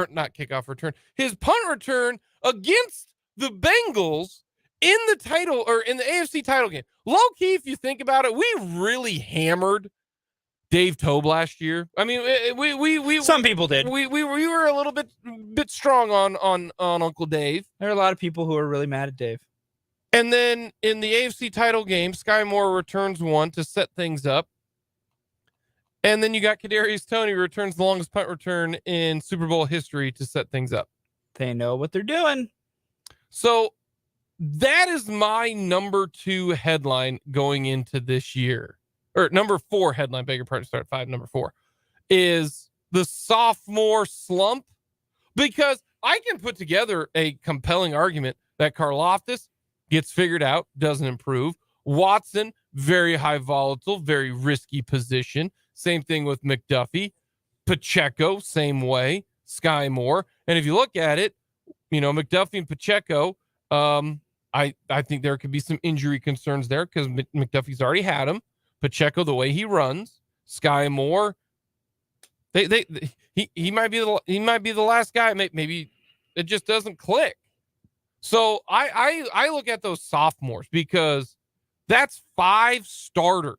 Speaker 1: against the Bengals in the title, or in the AFC title game. Low key, if you think about it, we really hammered Dave Tobe last year. I mean, we
Speaker 2: some people did.
Speaker 1: We were a little bit strong on Uncle Dave.
Speaker 2: There are a lot of people who are really mad at Dave.
Speaker 1: And then in the AFC title game, Sky Moore returns 1 to set things up. And then you got Kadarius Toney returns the longest punt return in Super Bowl history to set things up.
Speaker 2: They know what they're doing.
Speaker 1: So that is my number 2 headline going into this year. Or number 4 headline, beg your pardon, start at 5, number 4, is the sophomore slump. Because I can put together a compelling argument that Karlaftis gets figured out, doesn't improve. Watson, very high volatile, very risky position. Same thing with McDuffie. Pacheco, same way. Sky Moore. And if you look at it, McDuffie and Pacheco, I think there could be some injury concerns there because McDuffie's already had him. Pacheco, the way he runs. Sky Moore, he might be the last guy. Maybe it just doesn't click. So I look at those sophomores because that's 5 starters.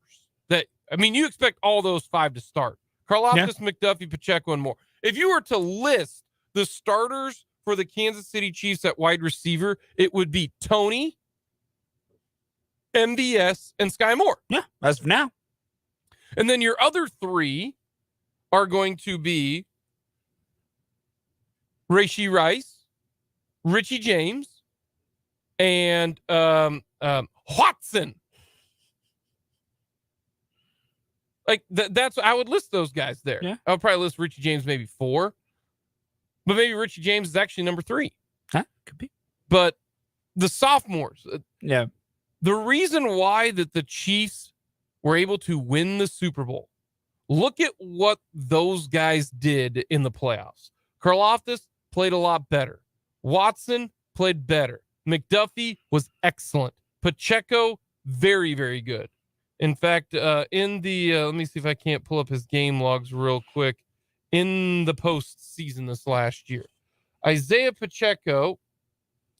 Speaker 1: You expect all those 5 to start. Karlaftis, McDuffie, Pacheco, and Moore. If you were to list the starters for the Kansas City Chiefs at wide receiver, it would be Toney, MVS, and Sky Moore.
Speaker 2: Yeah, as of now.
Speaker 1: And then your other 3 are going to be Rashee Rice, Richie James, and Watson. Like that's I would list those guys there.
Speaker 2: Yeah.
Speaker 1: I would probably list Richie James maybe 4, but maybe Richie James is actually number 3.
Speaker 2: Huh? Could be.
Speaker 1: But the sophomores,
Speaker 2: yeah.
Speaker 1: The reason why that the Chiefs were able to win the Super Bowl Look at what those guys did in the playoffs. Karlaftis played a lot better. Watson played better. McDuffie was excellent. Pacheco, very, very good. In fact, in the let me see if I can't pull up his game logs real quick. In the postseason this last year, Isaiah Pacheco,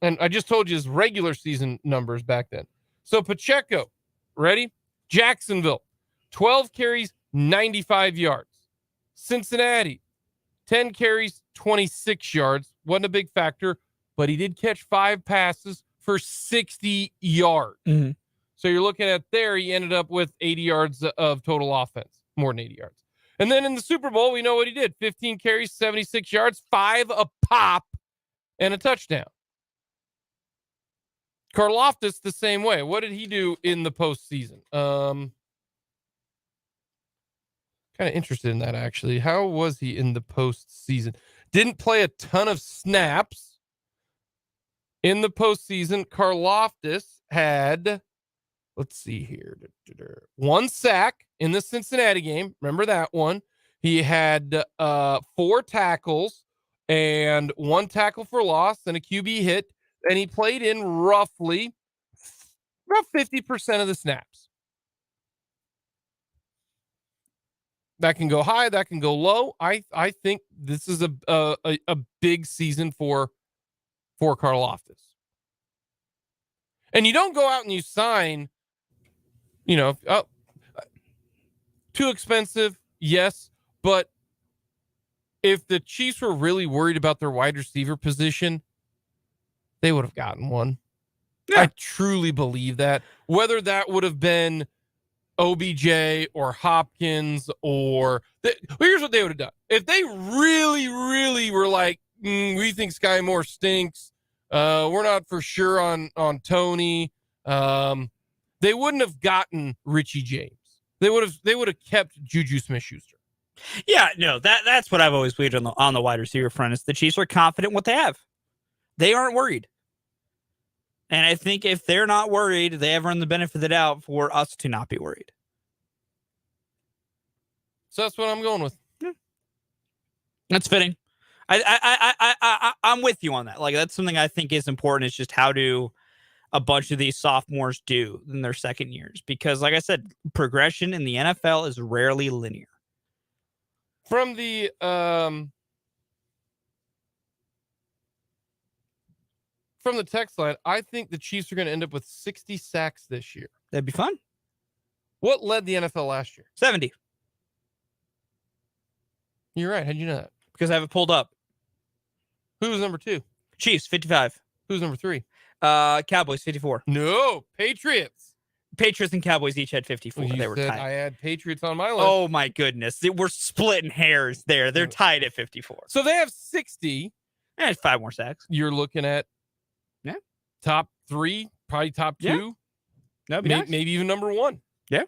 Speaker 1: and I just told you his regular season numbers back then. So Pacheco, ready? Jacksonville, 12 carries, 95 yards. Cincinnati, 10 carries, 26 yards. Wasn't a big factor, but he did catch 5 passes for 60 yards.
Speaker 2: Mm-hmm.
Speaker 1: So you're looking at there, he ended up with 80 yards of total offense, more than 80 yards. And then in the Super Bowl, we know what he did. 15 carries, 76 yards, 5 a pop, and a touchdown. Karlaftis the same way. What did he do in the postseason? Kind of interested in that, actually. How was he in the postseason? Didn't play a ton of snaps. In the postseason, Karlaftis had, let's see here, 1 sack in the Cincinnati game. Remember that one. He had 4 tackles and 1 tackle for loss and a QB hit. And he played in roughly about 50% of the snaps. That can go high, that can go low. I think this is a big season for Karlaftis. And you don't go out and you sign, too expensive, yes, but if the Chiefs were really worried about their wide receiver position, they would have gotten one. Yeah. I truly believe that. Whether that would have been OBJ or Hopkins here's what they would have done. If they really, really were like, we think Sky Moore stinks. We're not for sure on Tony. They wouldn't have gotten Richie James. They would have kept Juju Smith-Schuster.
Speaker 2: Yeah, no, that's what I've always believed on the wide receiver front is the Chiefs are confident in what they have. They aren't worried. And I think if they're not worried, they have earned the benefit of the doubt for us to not be worried.
Speaker 1: So that's what I'm going with.
Speaker 2: Yeah. That's fitting. I'm with you on that. Like, that's something I think is important. Is just how do a bunch of these sophomores do in their second years? Because, like I said, progression in the NFL is rarely linear.
Speaker 1: From the text line, I think the Chiefs are going to end up with 60 sacks this year.
Speaker 2: That'd be fun.
Speaker 1: What led the NFL last year?
Speaker 2: 70.
Speaker 1: You're right. How'd you know that?
Speaker 2: Because I have it pulled up.
Speaker 1: Who was number 2?
Speaker 2: Chiefs, 55.
Speaker 1: Who's number 3?
Speaker 2: Cowboys, 54.
Speaker 1: No, Patriots.
Speaker 2: Patriots and Cowboys each had 54.
Speaker 1: Well,
Speaker 2: they were tied.
Speaker 1: I had Patriots on my list.
Speaker 2: Oh, my goodness. We're splitting hairs there. They're tied at 54.
Speaker 1: So they have 60.
Speaker 2: And 5 more sacks.
Speaker 1: You're looking at top 3, probably top 2.
Speaker 2: Yeah.
Speaker 1: Maybe even number 1.
Speaker 2: Yeah.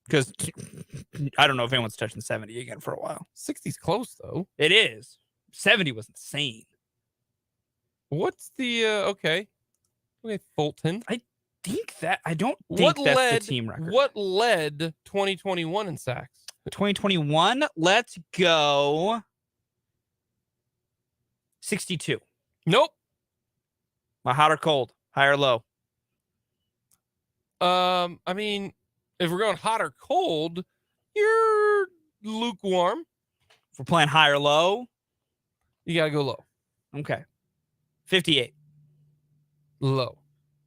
Speaker 2: Because I don't know if anyone's touching 70 again for a while.
Speaker 1: 60's close, though.
Speaker 2: It is. 70 was insane.
Speaker 1: What's the okay, Fulton?
Speaker 2: I don't think that's the team record.
Speaker 1: What led 2021 in sacks?
Speaker 2: 2021, let's go 62.
Speaker 1: Nope.
Speaker 2: Hot or cold? High or low?
Speaker 1: I mean, if we're going hot or cold, you're lukewarm.
Speaker 2: If we're playing high or low,
Speaker 1: you gotta go low.
Speaker 2: Okay. 58.
Speaker 1: Low.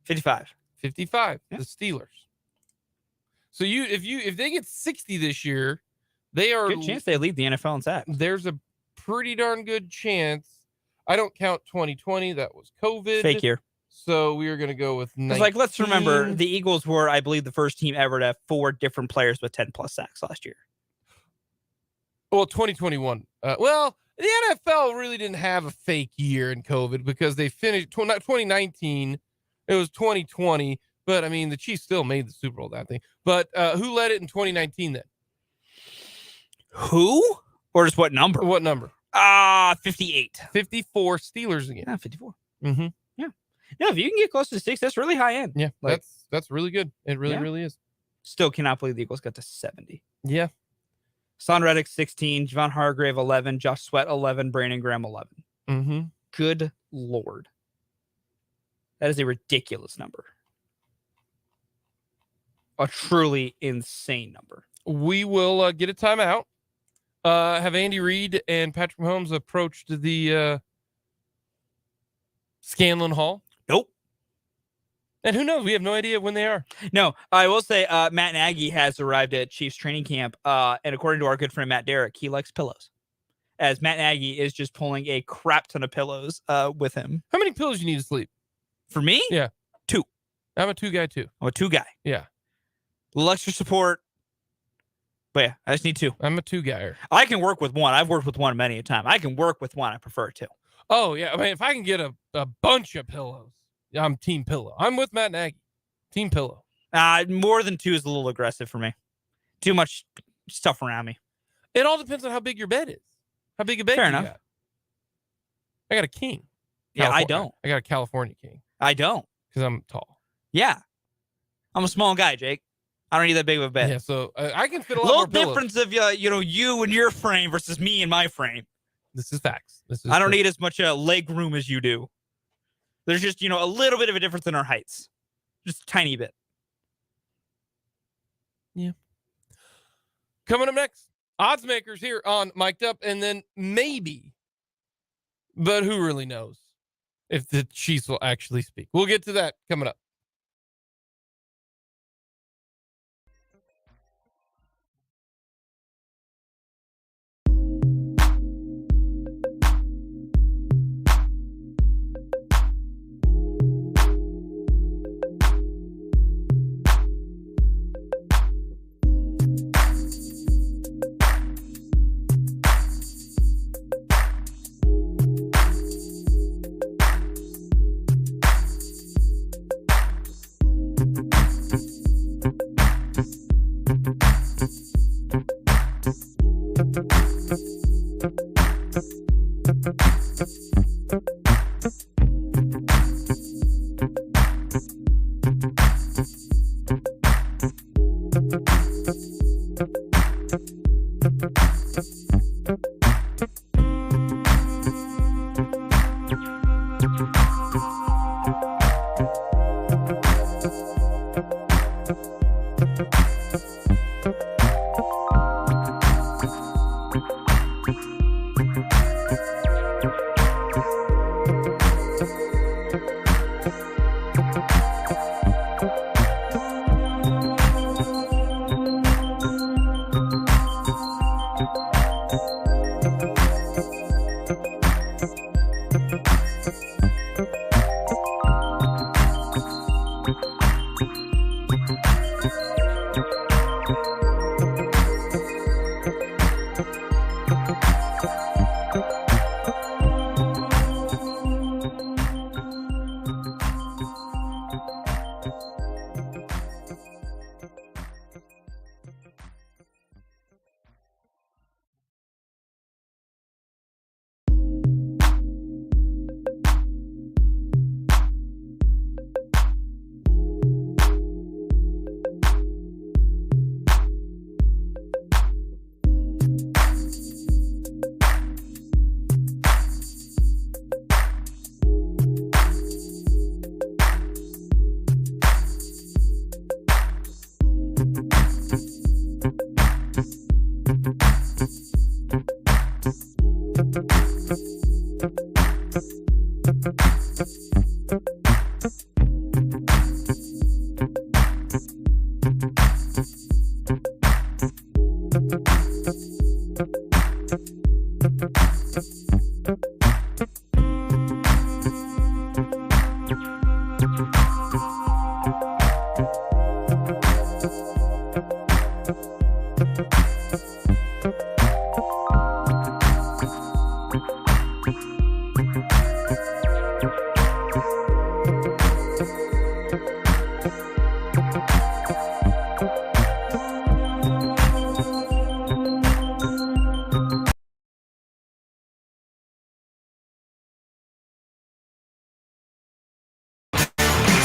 Speaker 2: 55.
Speaker 1: 55.
Speaker 2: Yeah.
Speaker 1: The Steelers. So if they get 60 this year, they are
Speaker 2: good chance they lead the NFL in sacks.
Speaker 1: There's a pretty darn good chance. I don't count 2020. That was COVID.
Speaker 2: Fake year.
Speaker 1: So we are going to go with 19.
Speaker 2: Like, let's remember, the Eagles were, I believe, the first team ever to have 4 different players with 10 plus sacks last year.
Speaker 1: Well, 2021. The NFL really didn't have a fake year in COVID because they finished 2019. It was 2020. But, I mean, the Chiefs still made the Super Bowl, that thing. But who led it in 2019 then?
Speaker 2: Who? Or just what number?
Speaker 1: What number?
Speaker 2: 58.
Speaker 1: 54 Steelers again.
Speaker 2: Yeah, 54.
Speaker 1: Mm-hmm.
Speaker 2: Yeah. Yeah, if you can get close to 6, that's really high end.
Speaker 1: Yeah, that's really good. It really is.
Speaker 2: Still cannot believe the Eagles got to 70.
Speaker 1: Yeah.
Speaker 2: Son Reddick 16, Javon Hargrave 11, Josh Sweat 11, Brandon Graham 11.
Speaker 1: Mm-hmm.
Speaker 2: Good Lord. That is a ridiculous number. A truly insane number.
Speaker 1: We will get a timeout. Have Andy Reid and Patrick Mahomes approached the Scanlon Hall?
Speaker 2: Nope.
Speaker 1: And who knows? We have no idea when they are.
Speaker 2: No, I will say Matt Nagy has arrived at Chiefs training camp. And according to our good friend Matt Derrick, he likes pillows. As Matt Nagy is just pulling a crap ton of pillows with him.
Speaker 1: How many pillows you need to sleep?
Speaker 2: For me?
Speaker 1: Yeah.
Speaker 2: 2.
Speaker 1: I'm a 2 guy too.
Speaker 2: I'm a 2 guy.
Speaker 1: Yeah.
Speaker 2: A little extra support. But yeah, I just need 2.
Speaker 1: I'm a 2 guyer.
Speaker 2: I can work with 1. I've worked with 1 many a time. I can work with 1. I prefer 2.
Speaker 1: Oh, yeah. I mean, if I can get a bunch of pillows, I'm team pillow. I'm with Matt Nagy. Team pillow.
Speaker 2: More than 2 is a little aggressive for me. Too much stuff around me.
Speaker 1: It all depends on how big your bed is. How big a bed
Speaker 2: Fair
Speaker 1: you
Speaker 2: enough.
Speaker 1: got. I got a king.
Speaker 2: Yeah, I don't.
Speaker 1: I got a California king.
Speaker 2: I don't.
Speaker 1: Because I'm tall.
Speaker 2: Yeah. I'm a small guy, Jake. I don't need that big of a bed.
Speaker 1: Yeah, so I can fit a lot
Speaker 2: little
Speaker 1: more pillows.
Speaker 2: difference of you and your frame versus me and my frame.
Speaker 1: This is facts.
Speaker 2: I don't need as much leg room as you do. There's just a little bit of a difference in our heights, just a tiny bit.
Speaker 1: Yeah. Coming up next, odds makers here on Mic'd Up, and then maybe, but who really knows if the Chiefs will actually speak. We'll get to that coming up.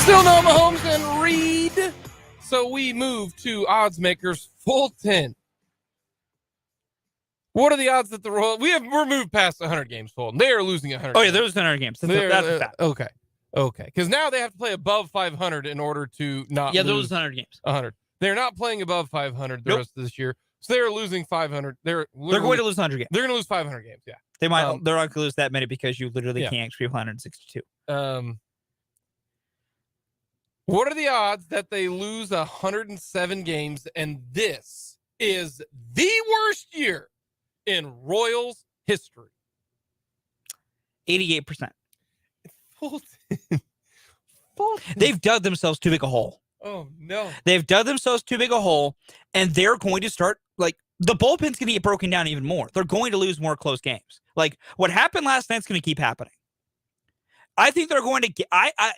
Speaker 1: Still no Mahomes and Reed. So we move to odds makers Fulton. What are the odds that the Royals? We're moved past 100 games, Fulton. They are losing 100.
Speaker 2: Oh yeah, they're losing 100 games. That's a fact.
Speaker 1: Okay. Because now they have to play above 500 in order to not.
Speaker 2: Yeah, they're
Speaker 1: lose
Speaker 2: losing 100 games.
Speaker 1: 100. They're not playing above 500 the rest of this year, so they're losing 500. They're
Speaker 2: going to lose 100 games.
Speaker 1: They're going to lose 500 games. Yeah,
Speaker 2: they might. They're not going to lose that many because you literally can't scream 162.
Speaker 1: What are the odds that they lose 107 games and this is the worst year in Royals history?
Speaker 2: 88%.
Speaker 1: Fulton.
Speaker 2: They've dug themselves too big a hole.
Speaker 1: Oh, no.
Speaker 2: They've dug themselves too big a hole, and they're going to start, like, the bullpen's going to get broken down even more. They're going to lose more close games. Like, what happened last night's going to keep happening. I think they're going to get,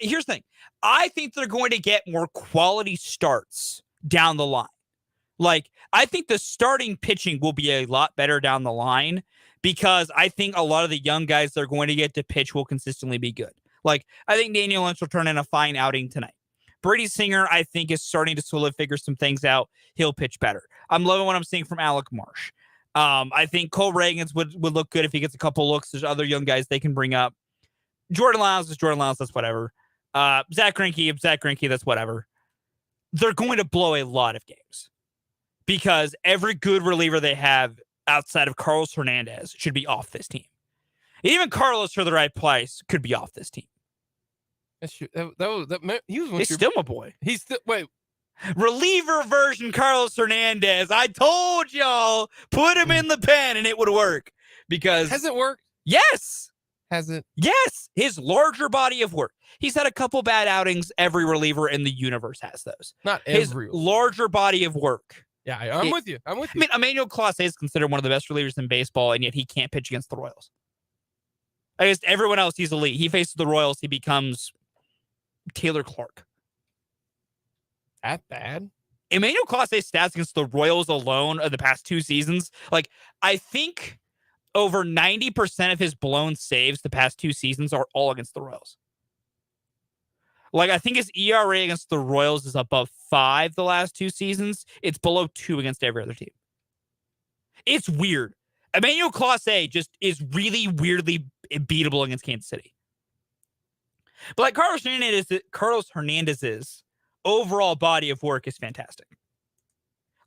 Speaker 2: here's the thing. I think they're going to get more quality starts down the line. Like, I think the starting pitching will be a lot better down the line because I think a lot of the young guys they're going to get to pitch will consistently be good. Like, I think Daniel Lynch will turn in a fine outing tonight. Brady Singer, I think, is starting to slowly figure some things out. He'll pitch better. I'm loving what I'm seeing from Alec Marsh. I think Cole Reagans would look good if he gets a couple looks. There's other young guys they can bring up. Jordan Lyles is Jordan Lyles. That's whatever. Zach Greinke, that's whatever. They're going to blow a lot of games because every good reliever they have outside of Carlos Hernandez should be off this team. Even Carlos, for the right price, could be off this team.
Speaker 1: That's true. He was.
Speaker 2: He's still my boy.
Speaker 1: He's still
Speaker 2: reliever version Carlos Hernandez. I told y'all, put him in the pen and it would work. Because
Speaker 1: has it worked?
Speaker 2: Yes.
Speaker 1: Has it?
Speaker 2: Yes. His larger body of work. He's had a couple bad outings. Every reliever in the universe has those.
Speaker 1: Not
Speaker 2: his
Speaker 1: every
Speaker 2: larger body of work.
Speaker 1: Yeah, I'm with you. I
Speaker 2: mean, Emmanuel Clase is considered one of the best relievers in baseball, and yet he can't pitch against the Royals. Against everyone else, he's elite. He faces the Royals, he becomes Taylor Clark.
Speaker 1: That bad?
Speaker 2: Emmanuel Clase's stats against the Royals alone of the past 2 seasons, like, I think over 90% of his blown saves the past 2 seasons are all against the Royals. Like, I think his ERA against the Royals is above 5 the last 2 seasons. It's below 2 against every other team. It's weird. Emmanuel Clase just is really weirdly beatable against Kansas City. But like Carlos Hernandez's overall body of work is fantastic.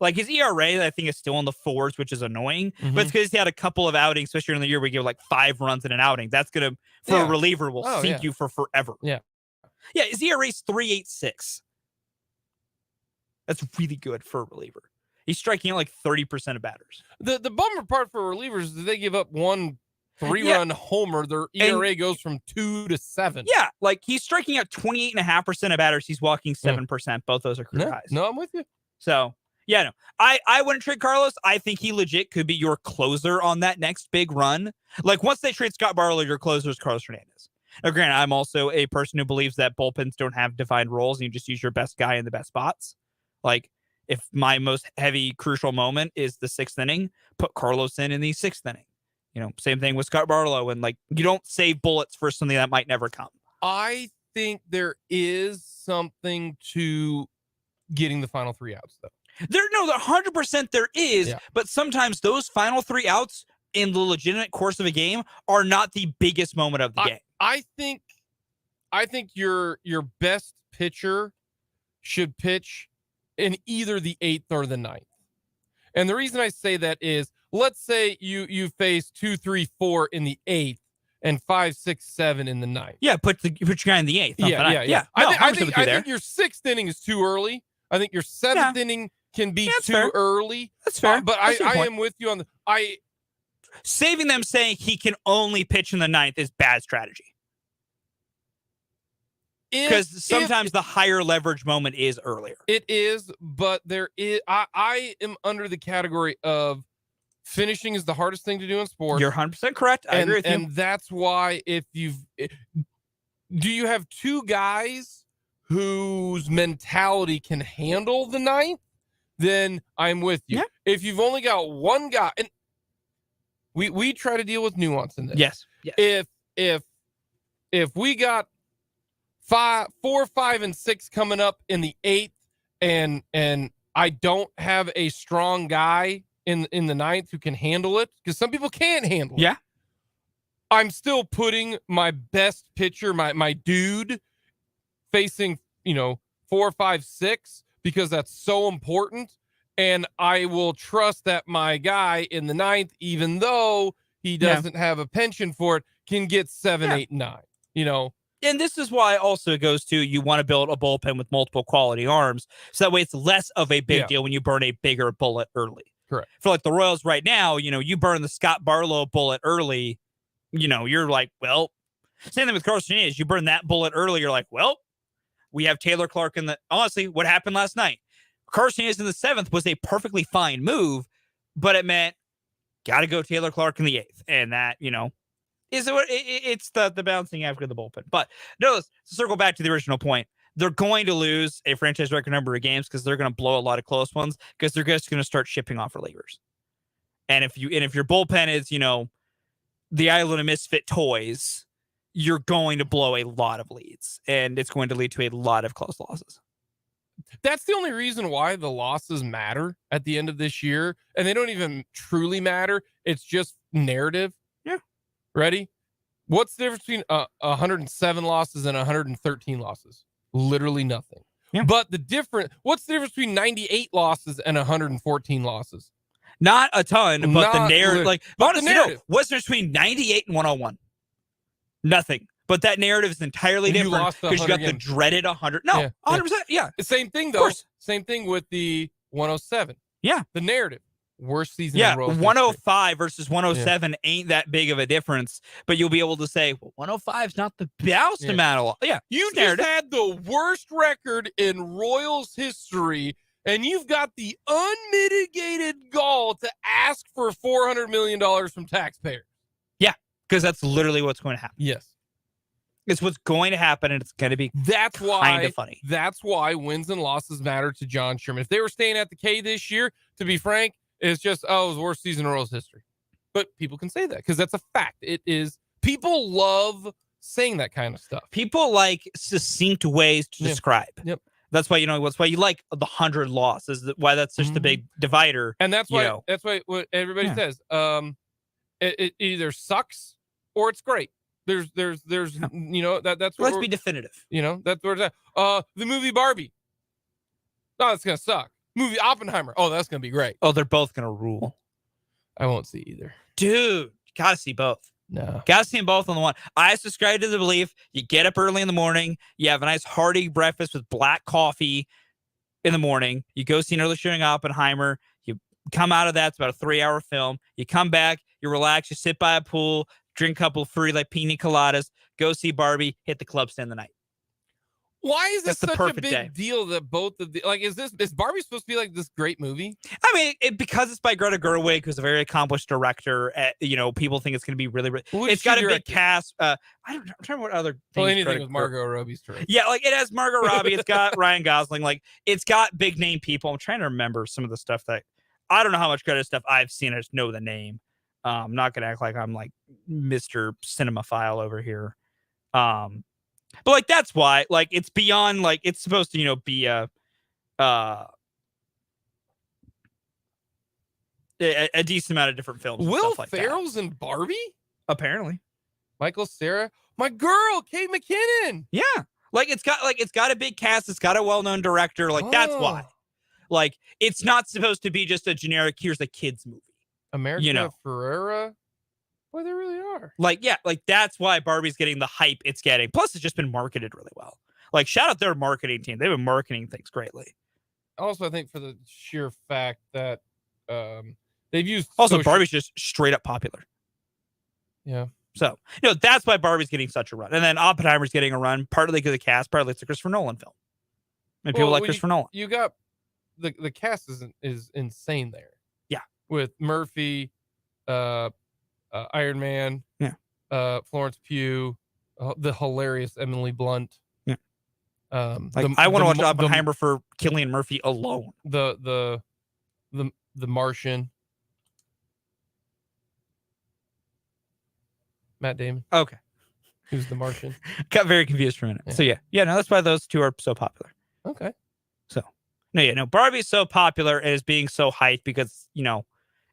Speaker 2: Like his ERA, I think, is still in the 4s, which is annoying. Mm-hmm. But it's because he had a couple of outings, especially in the year we give like 5 runs in an outing. That's gonna a reliever will sink you for forever.
Speaker 1: Yeah.
Speaker 2: Yeah, his ERA is 3.86. That's really good for a reliever. He's striking out like 30% of batters.
Speaker 1: The bummer part for relievers is they give up 1 3-run homer. Their ERA goes from 2 to 7.
Speaker 2: Yeah, like he's striking out 28.5% of batters. He's walking 7%. Both those are career highs.
Speaker 1: No, I'm with you.
Speaker 2: So, yeah, no. I wouldn't trade Carlos. I think he legit could be your closer on that next big run. Like once they trade Scott Barlow, your closer is Carlos Hernandez. Now, granted, I'm also a person who believes that bullpens don't have defined roles and you just use your best guy in the best spots. Like, if my most heavy, crucial moment is the 6th inning, put Carlos in the 6th inning. You know, same thing with Scott Barlow. And, like, you don't save bullets for something that might never come.
Speaker 1: I think there is something to getting the final 3 outs, though.
Speaker 2: 100% there is. Yeah. But sometimes those final 3 outs in the legitimate course of a game are not the biggest moment of the game.
Speaker 1: I think your best pitcher should pitch in either the 8th or the 9th. And the reason I say that is, let's say you face 2, 3, 4 in the 8th and 5, 6, 7 in the 9th.
Speaker 2: Yeah, put your guy in the 8th.
Speaker 1: Yeah.
Speaker 2: No,
Speaker 1: I think your 6th inning is too early. I think your 7th inning can be too early.
Speaker 2: That's fair.
Speaker 1: But I am with you on
Speaker 2: saving them saying he can only pitch in the 9th is bad strategy. Because sometimes the higher leverage moment is earlier.
Speaker 1: It is, but there is. I am under the category of finishing is the hardest thing to do in sports.
Speaker 2: You're 100% correct. I agree with you.
Speaker 1: And that's why do you have 2 guys whose mentality can handle the 9th? Then I'm with you.
Speaker 2: Yeah.
Speaker 1: If you've only got 1 guy, and we try to deal with nuance in this.
Speaker 2: Yes.
Speaker 1: If we got 4, 5, and 6 coming up in the 8th, and I don't have a strong guy in the ninth who can handle it, because some people can't handle it.
Speaker 2: Yeah.
Speaker 1: I'm still putting my best pitcher, my dude, facing 4, 5, 6, because that's so important. And I will trust that my guy in the ninth, even though he doesn't have a penchant for it, can get 7, 8, 9.
Speaker 2: And this is why also it goes to, you want to build a bullpen with multiple quality arms, so that way it's less of a big deal when you burn a bigger bullet early.
Speaker 1: Correct.
Speaker 2: For like the Royals right now, you burn the Scott Barlow bullet early, you're like, well, same thing with Carson is, you burn that bullet early, you're like, well, we have Taylor Clark in the, honestly, what happened last night? Carson is in the 7th was a perfectly fine move, but it meant got to go Taylor Clark in the 8th. And that, it's the balancing act of the bullpen. But no, let's circle back to the original point. They're going to lose a franchise record number of games because they're going to blow a lot of close ones, because they're just going to start shipping off relievers. And if your bullpen is, the island of misfit toys, you're going to blow a lot of leads, and it's going to lead to a lot of close losses.
Speaker 1: That's the only reason why the losses matter at the end of this year, and they don't even truly matter. It's just narrative.
Speaker 2: Yeah.
Speaker 1: Ready? What's the difference between 107 losses and 113 losses? Literally nothing.
Speaker 2: Yeah.
Speaker 1: But what's the difference between 98 losses and 114 losses?
Speaker 2: Not a ton, but the narrative, honestly,
Speaker 1: the narrative.
Speaker 2: What's the difference between 98 and 101? Nothing. But that narrative is entirely different, because you got the dreaded 100. No, 100%. Yeah.
Speaker 1: The same thing, though. Same thing with the 107.
Speaker 2: Yeah.
Speaker 1: The narrative. Worst season
Speaker 2: in
Speaker 1: Royals
Speaker 2: 105
Speaker 1: history.
Speaker 2: Versus 107 ain't that big of a difference, but you'll be able to say, well, 105 is not the best amount of. Yeah.
Speaker 1: You just had the worst record in Royals history, and you've got the unmitigated gall to ask for $400 million from taxpayers.
Speaker 2: Yeah, because that's literally what's going to happen.
Speaker 1: Yes.
Speaker 2: It's what's going to happen, and it's going to be kind of funny.
Speaker 1: That's why wins and losses matter to John Sherman. If they were staying at the K this year, to be frank, it's just, it was the worst season in Royals history. But people can say that because that's a fact. It is. People love saying that kind of stuff.
Speaker 2: People like succinct ways to describe.
Speaker 1: Yep.
Speaker 2: That's why, that's why you like the 100 losses. Why that's such the big divider.
Speaker 1: And that's why, what everybody says. It either sucks or it's great. There's that's what
Speaker 2: let's be definitive.
Speaker 1: That's where it's at. The movie Barbie. Oh, that's gonna suck. Movie Oppenheimer. Oh, that's gonna be great.
Speaker 2: Oh, they're both gonna rule.
Speaker 1: I won't see either.
Speaker 2: Dude, gotta see both.
Speaker 1: No.
Speaker 2: Gotta see them both on the one. I subscribe to the belief you get up early in the morning, you have a nice hearty breakfast with black coffee in the morning, you go see an early showing Oppenheimer, you come out of that, it's about a 3-hour film, you come back, you relax, you sit by a pool, drink a couple of free pina coladas, go see Barbie, hit the club, spend the night.
Speaker 1: Why is this such a big
Speaker 2: day.
Speaker 1: deal that both of the is Barbie supposed to be like this great movie?
Speaker 2: I mean, because it's by Greta Gerwig, who's a very accomplished director. People think it's going to be really. It's got a big cast. I'm trying to remember what other.
Speaker 1: Well, anything with Margot Robbie's director.
Speaker 2: Yeah, it has Margot Robbie. It's got Ryan Gosling. It's got big name people. I'm trying to remember some of the stuff that I don't know how much Greta stuff I've seen. I just know the name. I'm not going to act like I'm Mr. Cinemaphile over here. But that's why it's beyond it's supposed to be a decent amount of different films.
Speaker 1: Will Ferrell's in Barbie?
Speaker 2: Apparently.
Speaker 1: Michael Cera, my girl, Kate McKinnon.
Speaker 2: Yeah, it's got a big cast. It's got a well-known director. That's why. It's not supposed to be just a generic. Here's a kids movie.
Speaker 1: America Ferrera. Boy, they really are.
Speaker 2: That's why Barbie's getting the hype it's getting. Plus, it's just been marketed really well. Shout out their marketing team. They've been marketing things greatly.
Speaker 1: Also, I think for the sheer fact that they've used.
Speaker 2: Also, Barbie's just straight up popular.
Speaker 1: Yeah.
Speaker 2: So, that's why Barbie's getting such a run. And then Oppenheimer's getting a run, partly because of the cast, partly it's a Christopher Nolan film. And people like Christopher Nolan.
Speaker 1: You got the cast is insane there.
Speaker 2: Yeah.
Speaker 1: With Murphy, Iron Man, Florence Pugh, the hilarious Emily Blunt.
Speaker 2: Yeah. I want to watch Oppenheimer for Cillian Murphy alone.
Speaker 1: The Martian. Matt Damon.
Speaker 2: Okay.
Speaker 1: Who's the Martian?
Speaker 2: Got very confused for a minute. Yeah. So no, that's why those two are so popular.
Speaker 1: Okay.
Speaker 2: So Barbie's so popular and is being so hyped because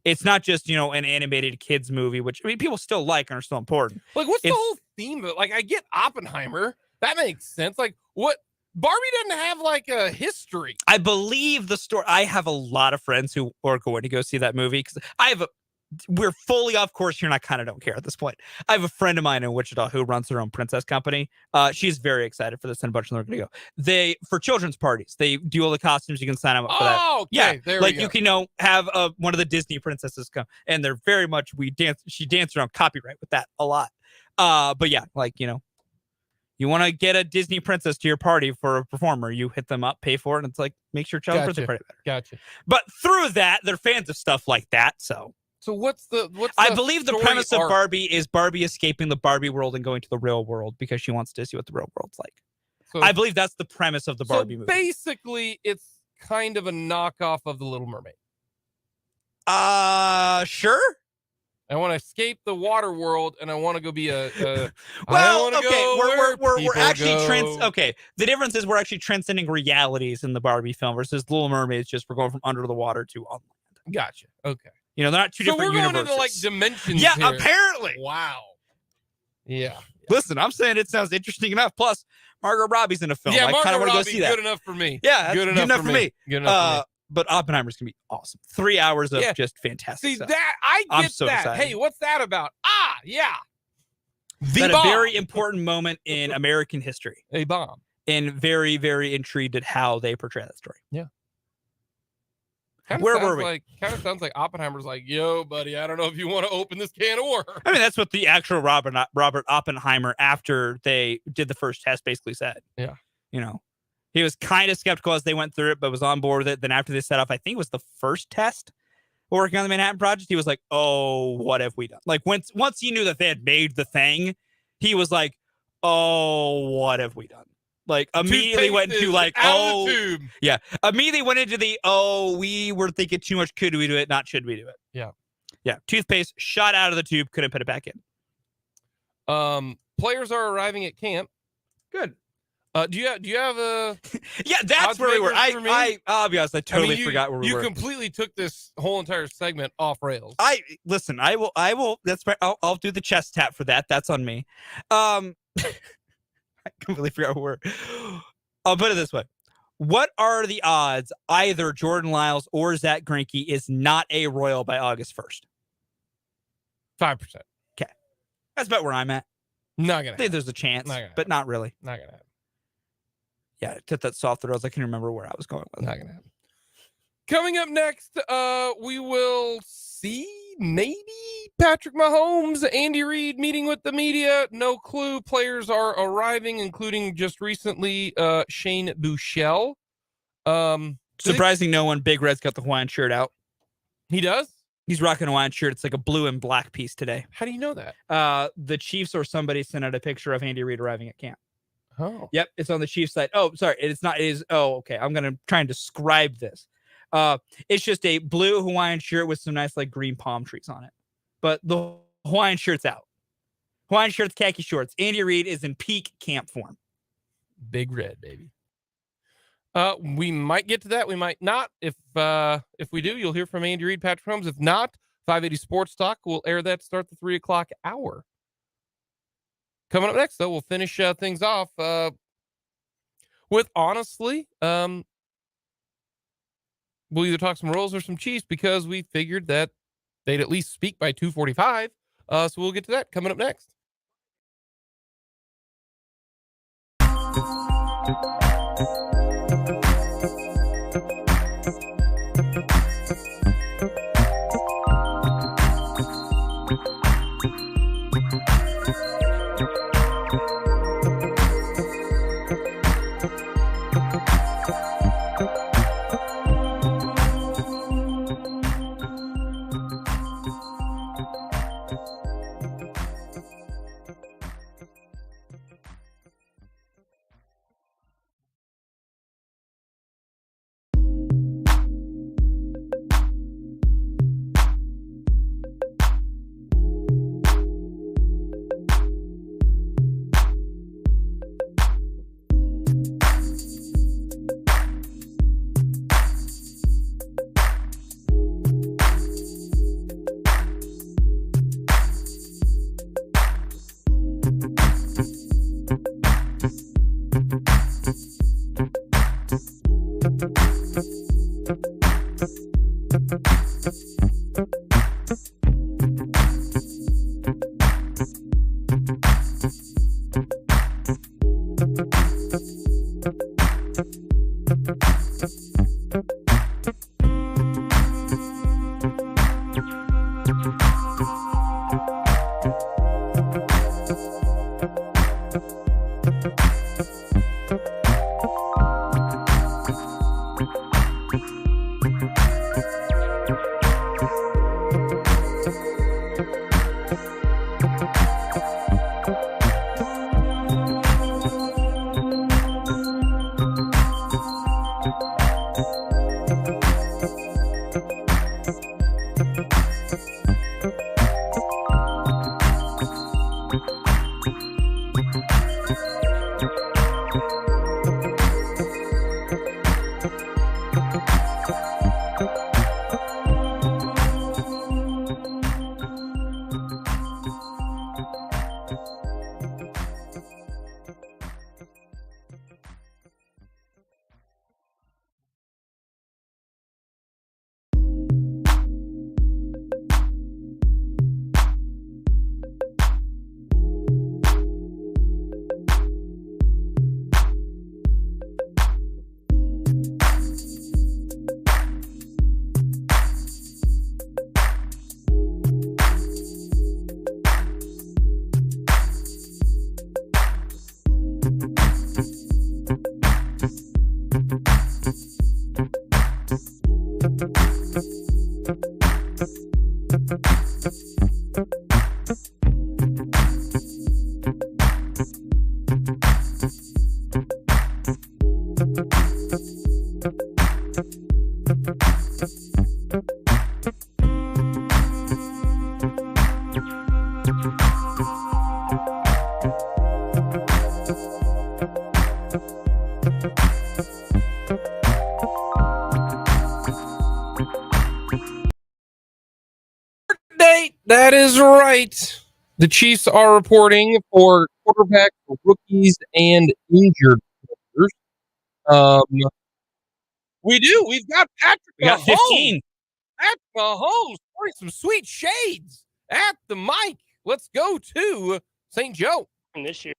Speaker 2: It's not just, an animated kids movie, which people still like and are still important.
Speaker 1: Like, what's the whole theme of it? Like, I get Oppenheimer. That makes sense. Like, what? Barbie doesn't have like a history.
Speaker 2: I believe the story. I have a lot of friends who are going to go see that movie because we're fully off course here and I kind of don't care at this point. I have a friend of mine in Wichita who runs her own princess company. She's very excited for this and a bunch of them are going to go. For children's parties, they do all the costumes. You can sign up for that.
Speaker 1: Oh, okay.
Speaker 2: Yeah.
Speaker 1: There
Speaker 2: like
Speaker 1: we go.
Speaker 2: you can, have one of the Disney princesses come and they're very much, she danced around copyright with that a lot. But yeah, like, you want to get a Disney princess to your party for a performer, you hit them up, pay for it, and it's like, makes your child's birthday party better.
Speaker 1: Gotcha.
Speaker 2: But through that, they're fans of stuff like that, so
Speaker 1: what's the
Speaker 2: I believe the premise of Barbie is Barbie escaping the Barbie world and going to the real world because she wants to see what the real world's like. So, I believe that's the premise of the Barbie movie.
Speaker 1: Basically, it's kind of a knockoff of The Little Mermaid.
Speaker 2: Sure.
Speaker 1: I want to escape the water world, and I want to go be a.
Speaker 2: Well, okay, we're actually okay. The difference is we're actually transcending realities in the Barbie film versus Little Mermaid. It's just we're going from under the water to on land.
Speaker 1: Gotcha. Okay.
Speaker 2: They're not two different universes.
Speaker 1: So we're going into like dimensions.
Speaker 2: Yeah,
Speaker 1: here.
Speaker 2: Apparently.
Speaker 1: Wow. Yeah.
Speaker 2: Listen, I'm saying it sounds interesting enough. Plus, Margot Robbie's in a film.
Speaker 1: Yeah,
Speaker 2: I kind of want to go see that.
Speaker 1: Good enough for me.
Speaker 2: Yeah, good enough for me.
Speaker 1: Good enough for me.
Speaker 2: But Oppenheimer's gonna be awesome. 3 hours of just fantastic.
Speaker 1: See
Speaker 2: stuff.
Speaker 1: that I get
Speaker 2: I'm so
Speaker 1: that.
Speaker 2: excited.
Speaker 1: Hey, what's that about? Yeah.
Speaker 2: A very important moment in American history.
Speaker 1: A bomb.
Speaker 2: And very, very intrigued at how they portray that story.
Speaker 1: Yeah.
Speaker 2: Where were we?
Speaker 1: Kind of sounds like Oppenheimer's like, yo, buddy, I don't know if you want to open this can of worms.
Speaker 2: I mean, that's what the actual Robert Oppenheimer, after they did the first test, basically said.
Speaker 1: Yeah.
Speaker 2: He was kind of skeptical as they went through it, but was on board with it. Then after they set off, I think it was the first test working on the Manhattan Project, he was like, oh, what have we done? Like once he knew that they had made the thing, he was like, oh, what have we done? Like immediately went into like, immediately went into the, we were thinking too much. Could we do it? Not should we do it?
Speaker 1: Yeah.
Speaker 2: Yeah. Toothpaste shot out of the tube. Couldn't put it back in.
Speaker 1: Players are arriving at camp.
Speaker 2: Good.
Speaker 1: Do you have a?
Speaker 2: Yeah, that's where we were. I'll be honest. I totally forgot where we were.
Speaker 1: You completely took this whole entire segment off rails.
Speaker 2: Listen. I will. That's right. I'll do the chest tap for that. That's on me. I completely forgot where we were. I'll put it this way. What are the odds either Jordan Lyles or Zach Greinke is not a Royal by August 1st?
Speaker 1: 5%.
Speaker 2: Okay. That's about where I'm at.
Speaker 1: Not gonna.
Speaker 2: I think there's a chance, but not really.
Speaker 1: Not gonna happen.
Speaker 2: Yeah, I took that soft throws. I can remember where I was going with it.
Speaker 1: Not gonna happen. Coming up next, we will see maybe Patrick Mahomes, Andy Reid meeting with the media. No clue. Players are arriving, including just recently Shane Buechele.
Speaker 2: Surprising no one. Big Red's got the Hawaiian shirt out.
Speaker 1: He does?
Speaker 2: He's rocking a Hawaiian shirt. It's like a blue and black piece today.
Speaker 1: How do you know that?
Speaker 2: The Chiefs or somebody sent out a picture of Andy Reid arriving at camp.
Speaker 1: Oh.
Speaker 2: Yep, it's on the Chiefs side. Oh, sorry. It's not. It is. Oh, okay. I'm going to try and describe this. It's just a blue Hawaiian shirt with some nice like green palm trees on it. But the Hawaiian shirt's out. Hawaiian shirts, khaki shorts. Andy Reid is in peak camp form.
Speaker 1: Big Red, baby. We might get to that. We might not. If we do, you'll hear from Andy Reid, Patrick Mahomes. If not, 580 Sports Talk will air that to start the 3 o'clock hour. Coming up next, though, we'll finish things off with, honestly, we'll either talk some Royals or some Chiefs because we figured that they'd at least speak by 2:45. So we'll get to that coming up next. Date. That is right. The Chiefs are reporting for quarterbacks, rookies, and injured players. We do. We've got Patrick
Speaker 2: We got
Speaker 1: Mahomes.
Speaker 2: 15.
Speaker 1: Patrick Mahomes wearing some sweet shades at the mic. Let's go to St. Joe.
Speaker 5: This year.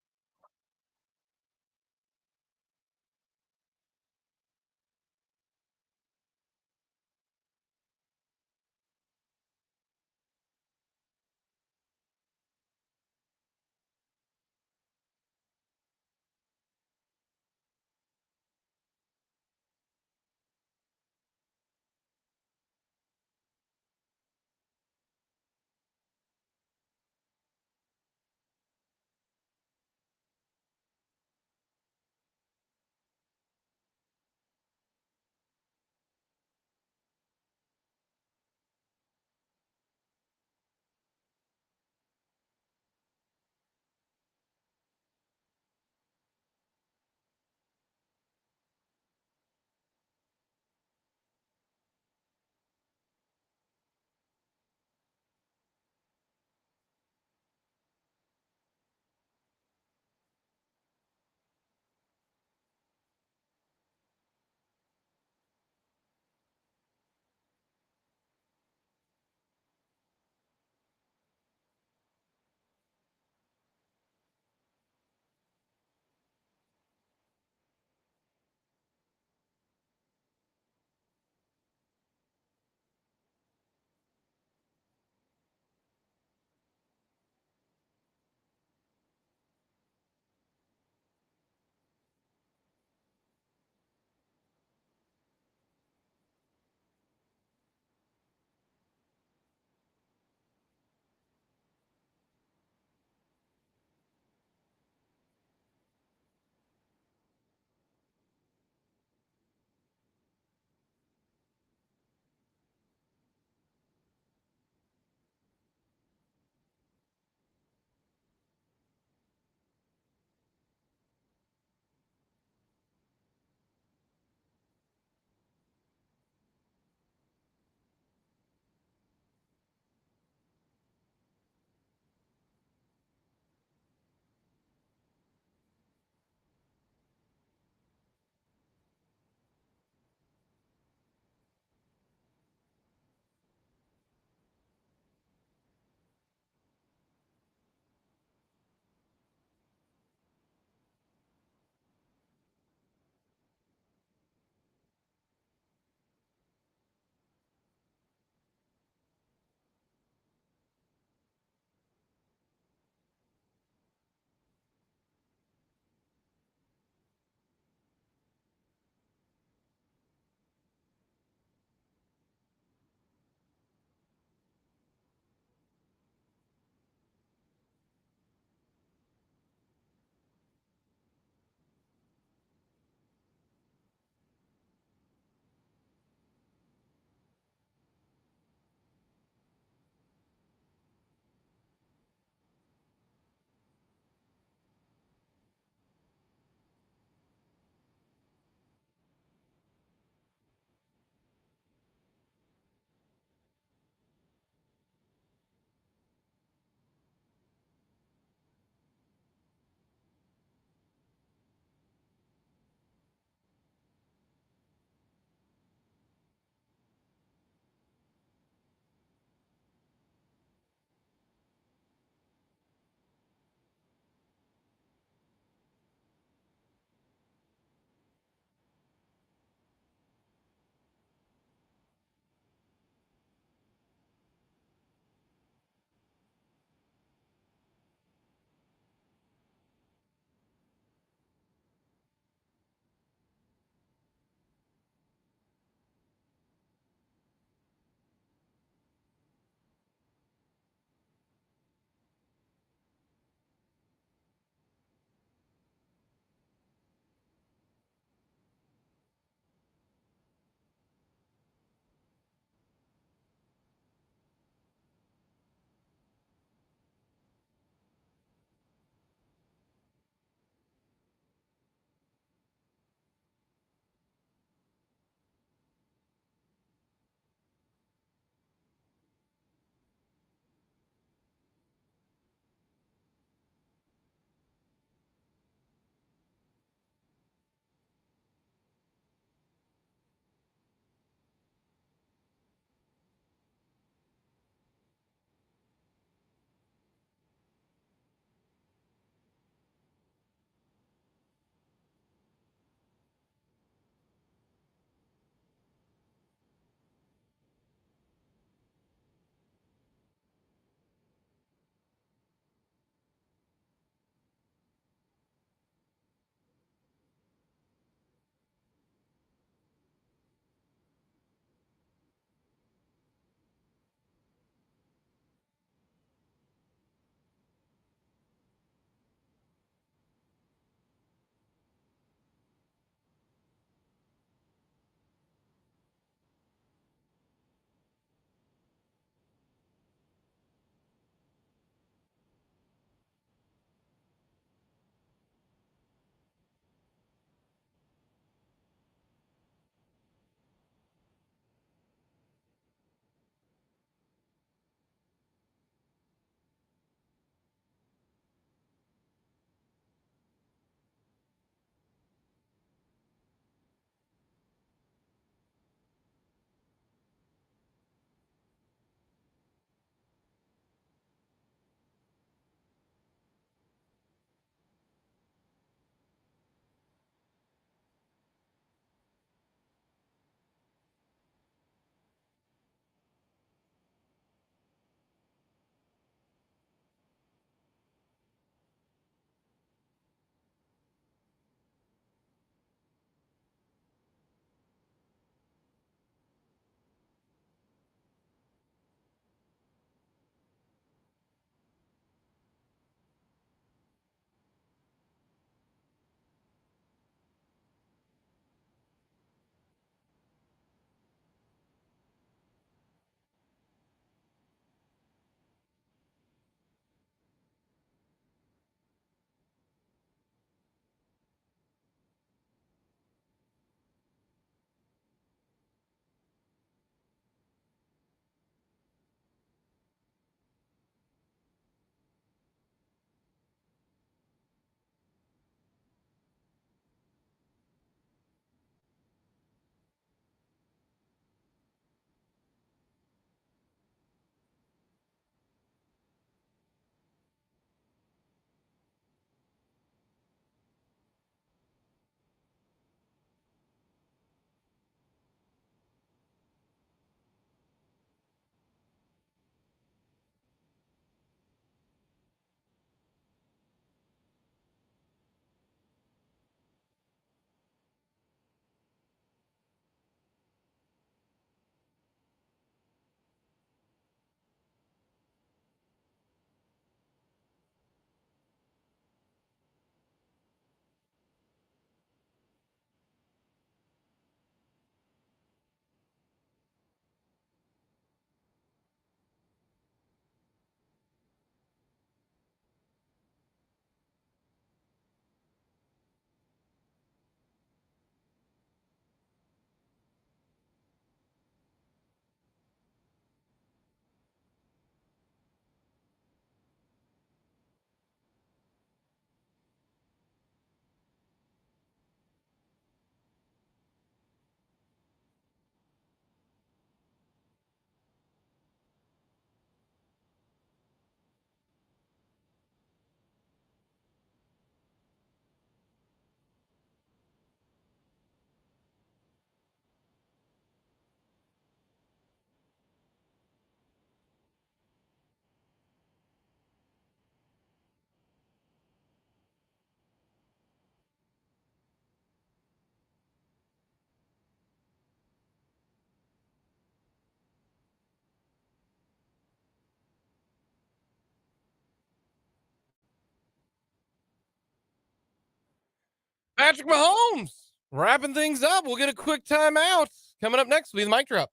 Speaker 1: Patrick Mahomes wrapping things up. We'll get a quick timeout. Coming up next will be the mic drop.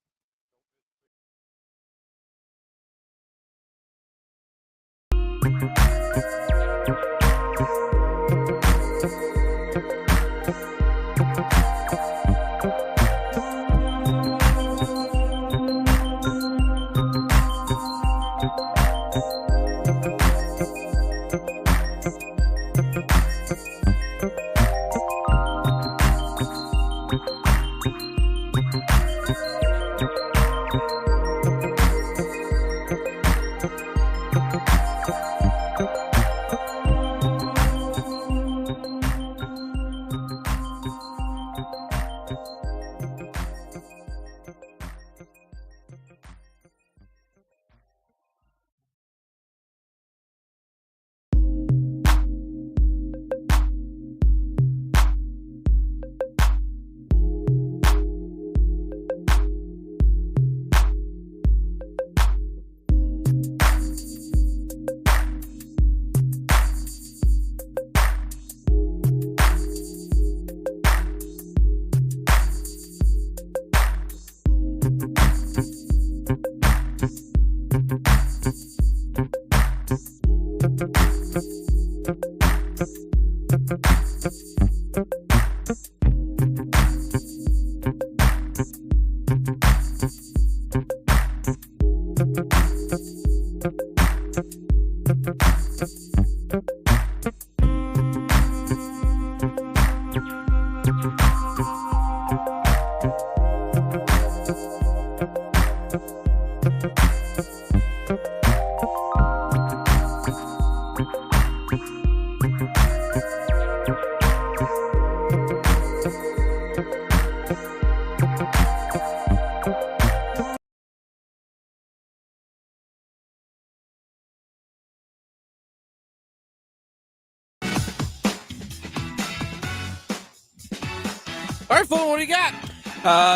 Speaker 1: All right, Fulton, what do you got?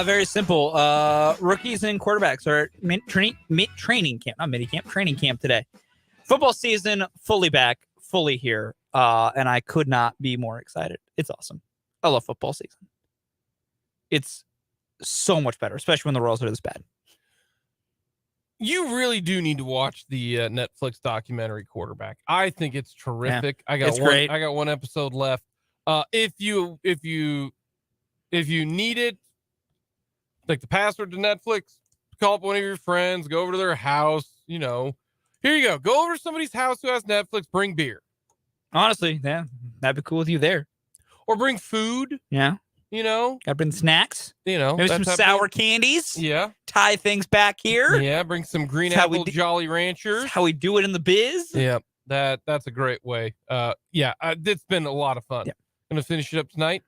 Speaker 2: Very simple. Rookies and quarterbacks are training camp, not mini camp, training camp today. Football season fully back, fully here. And I could not be more excited. It's awesome. I love football season. It's so much better, especially when the Royals are this bad.
Speaker 1: You really do need to watch the Netflix documentary Quarterback. I think it's terrific.
Speaker 2: Yeah, great.
Speaker 1: I got one episode left. If you need it, like the password to Netflix, call up one of your friends, go over to their house, here you go. Go over to somebody's house who has Netflix, bring beer.
Speaker 2: Honestly, yeah, that'd be cool with you there.
Speaker 1: Or bring food.
Speaker 2: Yeah.
Speaker 1: Gotta
Speaker 2: bring snacks.
Speaker 1: Maybe
Speaker 2: some sour candies.
Speaker 1: Yeah.
Speaker 2: Tie things back here.
Speaker 1: Yeah, bring some green apple Jolly Ranchers.
Speaker 2: That's how we do it in the biz.
Speaker 1: Yeah, that's a great way. It's been a lot of fun.
Speaker 2: Yeah.
Speaker 1: Gonna finish it up tonight.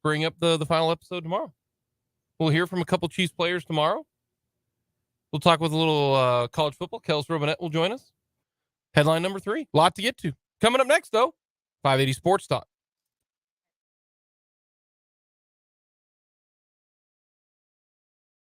Speaker 1: Bring up the final episode tomorrow. We'll hear from a couple Chiefs players tomorrow. We'll talk with a little college football. Kels Robinette will join us. Headline number 3. Lot to get to. Coming up next, though, 580 Sports Talk.